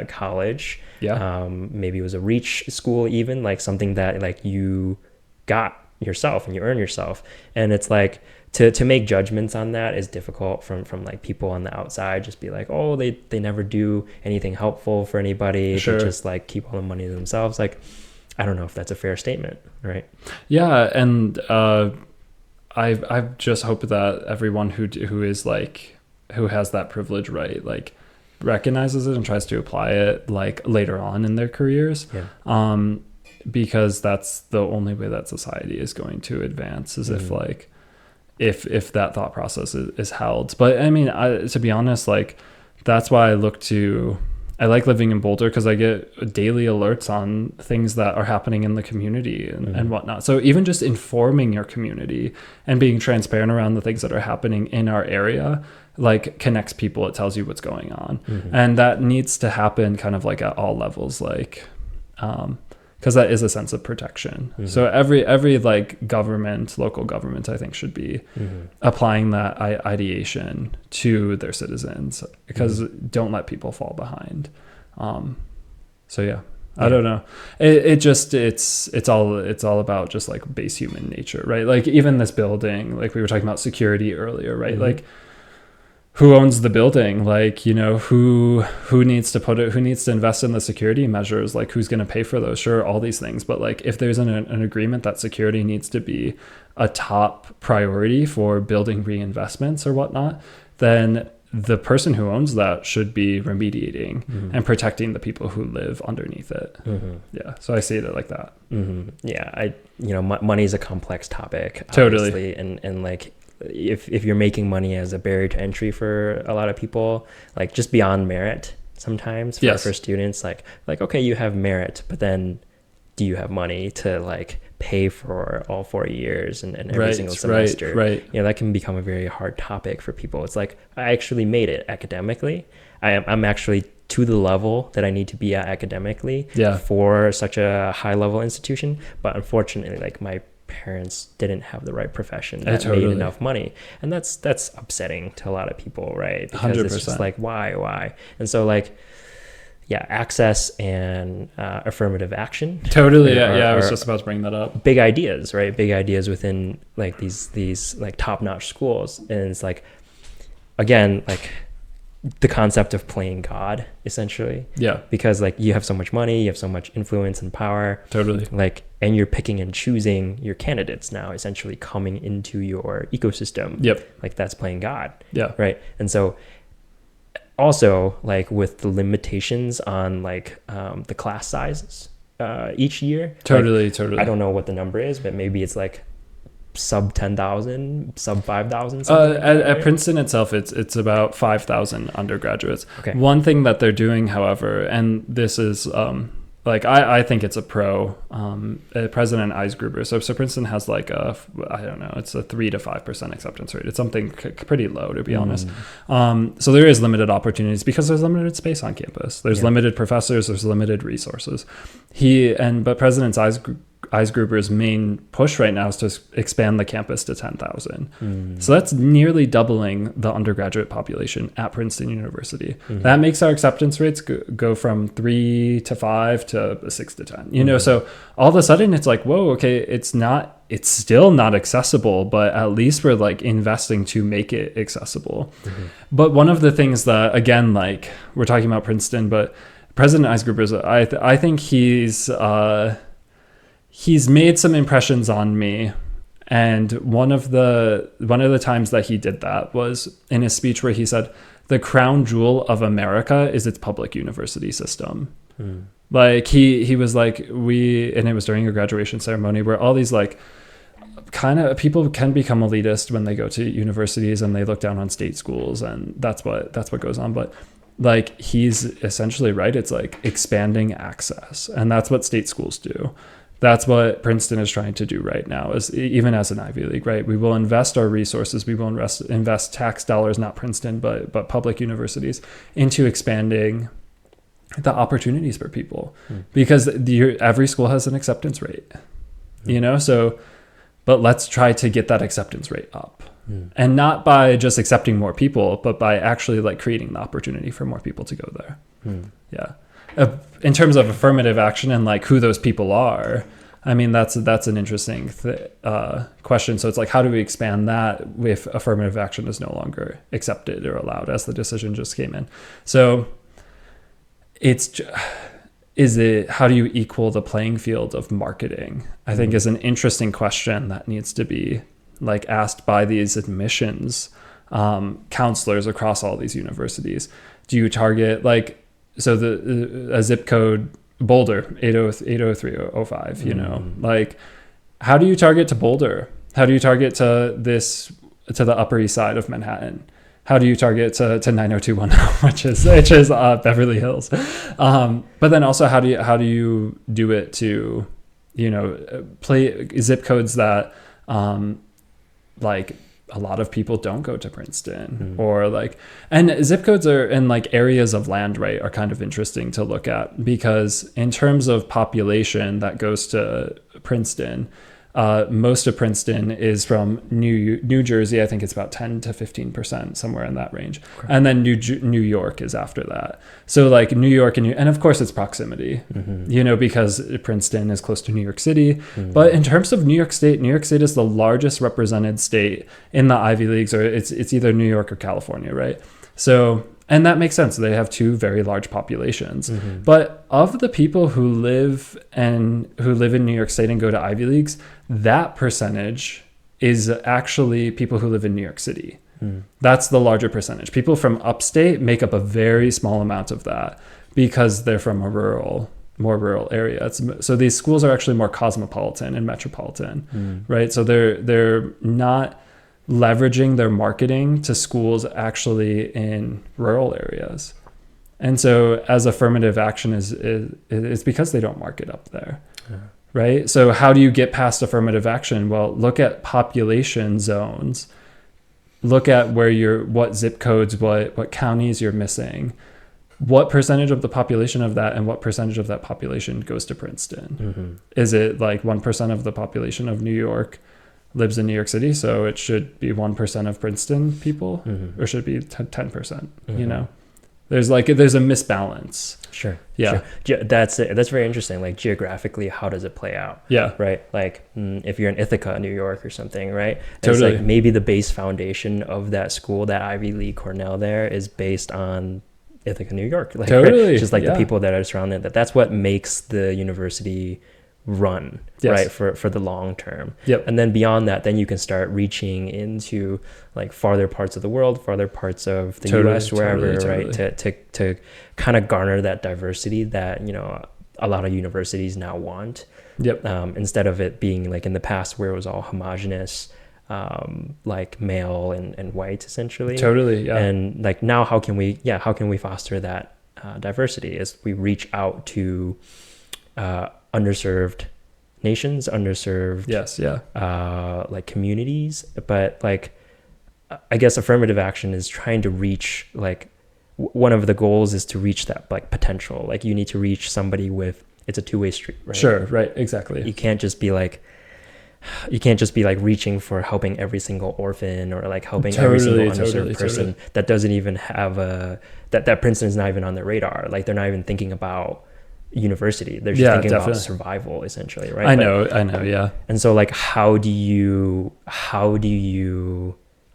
college. Maybe it was a reach school, even like something that like you got yourself and you earn yourself. And it's like, to make judgments on that is difficult from like people on the outside. Just be like, oh, they never do anything helpful for anybody. They just like keep all the money to themselves. Like, I don't know if that's a fair statement, right? Yeah. And I just hope that everyone who is like, who has that privilege, right, like recognizes it and tries to apply it like later on in their careers. Because that's the only way that society is going to advance, is if like if that thought process is held. But I mean, to be honest, like, that's why I like living in Boulder, because I get daily alerts on things that are happening in the community and whatnot. So even just informing your community and being transparent around the things that are happening in our area, like, connects people. It tells you what's going on. And that needs to happen kind of like at all levels, like, because that is a sense of protection. So every like government, local government, I think, should be applying that ideation to their citizens, because don't let people fall behind. So yeah, I don't know. It's all about just like base human nature, right? Like, even this building, like we were talking about security earlier, right? Like, who owns the building, like, you know, who needs to put it, who needs to invest in the security measures, like who's going to pay for those, sure, all these things. But like if there's an agreement that security needs to be a top priority for building reinvestments or whatnot, then the person who owns that should be remediating and protecting the people who live underneath it. Yeah, so I see it like that. Yeah, money is a complex topic, totally, obviously, and like if you're making money as a barrier to entry for a lot of people, like just beyond merit sometimes for students, like okay, you have merit, but then do you have money to like pay for all 4 years and every single semester? Right. You know, that can become a very hard topic for people. It's like, I actually made it academically. I'm actually to the level that I need to be at academically for such a high level institution. But unfortunately, like my parents didn't have the right profession that made enough money. And that's upsetting to a lot of people, right? Because 100%. It's just like, why? And so like, yeah, access and affirmative action. Totally. I was just about to bring that up. Big ideas, right? Big ideas within like these like top-notch schools. And it's like, again, like the concept of playing God, essentially. Yeah. Because like you have so much money, you have so much influence and power. Totally. Like, and you're picking and choosing your candidates now, essentially coming into your ecosystem. Yep. Like that's playing God. Yeah. Right. And so also like with the limitations on like the class sizes each year. Totally. I don't know what the number is, but maybe it's like sub 10,000, sub 5,000. At Princeton itself, it's about 5,000 undergraduates. Okay. One thing that they're doing, however, and this is like I think it's a pro. President Eisgruber. So Princeton has like it's a 3 to 5% acceptance rate. It's something pretty low, to be honest. So there is limited opportunities because there's limited space on campus. There's limited professors. There's limited resources. But President Eisgruber's main push right now is to expand the campus to 10,000. So that's nearly doubling the undergraduate population at Princeton University. That makes our acceptance rates go from 3 to 5 to 6 to 10. You know, so all of a sudden it's like, whoa, okay, it's still not accessible, but at least we're like investing to make it accessible. But one of the things that, again, like we're talking about Princeton, but President Eisgruber, I think he's made some impressions on me. And one of the times that he did that was in his speech where he said, the crown jewel of America is its public university system. Like he was like, and it was during a graduation ceremony where all these like kind of people can become elitist when they go to universities and they look down on state schools, and that's what goes on. But like he's essentially right. It's like expanding access, and that's what state schools do. That's what Princeton is trying to do right now, is even as an Ivy League, right? We will invest our resources. We will invest tax dollars, not Princeton, but public universities, into expanding the opportunities for people, because every school has an acceptance rate, you know? So, but let's try to get that acceptance rate up, and not by just accepting more people, but by actually like creating the opportunity for more people to go there. Yeah. In terms of affirmative action and like who those people are, I mean, that's an interesting question. So it's like, how do we expand that if affirmative action is no longer accepted or allowed as the decision just came in? So how do you equal the playing field of marketing? I think is an interesting question that needs to be like asked by these admissions counselors across all these universities. Do you target like, so a zip code Boulder 80305, you know, like how do you target to Boulder? How do you target to the Upper East Side of Manhattan? How do you target to 90210, which is Beverly Hills? But then also how do you do it to, you know, play zip codes that like a lot of people don't go to Princeton, or like, and zip codes are in like areas of land, right, are kind of interesting to look at, because in terms of population that goes to Princeton, Most of Princeton is from New Jersey. I think it's about 10 to 15%, somewhere in that range. Okay. And then New York is after that. So like New York and of course it's proximity, because Princeton is close to New York City. But in terms of New York State is the largest represented state in the Ivy Leagues, or it's either New York or California, right? So, and that makes sense. They have two very large populations. But of the people who live in New York State and go to Ivy Leagues, that percentage is actually people who live in New York City. That's the larger percentage. People from upstate make up a very small amount of that because they're from a more rural area. So these schools are actually more cosmopolitan and metropolitan, right? So they're not leveraging their marketing to schools actually in rural areas. And so as affirmative action is because they don't market up there, right? So how do you get past affirmative action? Well, look at population zones. Look at what zip codes, what counties you're missing. What percentage of the population of that and what percentage of that population goes to Princeton? Is it like 1% of the population of New York lives in New York City, so it should be 1% of Princeton people, or should it be 10%? There's a misbalance. Sure. Yeah. Sure. That's it. That's very interesting. Like geographically, how does it play out? Yeah. Right. Like if you're in Ithaca, New York or something, right? Totally. It's like maybe the base foundation of that school, that Ivy League Cornell there, is based on Ithaca, New York. Like, totally. Right? Just like the people that are surrounding that. That's what makes the university run, right, for the long term. And then beyond that, then you can start reaching into like farther parts of the world, farther parts of the US, wherever, right, to kind of garner that diversity that a lot of universities now want. Instead of it being like in the past where it was all homogenous, like male and white essentially. And like now how can we foster that diversity as we reach out to underserved nations, underserved like communities. But like I guess affirmative action is trying to reach, like one of the goals is to reach that like potential. Like you need to reach somebody with, it's a two-way street, right? Sure, right, exactly. You can't just be like reaching for helping every single orphan or like helping every single underserved person that doesn't even have that Princeton is not even on their radar. Like they're not even thinking about university. They're just thinking about survival essentially, right? I know, yeah. And so like how do you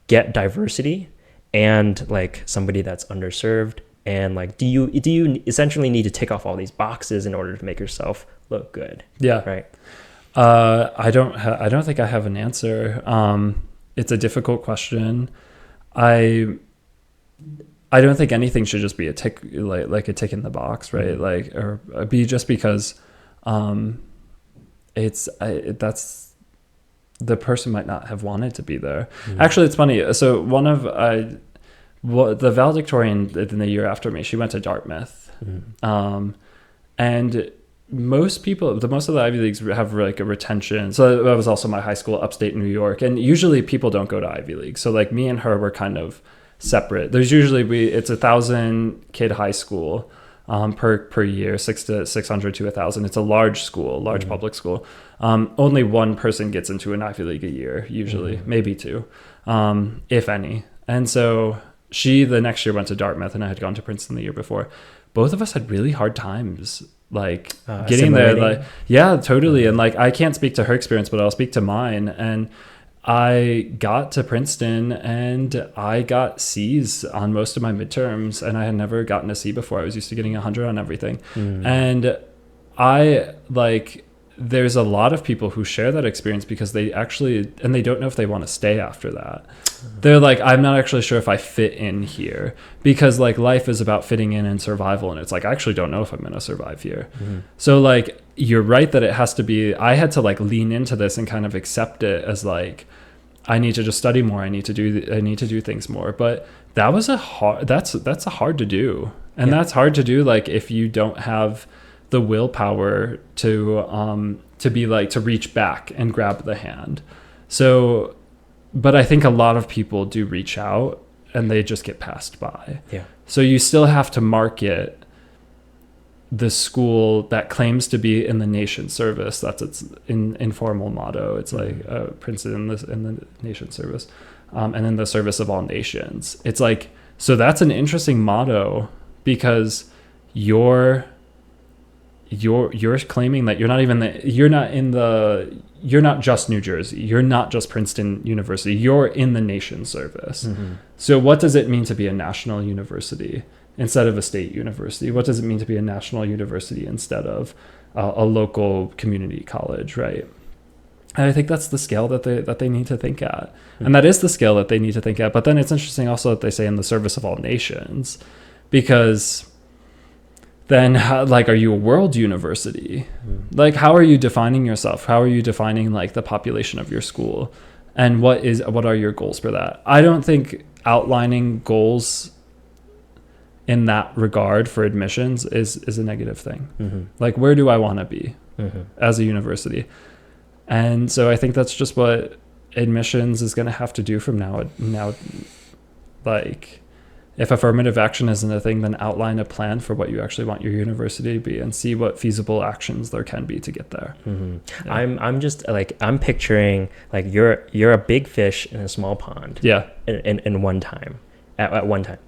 get diversity and like somebody that's underserved, and like do you essentially need to tick off all these boxes in order to make yourself look good? Right. I don't think I have an answer. It's a difficult question. I don't think anything should just be a tick, like a tick in the box, right? Like, or be just because that's the person might not have wanted to be there. Actually, it's funny. So one of the valedictorian in the year after me, she went to Dartmouth, and most of the Ivy Leagues have like a retention. So that was also my high school, upstate New York, and usually people don't go to Ivy League. So like me and her were kind of separate. There's usually it's 1,000 kid high school per year, 600 to 1,000. It's a large school, public school. Only one person gets into an Ivy League a year, usually, maybe two, if any. And so she the next year went to Dartmouth, and I had gone to Princeton the year before. Both of us had really hard times like getting there. Like, yeah, totally. And like I can't speak to her experience, but I'll speak to mine. And I got to Princeton and I got C's on most of my midterms, and I had never gotten a C before. I was used to getting 100 on everything. And there's a lot of people who share that experience because they don't know if they want to stay after that. They're like, I'm not actually sure if I fit in here, because like life is about fitting in and survival. And it's like, I actually don't know if I'm going to survive here. So like, you're right that it has to be, I had to like lean into this and kind of accept it as like, I need to just study more. I need to do things more. But that was that's hard to do. And that's hard to do. Like if you don't have the willpower to be like, to reach back and grab the hand. So, but I think a lot of people do reach out and they just get passed by. So you still have to market the school that claims to be in the nation's service. That's its informal motto. It's like Princeton in the nation's service, and in the service of all nations. It's like, so that's an interesting motto, because you're claiming that you're not just New Jersey, you're not just Princeton University, you're in the nation's service. So what does it mean to be a national university instead of a state university? What does it mean to be a national university instead of a local community college, right? And I think that's the scale that they need to think at. And that is the scale that they need to think at. But then it's interesting also that they say in the service of all nations, because then like, are you a world university? Like, how are you defining yourself? How are you defining like the population of your school? And what are your goals for that? I don't think outlining goals in that regard for admissions is a negative thing. Like, where do I want to be as a university? And so I think that's just what admissions is going to have to do from now. Like, if affirmative action isn't a thing, then outline a plan for what you actually want your university to be, and see what feasible actions there can be to get there. Yeah. I'm just like, I'm picturing like you're a big fish in a small pond. Yeah. In one time, at one time.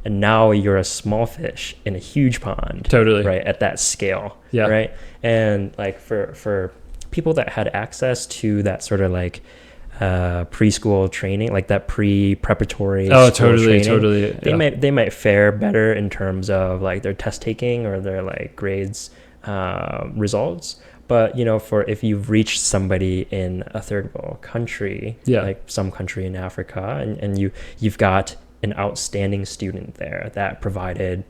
And now you're a small fish in a huge pond. Totally. Right. At that scale. Yeah. Right. And like for people that had access to that sort of like preschool training, like that preparatory totally they might fare better in terms of like their test taking or their like grades results. But if you've reached somebody in a third world country, like some country in Africa, and you've got an outstanding student there that provided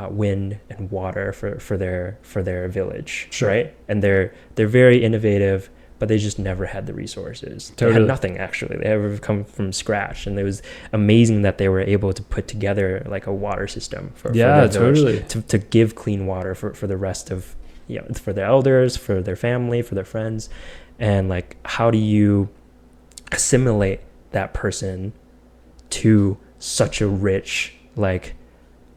wind and water for their village, right? And they're very innovative, but they just never had the resources. Totally. They had nothing, actually. They ever come from scratch, and it was amazing that they were able to put together like a water system for their village, to give clean water for the rest of, for their elders, for their family, for their friends. And like, how do you assimilate that person to such a rich, like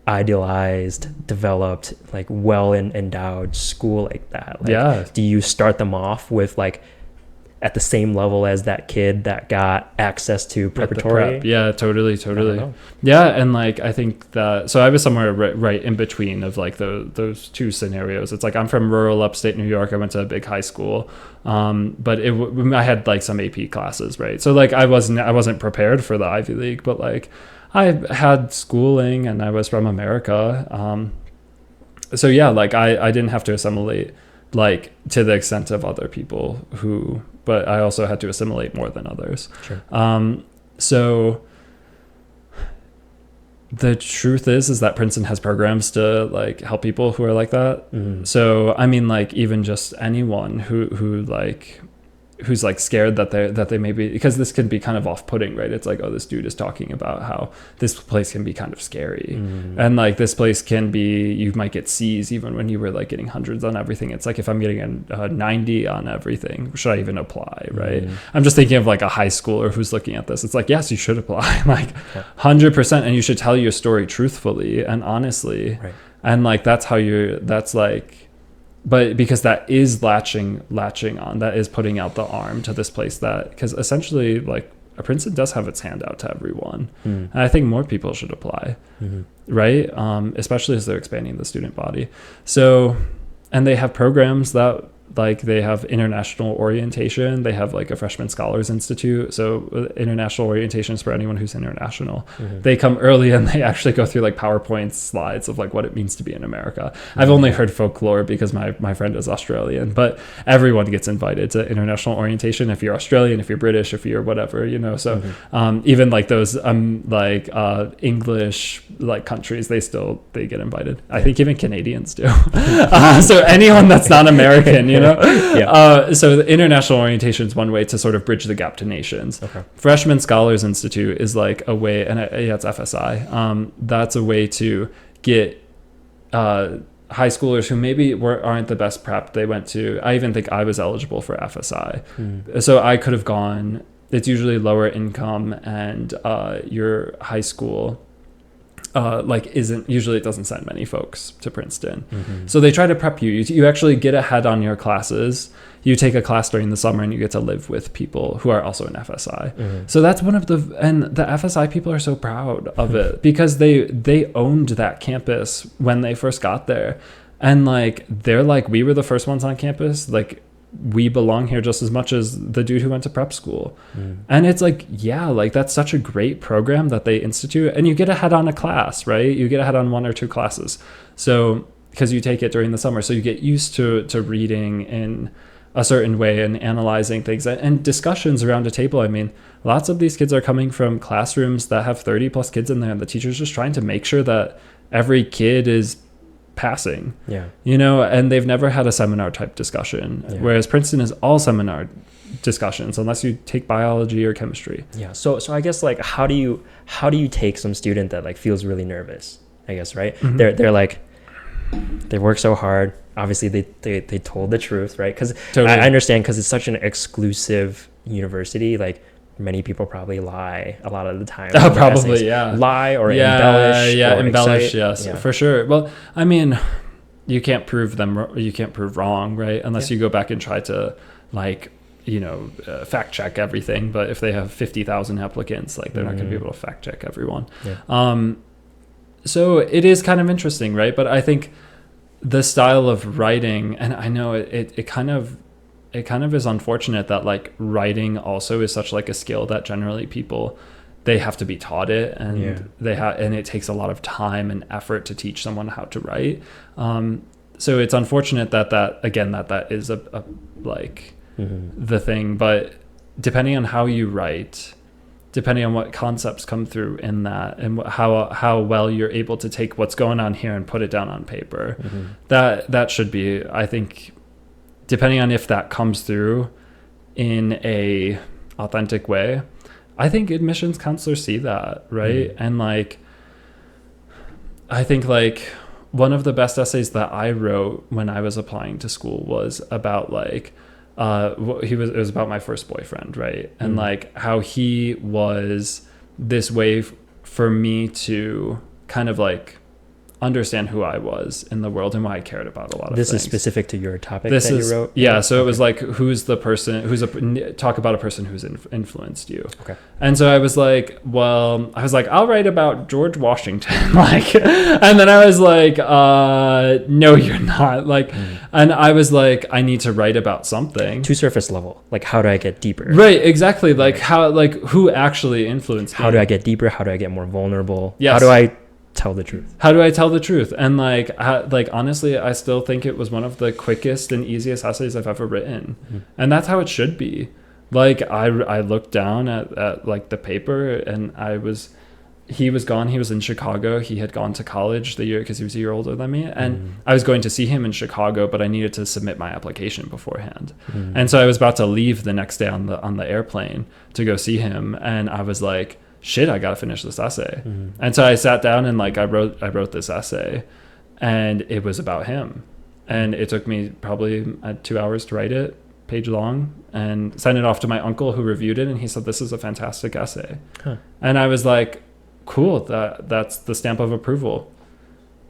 idealized, developed, like well endowed school like that? Like, do you start them off with like at the same level as that kid that got access to preparatory? Yeah, totally. Yeah, and like, I think that, so I was somewhere right in between of like those two scenarios. It's like, I'm from rural upstate New York. I went to a big high school, but I had like some AP classes, right? So like, I wasn't prepared for the Ivy League, but like, I had schooling and I was from America. So yeah, like I didn't have to assimilate like to the extent of other people but I also had to assimilate more than others. Sure. So the truth is that Princeton has programs to like help people who are like that. So I mean, like, even just anyone who's like scared that they may be, because this can be kind of off-putting, right? It's like, oh, this dude is talking about how this place can be kind of scary, and like this place can be, you might get C's even when you were like getting hundreds on everything. It's like, if I'm getting a 90 on everything, should I even apply, right? I'm just thinking of like a high schooler who's looking at this. It's like, yes, you should apply, like 100%, and you should tell your story truthfully and honestly, right? And like, that's like, but because that is latching on, that is putting out the arm to this place, that, because essentially like Princeton does have its hand out to everyone. And I think more people should apply, right? Especially as they're expanding the student body. So, and they have programs that, like, they have international orientation. They have like a freshman scholars institute. So international orientation is for anyone who's international. They come early and they actually go through like PowerPoint slides of like what it means to be in America. I've only heard folklore because my friend is Australian, but everyone gets invited to international orientation. If you're Australian, if you're British, if you're whatever, so even like those English like countries, they get invited. I think even Canadians do. So anyone that's not American, so the international orientation is one way to sort of bridge the gap to nations. Freshman Scholars Institute is like a way, and it's FSI. That's a way to get high schoolers who maybe aren't the best prepped. They went to, I even think I was eligible for FSI. So I could have gone. It's usually lower income, and your high school like isn't usually, it doesn't send many folks to Princeton. So they try to prep you. You actually get ahead on your classes. You take a class during the summer and you get to live with people who are also in FSI. So that's and the FSI people are so proud of it because they owned that campus when they first got there. And like, they're like, we were the first ones on campus. Like, we belong here just as much as the dude who went to prep school. And it's like, yeah, like that's such a great program that they institute, and you get ahead on a class, right? You get ahead on 1 or 2 classes. So, because you take it during the summer. So you get used to reading in a certain way and analyzing things and discussions around a table. I mean, lots of these kids are coming from classrooms that have 30 plus kids in there, and the teacher's just trying to make sure that every kid is passing, you know, and they've never had a seminar type discussion, whereas Princeton is all seminar discussions unless you take biology or chemistry. So I guess, like, how do you take some student that like feels really nervous, I guess, right? They're like, they work so hard, obviously they told the truth, right? Because I understand, because it's such an exclusive university, like many people probably lie a lot of the time. Probably, lie or embellish. Embellish, yes, for sure. Well, I mean, you can't prove wrong, right? Unless you go back and try to, like, you know, fact check everything. But if they have 50,000 applicants, like, they're not going to be able to fact check everyone. So it is kind of interesting, right? But I think the style of writing, and I know it kind of is unfortunate that like writing also is such like a skill that generally people, they have to be taught it, and and it takes a lot of time and effort to teach someone how to write. So it's unfortunate that is a like the thing, but depending on how you write, depending on what concepts come through in that, and how well you're able to take what's going on here and put it down on paper, that should be, I think, depending on if that comes through in a authentic way, I think admissions counselors see that, right? And like, I think like one of the best essays that I wrote when I was applying to school was about like, it was about my first boyfriend, right? And like how he was this way for me to kind of like understand who I was in the world and why I cared about a lot of things. This is specific to your topic you wrote? Yeah, so it was like, who's the person, talk about a person who's influenced you. Okay. And so I was like, I'll write about George Washington. Like, and then I was like, no, you're not. Like, and I was like, I need to write about something. Too surface level. Like, how do I get deeper? Right, exactly. Like, how, like, who actually influenced me? How do I get deeper? How do I get more vulnerable? Yes. How do I tell the truth? And like honestly, I still think it was one of the quickest and easiest essays I've ever written. And that's how it should be. Like, I looked down at like the paper, and he was gone. He was in Chicago. He had gone to college the year, because he was a year older than me, and I was going to see him in Chicago, but I needed to submit my application beforehand. And so I was about to leave the next day on the airplane to go see him, and I was like, shit, I gotta finish this essay. And so I sat down and like I wrote this essay, and it was about him, and it took me probably 2 hours to write it, page long, and sent it off to my uncle, who reviewed it, and he said, this is a fantastic essay. And I was like, cool, that's the stamp of approval.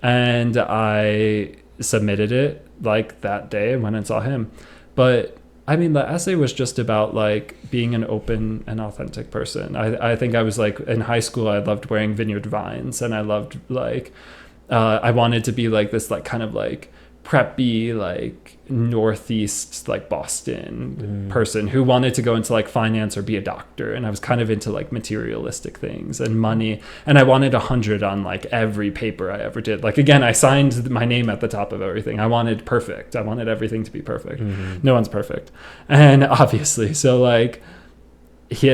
And I submitted it like that day and went and saw him. But I mean, the essay was just about like being an open and authentic person. I think I was like, in high school, I loved wearing vineyard vines, and I loved like, I wanted to be like this, like kind of like preppy, like Northeast, like Boston person who wanted to go into like finance or be a doctor. And I was kind of into like materialistic things and money. And I wanted 100 on like every paper I ever did. Like, again, I signed my name at the top of everything. I wanted perfect. I wanted everything to be perfect. No one's perfect. And obviously, so like, he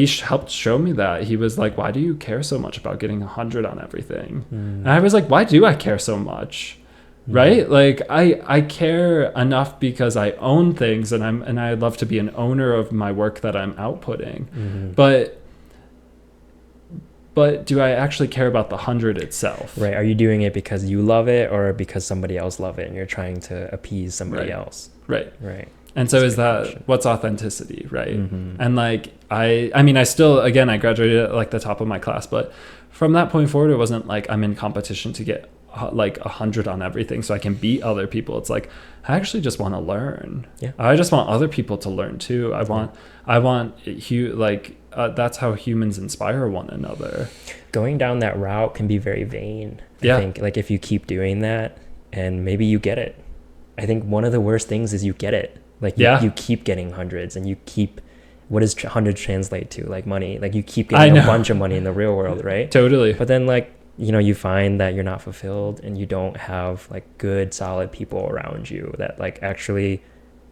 helped show me that. He was like, why do you care so much about getting 100 on everything? And I was like, why do I care so much? Right? Like, I care enough because I own things, and I love to be an owner of my work that I'm outputting. But do I actually care about the 100 itself? Right. Are you doing it because you love it, or because somebody else love it and you're trying to appease somebody else? Right. And so is that what's authenticity, right? And like, I mean, I still, again, I graduated at like the top of my class, but from that point forward, it wasn't like I'm in competition to get like 100 on everything so I can beat other people. It's like I actually just want to learn. Yeah. I just want other people to learn too. That's how humans inspire one another. Going down that route can be very vain. Yeah. I think like if you keep doing that and maybe you get it. I think one of the worst things is you get it. Like you keep getting hundreds and you keep, what does 100 translate to? Like money. Like you keep getting a bunch of money in the real world, right? Totally. But then like, you know, you find that you're not fulfilled and you don't have like good, solid people around you that like actually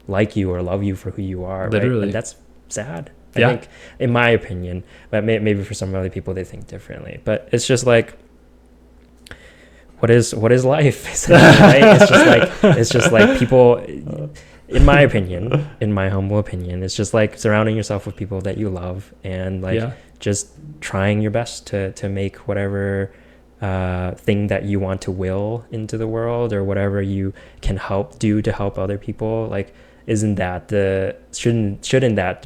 like you or love you for who you are. Literally. Right? And that's sad. I think, in my opinion, but maybe for some other people they think differently. But it's just like, what is life? Right? It's just like people, in my opinion, in my humble opinion, it's just like surrounding yourself with people that you love and like just trying your best to make whatever thing that you want to will into the world or whatever you can do to help other people. Like, shouldn't that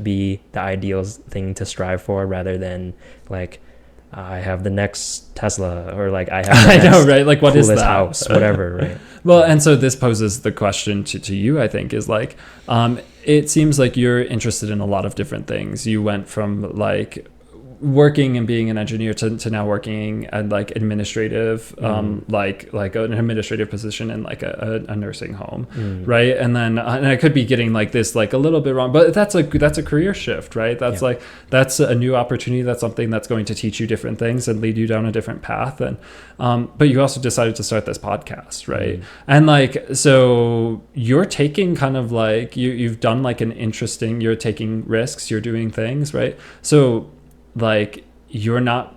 be the ideal thing to strive for rather than like I have the next Tesla or like I have the next right? Like what is that house, whatever, right? Well, and so this poses the question to you, I think, is like it seems like you're interested in a lot of different things. You went from like working and being an engineer to now working at like administrative like an administrative position in like a nursing home, right? And then and I could be getting like this like a little bit wrong, but that's a career shift, right? That's like that's a new opportunity. That's something that's going to teach you different things and lead you down a different path. And but you also decided to start this podcast, right? And like so you're taking kind of like you've done like you're taking risks, you're doing things, right? So like you're not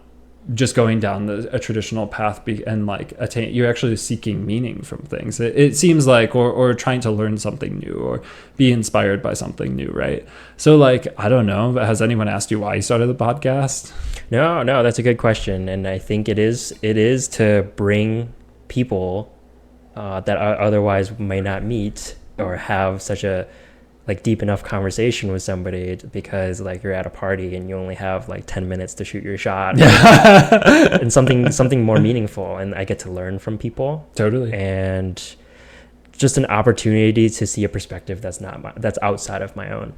just going down a traditional path and like you're actually seeking meaning from things. It seems like, or trying to learn something new or be inspired by something new, right? So like, I don't know, has anyone asked you why you started the podcast? No, that's a good question. And I think it is to bring people that otherwise may not meet or have such a like deep enough conversation with somebody, because like you're at a party and you only have like 10 minutes to shoot your shot and something more meaningful, and I get to learn from people. Totally. And just an opportunity to see a perspective that's outside of my own.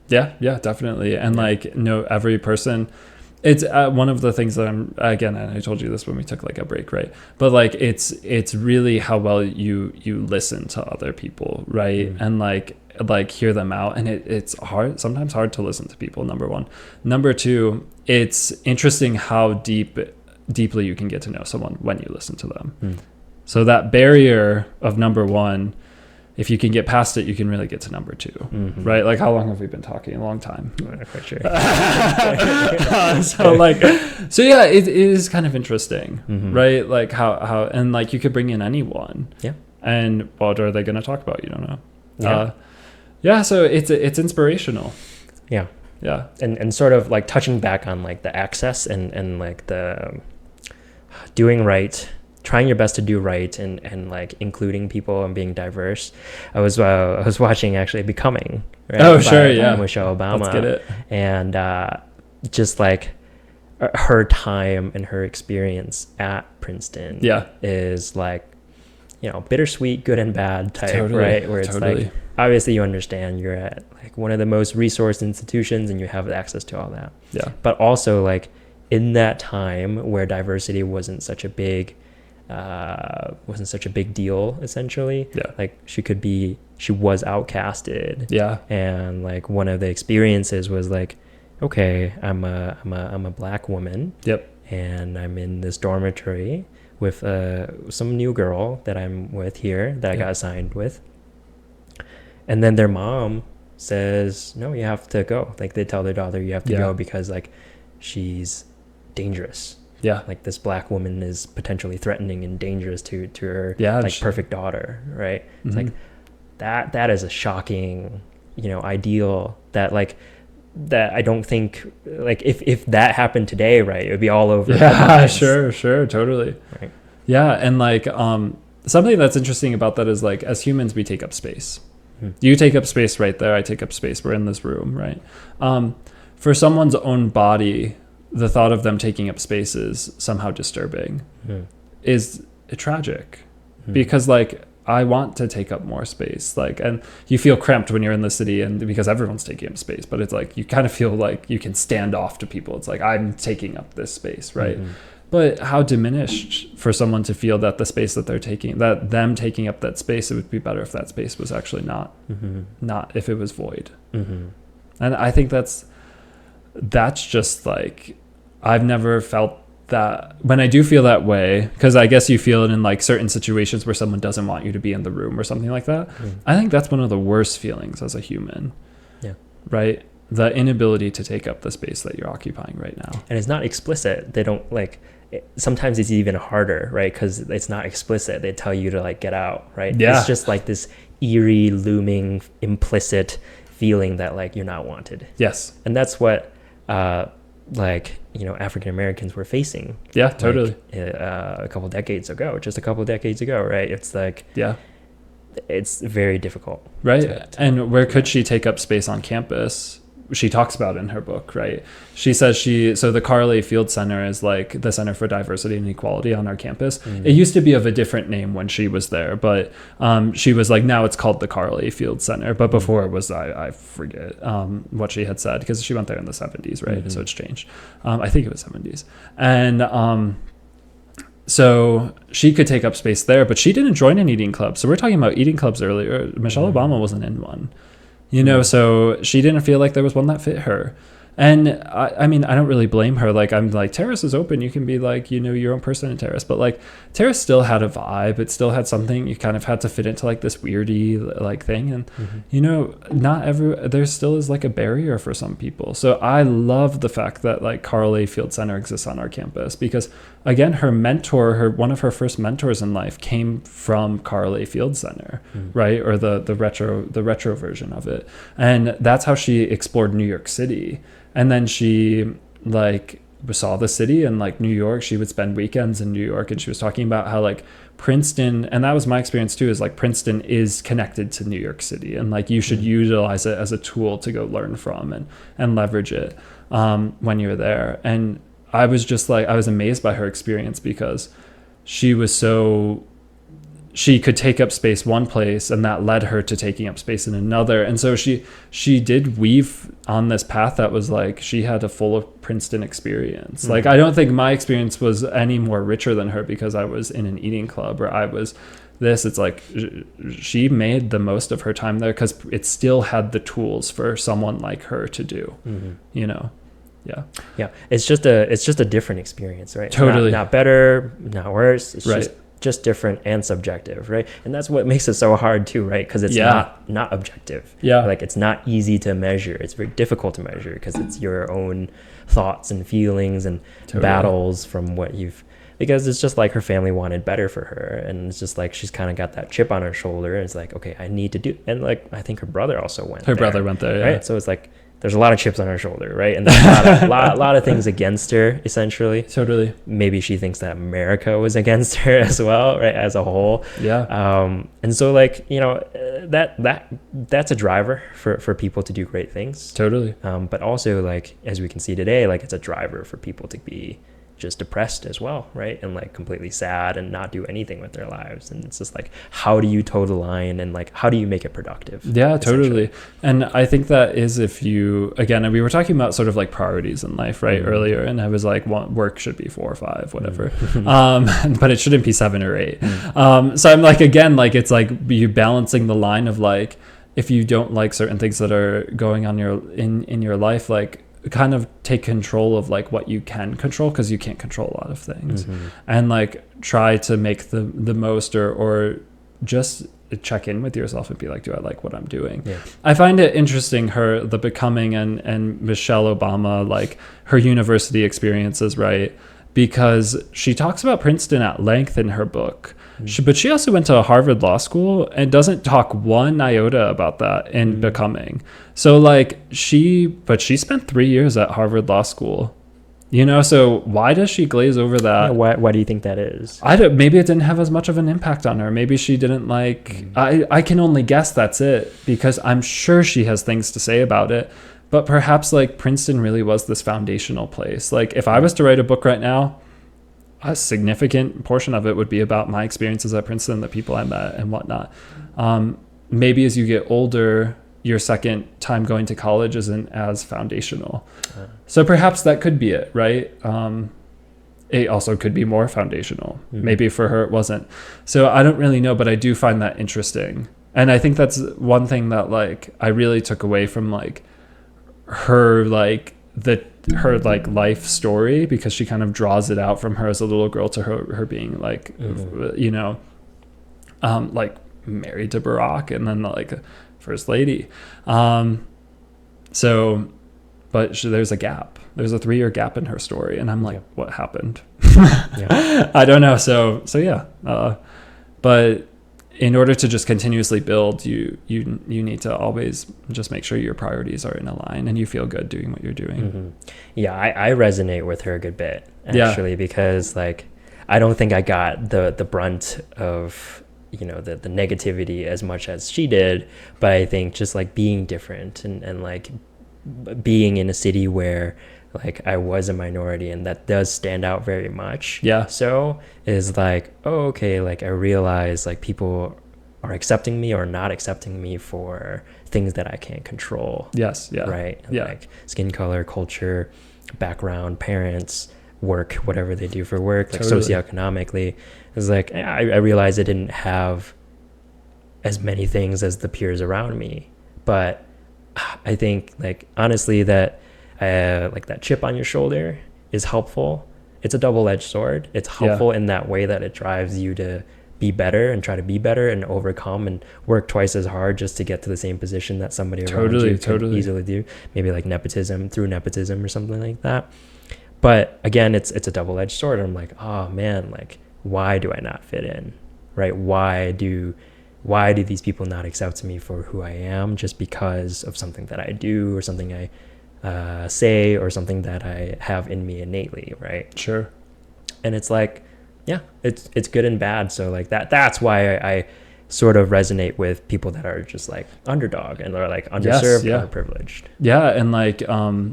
Yeah, definitely. And like every person, it's one of the things that and I told you this when we took like a break, right? But like it's really how well you listen to other people, right? And like hear them out, and it's sometimes hard to listen to people, number one. Number two, it's interesting how deeply you can get to know someone when you listen to them. So that barrier of number one, if you can get past it, you can really get to number two, right? Like how long have we been talking? A long time. I'm not quite sure. So yeah, it is kind of interesting, right? Like how and like you could bring in anyone, and what are they going to talk about? You don't know. So it's inspirational. Yeah. And sort of like touching back on like the access and like the doing right, trying your best to do right, and like including people and being diverse. I was watching actually Becoming, right? By Michelle Obama. Let's get it. And just like her time and her experience at Princeton is like, bittersweet, good and bad type, right? Where it's like, obviously you understand you're at like one of the most resourced institutions and you have access to all that. Yeah. But also like in that time where diversity wasn't such a big deal, essentially. Yeah. Like she was outcasted. Yeah. And like one of the experiences was like, okay, I'm a black woman. Yep. And I'm in this dormitory with some new girl that I'm with here that I got assigned with. And then their mom says, no, you have to go. Like they tell their daughter, you have to go because like she's dangerous. Yeah. Like this black woman is potentially threatening and dangerous to her like perfect daughter, right? It's like that is a shocking, ideal that I don't think like if that happened today, right, it would be all over. Yeah, sure, totally. Right. Yeah, and like something that's interesting about that is like as humans we take up space. You take up space right there, I take up space, we're in this room, right? For someone's own body, the thought of them taking up space is somehow disturbing is tragic, because like I want to take up more space, like, and you feel cramped when you're in the city and because everyone's taking up space, but it's like you kind of feel like you can stand off to people. It's like, I'm taking up this space, right? But how diminished for someone to feel that the space that they're taking, that them taking up that space, it would be better if that space was actually not if it was void. And I think that's just like, I've never felt that. When I do feel that way, because I guess you feel it in like certain situations where someone doesn't want you to be in the room or something like that, I think that's one of the worst feelings as a human. Right? The inability to take up the space that you're occupying right now. And it's not explicit. They don't like, sometimes it's even harder, right? Because it's not explicit. They tell you to like get out, right? It's just like this eerie, looming, implicit feeling that like you're not wanted. Yes. And that's what like, you know, African Americans were facing. Yeah, totally. Like, a couple decades ago, right? It's like, it's very difficult. Right. And where could she take up space on campus? She talks about in her book, right? She says so the Carly Field Center is like the Center for Diversity and Equality on our campus. It used to be of a different name when she was there, but she was like, now it's called the Carly Field Center. But before it was, I forget what she had said, because she went there in the 70s, right? So it's changed. I think it was 70s. And so she could take up space there, but she didn't join an eating club. So we're talking about eating clubs earlier. Michelle Obama wasn't in one. You know, so she didn't feel like there was one that fit her. And I mean, I don't really blame her. Like, I'm like, Terrace is open. You can be like, you know, your own person in Terrace. But like, Terrace still had a vibe. It still had something. You kind of had to fit into like this weirdy like thing. And, you know, there still is like a barrier for some people. So I love the fact that like Carly Field Center exists on our campus, because again, her mentor, one of her first mentors in life came from Carly Field Center, right? Or the retro version of it. And that's how she explored New York City. And then she like saw the city and like New York. She would spend weekends in New York, and she was talking about how like Princeton, and that was my experience too, is like Princeton is connected to New York City, and like you should utilize it as a tool to go learn from and leverage it when you're there. And I was just like, I was amazed by her experience, because she could take up space one place, and that led her to taking up space in another. And so she did weave on this path that was like, she had a full of Princeton experience. Like, I don't think my experience was any more richer than her because I was in an eating club or I was this. It's like she made the most of her time there because it still had the tools for someone like her to do, you know? Yeah. It's just a different experience, right? Totally. Not better, not worse. It's right. just different and subjective, right? And that's what makes it so hard too, right? Because it's not objective. Like, it's not easy to measure. It's very difficult to measure because it's your own thoughts and feelings and battles from what because it's just like her family wanted better for her, and it's just like she's kind of got that chip on her shoulder, and it's like, okay, I need to do. And like, I think her brother also went. Her brother went there, right? So it's like, there's a lot of chips on her shoulder, right? And there's a lot of things against her, essentially. Totally. Maybe she thinks that America was against her as well, right, as a whole. And so, like, you know, that's a driver for people to do great things. Totally. But also, like, as we can see today, like, it's a driver for people to be just depressed as well, right? And like completely sad and not do anything with their lives. And it's just like, how do you toe the line, and like, how do you make it productive? Yeah, totally. And I think that is, if you, again, we were talking about sort of like priorities in life, right, earlier, and I was like, work should be 4 or 5, whatever. But it shouldn't be 7 or 8. So I'm like, again, like, it's like you balancing the line of like, if you don't like certain things that are going on in your life, like, kind of take control of like what you can control, because you can't control a lot of things, and like try to make the most, or just check in with yourself and be like, do I like what I'm doing? I find it interesting, the Becoming and Michelle Obama, like her university experiences, right? Because she talks about Princeton at length in her book. But she also went to Harvard Law School and doesn't talk one iota about that in Becoming. So like she spent 3 years at Harvard Law School, you know, so why does she glaze over that? Yeah, why do you think that is? Maybe it didn't have as much of an impact on her. Maybe she didn't like, I can only guess that's it, because I'm sure she has things to say about it. but perhaps like Princeton really was this foundational place. Like if I was to write a book right now, a significant portion of it would be about my experiences at Princeton, the people I met and whatnot. Maybe as you get older, your second time going to college isn't as foundational. So perhaps that could be it, right? It also could be more foundational. Maybe for her it wasn't. So I don't really know, but I do find that interesting. And I think that's one thing that like I really took away from like her like her like life story, because she kind of draws it out from her as a little girl to her being like you know, like married to Barack and then like first lady. So but there's a gap. There's a 3-year gap in her story, and I'm like, what happened? I don't know. So yeah. But in order to just continuously build, you need to always just make sure your priorities are in a line and you feel good doing what you're doing. Yeah, I resonate with her a good bit, actually, because like I don't think I got the brunt of, you know, the negativity as much as she did, but I think just like being different and like being in a city where like I was a minority, and that does stand out very much. Yeah. So is like, oh, okay, like I realize like people are accepting me or not accepting me for things that I can't control. Yes. Yeah. Right. Yeah. Like skin color, culture, background, parents, work, whatever they do for work, like socioeconomically. It's like I realized I didn't have as many things as the peers around me, but I think like honestly that like that chip on your shoulder is helpful. It's a double-edged sword. It's helpful in that way that it drives you to be better and try to be better and overcome and work twice as hard just to get to the same position that somebody around you can easily do. Maybe like through nepotism or something like that. But again, it's a double-edged sword. I'm like, oh man, like why do I not fit in? Right? Why do these people not accept me for who I am just because of something that I do or something I say or something that I have in me innately, right? Sure. And it's like, yeah, it's good and bad. So like that's why I sort of resonate with people that are just like underdog and they're like underserved, underprivileged. Yeah. And like,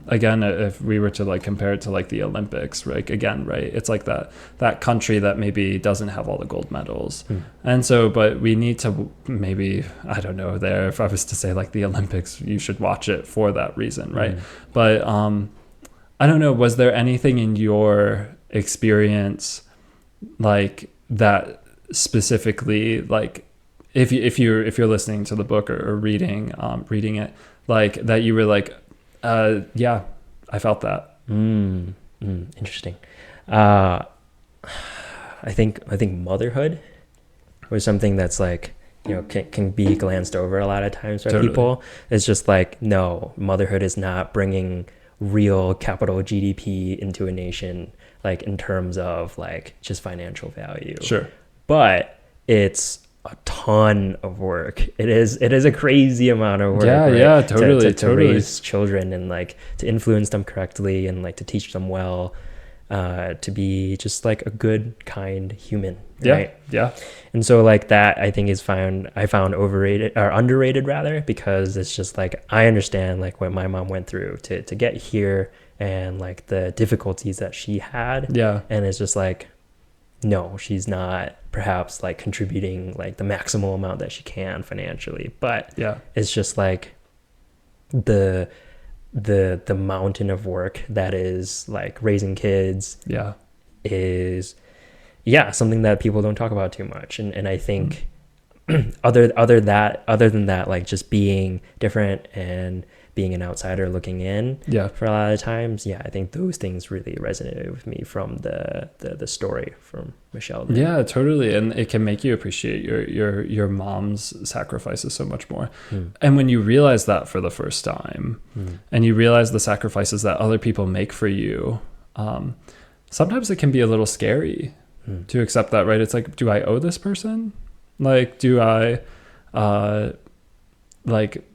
again, if we were to like compare it to like the Olympics, right? Again, right. It's like that country that maybe doesn't have all the gold medals. And so, but we need to maybe, I don't know there, if I was to say like the Olympics, you should watch it for that reason. Right. But, I don't know, was there anything in your experience like that specifically, like, if you're listening to the book or reading it, like that you were like, yeah, I felt that. Interesting. I think motherhood was something that's like, you know, can be glanced over a lot of times by people. It's just like, no, motherhood is not bringing real capital GDP into a nation, like in terms of like just financial value. Sure. But it's a ton of work. It is a crazy amount of work. To raise children and like to influence them correctly and like to teach them well, to be just like a good, kind human. Right? Yeah. And so like that I think I found overrated or underrated rather, because it's just like I understand like what my mom went through to get here and like the difficulties that she had. Yeah. And it's just like, no, she's not perhaps like contributing like the maximal amount that she can financially, but it's just like the mountain of work that is like raising kids is something that people don't talk about too much. And I think other than that, like just being different and being an outsider looking in for a lot of times, I think those things really resonated with me from the story from Michelle. Yeah, totally. And it can make you appreciate your mom's sacrifices so much more. And when you realize that for the first time and you realize the sacrifices that other people make for you, sometimes it can be a little scary to accept that, right? It's like, do I owe this person? Like, do I, like,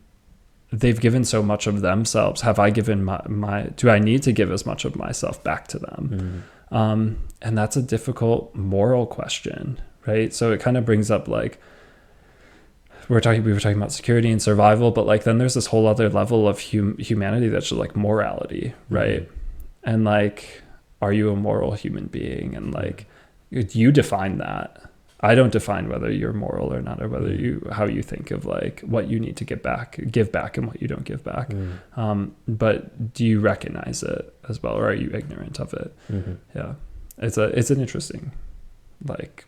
they've given so much of themselves. Have I given do I need to give as much of myself back to them? And that's a difficult moral question, right? So it kind of brings up like, we were talking about security and survival, but like then there's this whole other level of humanity that's just like morality, right? Mm-hmm. And like, are you a moral human being? And like, you define that. I don't define whether you're moral or not, or whether how you think of like what you need to give back, and what you don't give back. But do you recognize it as well, or are you ignorant of it? Mm-hmm. Yeah, it's an interesting like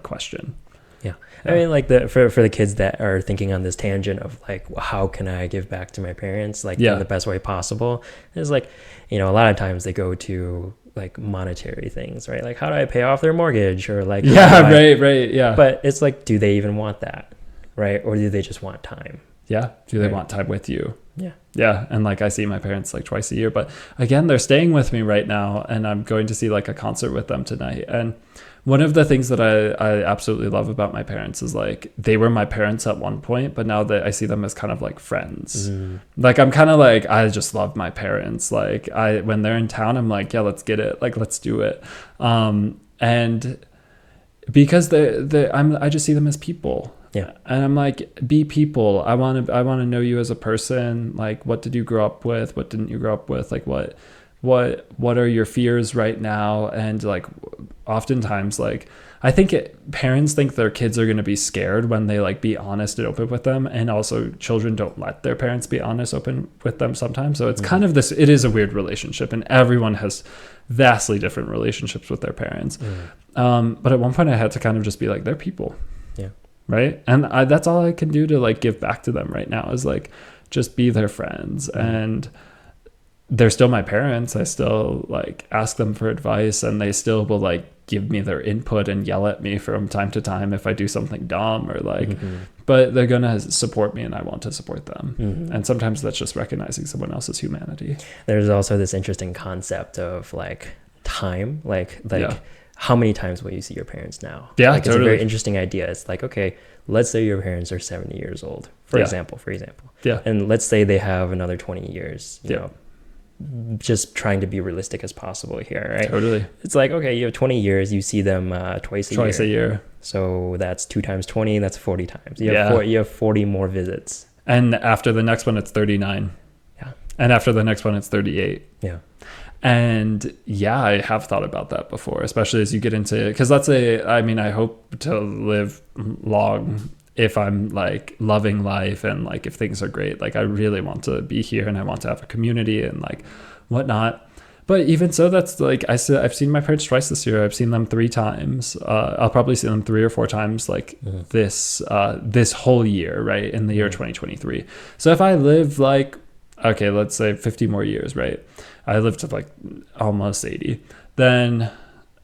question. Yeah. I mean, like for the kids that are thinking on this tangent of like, how can I give back to my parents like in the best way possible? It's like, a lot of times they go to like monetary things, right? Like, how do I pay off their mortgage, or like, right. Yeah. But it's like, do they even want that, right? Or do they just want time? Yeah. Do they want time with you? Yeah. Yeah. And like, I see my parents like twice a year, but again, they're staying with me right now, and I'm going to see like a concert with them tonight. And one of the things that I absolutely love about my parents is like, they were my parents at one point, but now that I see them as kind of like friends. Like, I'm kind of like, I just love my parents. Like, when they're in town, I'm like, yeah, let's get it. Like, let's do it. And because I just see them as people. Yeah. And I'm like, be people. I want to know you as a person. Like, what did you grow up with? What didn't you grow up with? Like, what are your fears right now? And like, oftentimes, like, I think parents think their kids are going to be scared when they like be honest and open with them. And also children don't let their parents be honest, open with them sometimes. So it's kind of it is a weird relationship, and everyone has vastly different relationships with their parents. But at one point I had to kind of just be like, they're people. Yeah. Right. And that's all I can do to like give back to them right now, is like, just be their friends. And they're still my parents. I still like ask them for advice, and they still will like give me their input and yell at me from time to time if I do something dumb, or like, but they're going to support me, and I want to support them. And sometimes that's just recognizing someone else's humanity. There's also this interesting concept of like time, like how many times will you see your parents now? Yeah, like, totally. It's a very interesting idea. It's like, okay, let's say your parents are 70 years old, for example. Yeah. And let's say they have another 20 years, you know, just trying to be realistic as possible here, right? Totally. It's like, okay, you have 20 years, you see them twice a year. So that's 2 times 20, that's 40 times. You have 40 more visits. And after the next one, it's 39. Yeah. And after the next one, it's 38. Yeah. And I have thought about that before, especially as you get into, because I hope to live long if I'm like loving life, and like if things are great. Like, I really want to be here, and I want to have a community and like whatnot. But even so, that's like, I've seen my parents twice this year. I've seen them 3 times. I'll probably see them 3 or 4 times like this whole year, right, in the year 2023. So if I live like, okay, let's say 50 more years, right? I lived to like almost 80. Then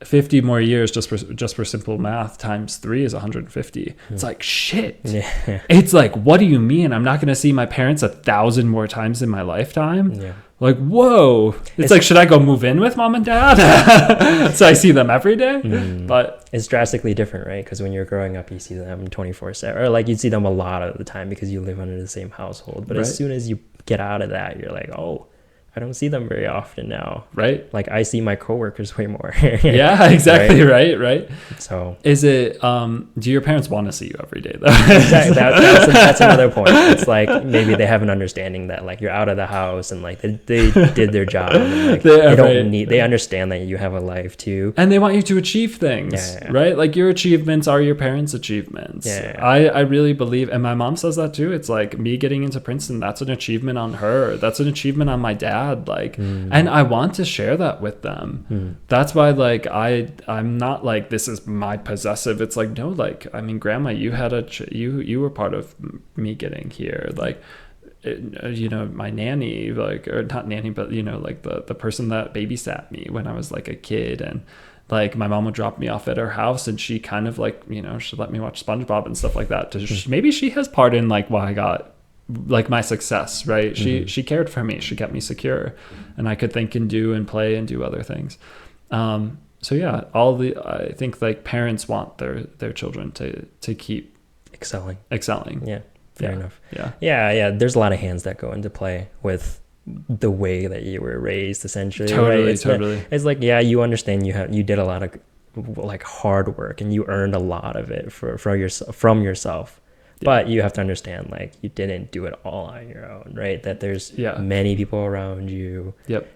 50 more years, just for simple math, times 3 is 150. It's like, shit. Yeah. It's like, what do you mean I'm not going to see my parents 1,000 more times in my lifetime? Yeah. Like, whoa. It's like, should I go move in with mom and dad? So I see them every day. But it's drastically different, right? Because when you're growing up, you see them 24/7, or like you see them a lot of the time because you live under the same household. But as soon as you get out of that, you're like, oh, I don't see them very often now. Right. Like, I see my coworkers way more. Yeah, exactly. Right. So is it, do your parents want to see you every day though? Exactly. That's another point. It's like, maybe they have an understanding that like you're out of the house, and like they did their job, and like they understand that you have a life too. And they want you to achieve things, right? Like, your achievements are your parents' achievements. I really believe, and my mom says that too. It's like, me getting into Princeton, that's an achievement on her. That's an achievement on my dad. Like, and I want to share that with them. That's why, like, I'm not like, this is my possessive. It's like, no, like, I mean, grandma, you had you were part of me getting here. Like, my nanny, like, or not nanny, but like the person that babysat me when I was like a kid, and like, my mom would drop me off at her house, and she kind of like, she'd let me watch SpongeBob and stuff like that. Maybe she has part in like why I got like my success, right? She cared for me. She kept me secure, and I could think and do and play and do other things. So yeah, I think like parents want their children to keep excelling. Yeah. Fair enough. Yeah. There's a lot of hands that go into play with the way that you were raised, essentially. Totally. It's like, you understand you did a lot of like hard work, and you earned a lot of it from yourself. Yeah. But you have to understand, like, you didn't do it all on your own, right? That there's many people around you. Yep.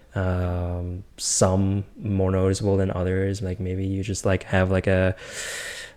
Some more noticeable than others. Like maybe you just like have like I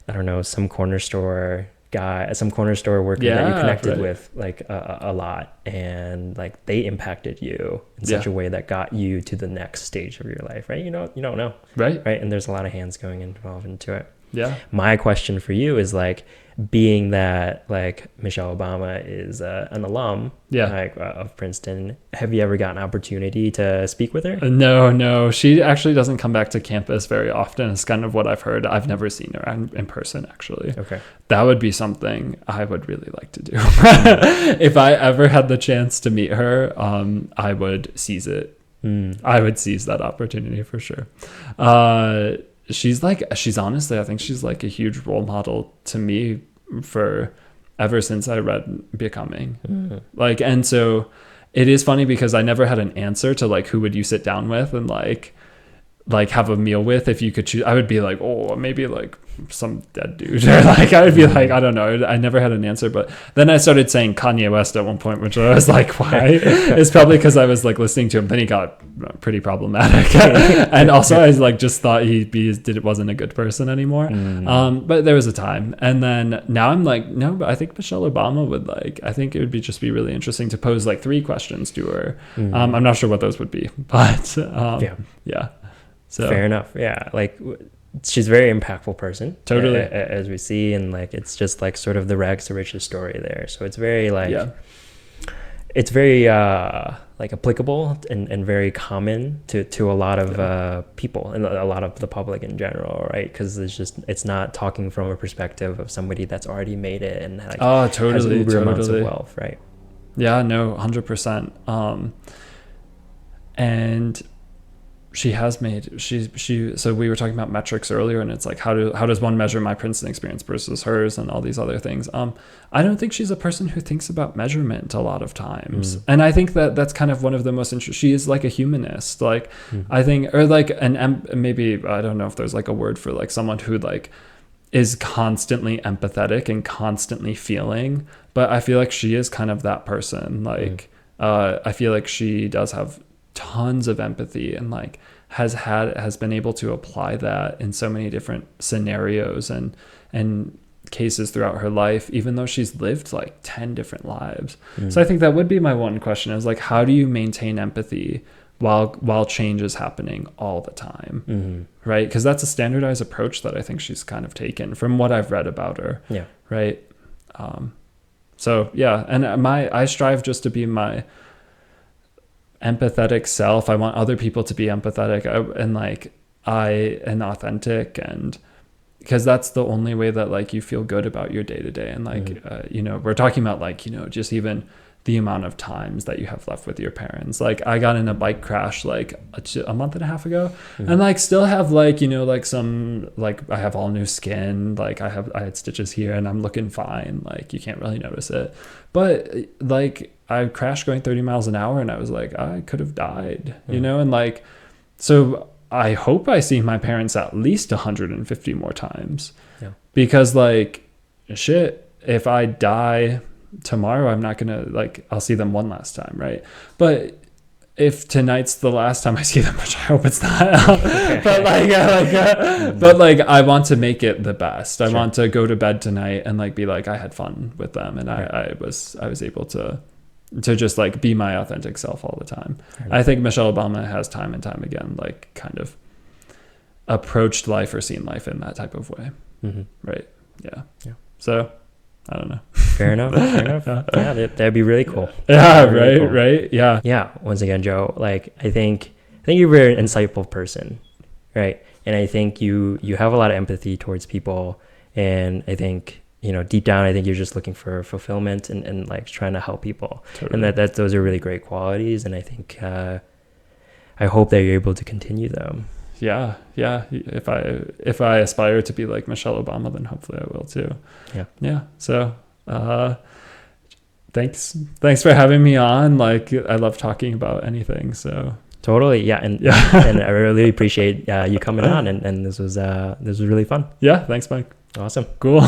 don't know, some corner store worker that you connected with like a lot, and like they impacted you in such a way that got you to the next stage of your life, right? You don't know, right? And there's a lot of hands involved into it. Yeah. My question for you is like, being that like Michelle Obama is an alum of Princeton, have you ever gotten an opportunity to speak with her? No, she actually doesn't come back to campus very often. It's kind of what I've heard. I've never seen her in person, actually. Okay. That would be something I would really like to do. If I ever had the chance to meet her, I would seize it. I would seize that opportunity for sure. She's honestly, I think she's like a huge role model to me for ever since I read Becoming. Like, and so it is funny because I never had an answer to like, who would you sit down with and like have a meal with if you could choose. I would be like, oh, maybe like some dead dude, or like I would be like, I don't know. I never had an answer, but then I started saying Kanye West at one point, which I was like, why? It's probably because I was like listening to him. Then he got pretty problematic, and also I like just thought wasn't a good person anymore. But there was a time, and then now I'm like, no, but I think Michelle Obama would like. I think it would just be really interesting to pose like 3 questions to her. I'm not sure what those would be, but yeah. So fair enough. Yeah, like she's a very impactful person. Totally, as we see, and like it's just like sort of the rags to riches story there. So it's very like it's very like applicable and very common to a lot of people and a lot of the public in general, right? Because it's not talking from a perspective of somebody that's already made it and like has uber amounts of wealth, right? Yeah, no, 100%. And she has made so we were talking about metrics earlier, and it's like how does one measure my Princeton experience versus hers and all these other things. I don't think she's a person who thinks about measurement a lot of times, and I think that's kind of one of the most interesting. She is like a humanist, like I think, or like maybe I don't know if there's like a word for like someone who like is constantly empathetic and constantly feeling, but I feel like she is kind of that person. Like I feel like she does have tons of empathy and like has been able to apply that in so many different scenarios and cases throughout her life, even though she's lived like 10 different lives. So I think that would be my one question, is like, how do you maintain empathy while change is happening all the time? Right? Because that's a standardized approach that I think she's kind of taken from what I've read about her. Yeah. Right. So yeah, and I strive just to be my empathetic self. I want other people to be empathetic and authentic, and because that's the only way that like you feel good about your day to day. And like we're talking about like just even the amount of times that you have left with your parents. Like I got in a bike crash like a month and a half ago, and like still have like like some like I have all new skin, like I had stitches here and I'm looking fine, like you can't really notice it, but like I crashed going 30 miles an hour and I was like, I could have died, and like, so I hope I see my parents at least 150 more times, because like, shit, if I die tomorrow, I'm not gonna like, I'll see them one last time, right? But if tonight's the last time I see them, which I hope it's not, but like I want to make it the best. I want to go to bed tonight and like be like, I had fun with them, and I was able to just like be my authentic self all the time. I think Michelle Obama has time and time again like kind of approached life or seen life in that type of way. Right. Yeah. So I don't know. Fair enough. Yeah, that'd be really cool. Yeah, right, cool. Right. Yeah. Yeah. Once again, Joe, like I think you're a very insightful person, right? And I think you have a lot of empathy towards people, and I think deep down, I think you're just looking for fulfillment and like trying to help people. Totally. And that those are really great qualities. And I think, I hope that you're able to continue them. Yeah. If I aspire to be like Michelle Obama, then hopefully I will too. Yeah. So, thanks for having me on. Like I love talking about anything. So Totally, yeah, and and I really appreciate you coming on, and this was really fun. Yeah, thanks, Mike. Awesome, cool.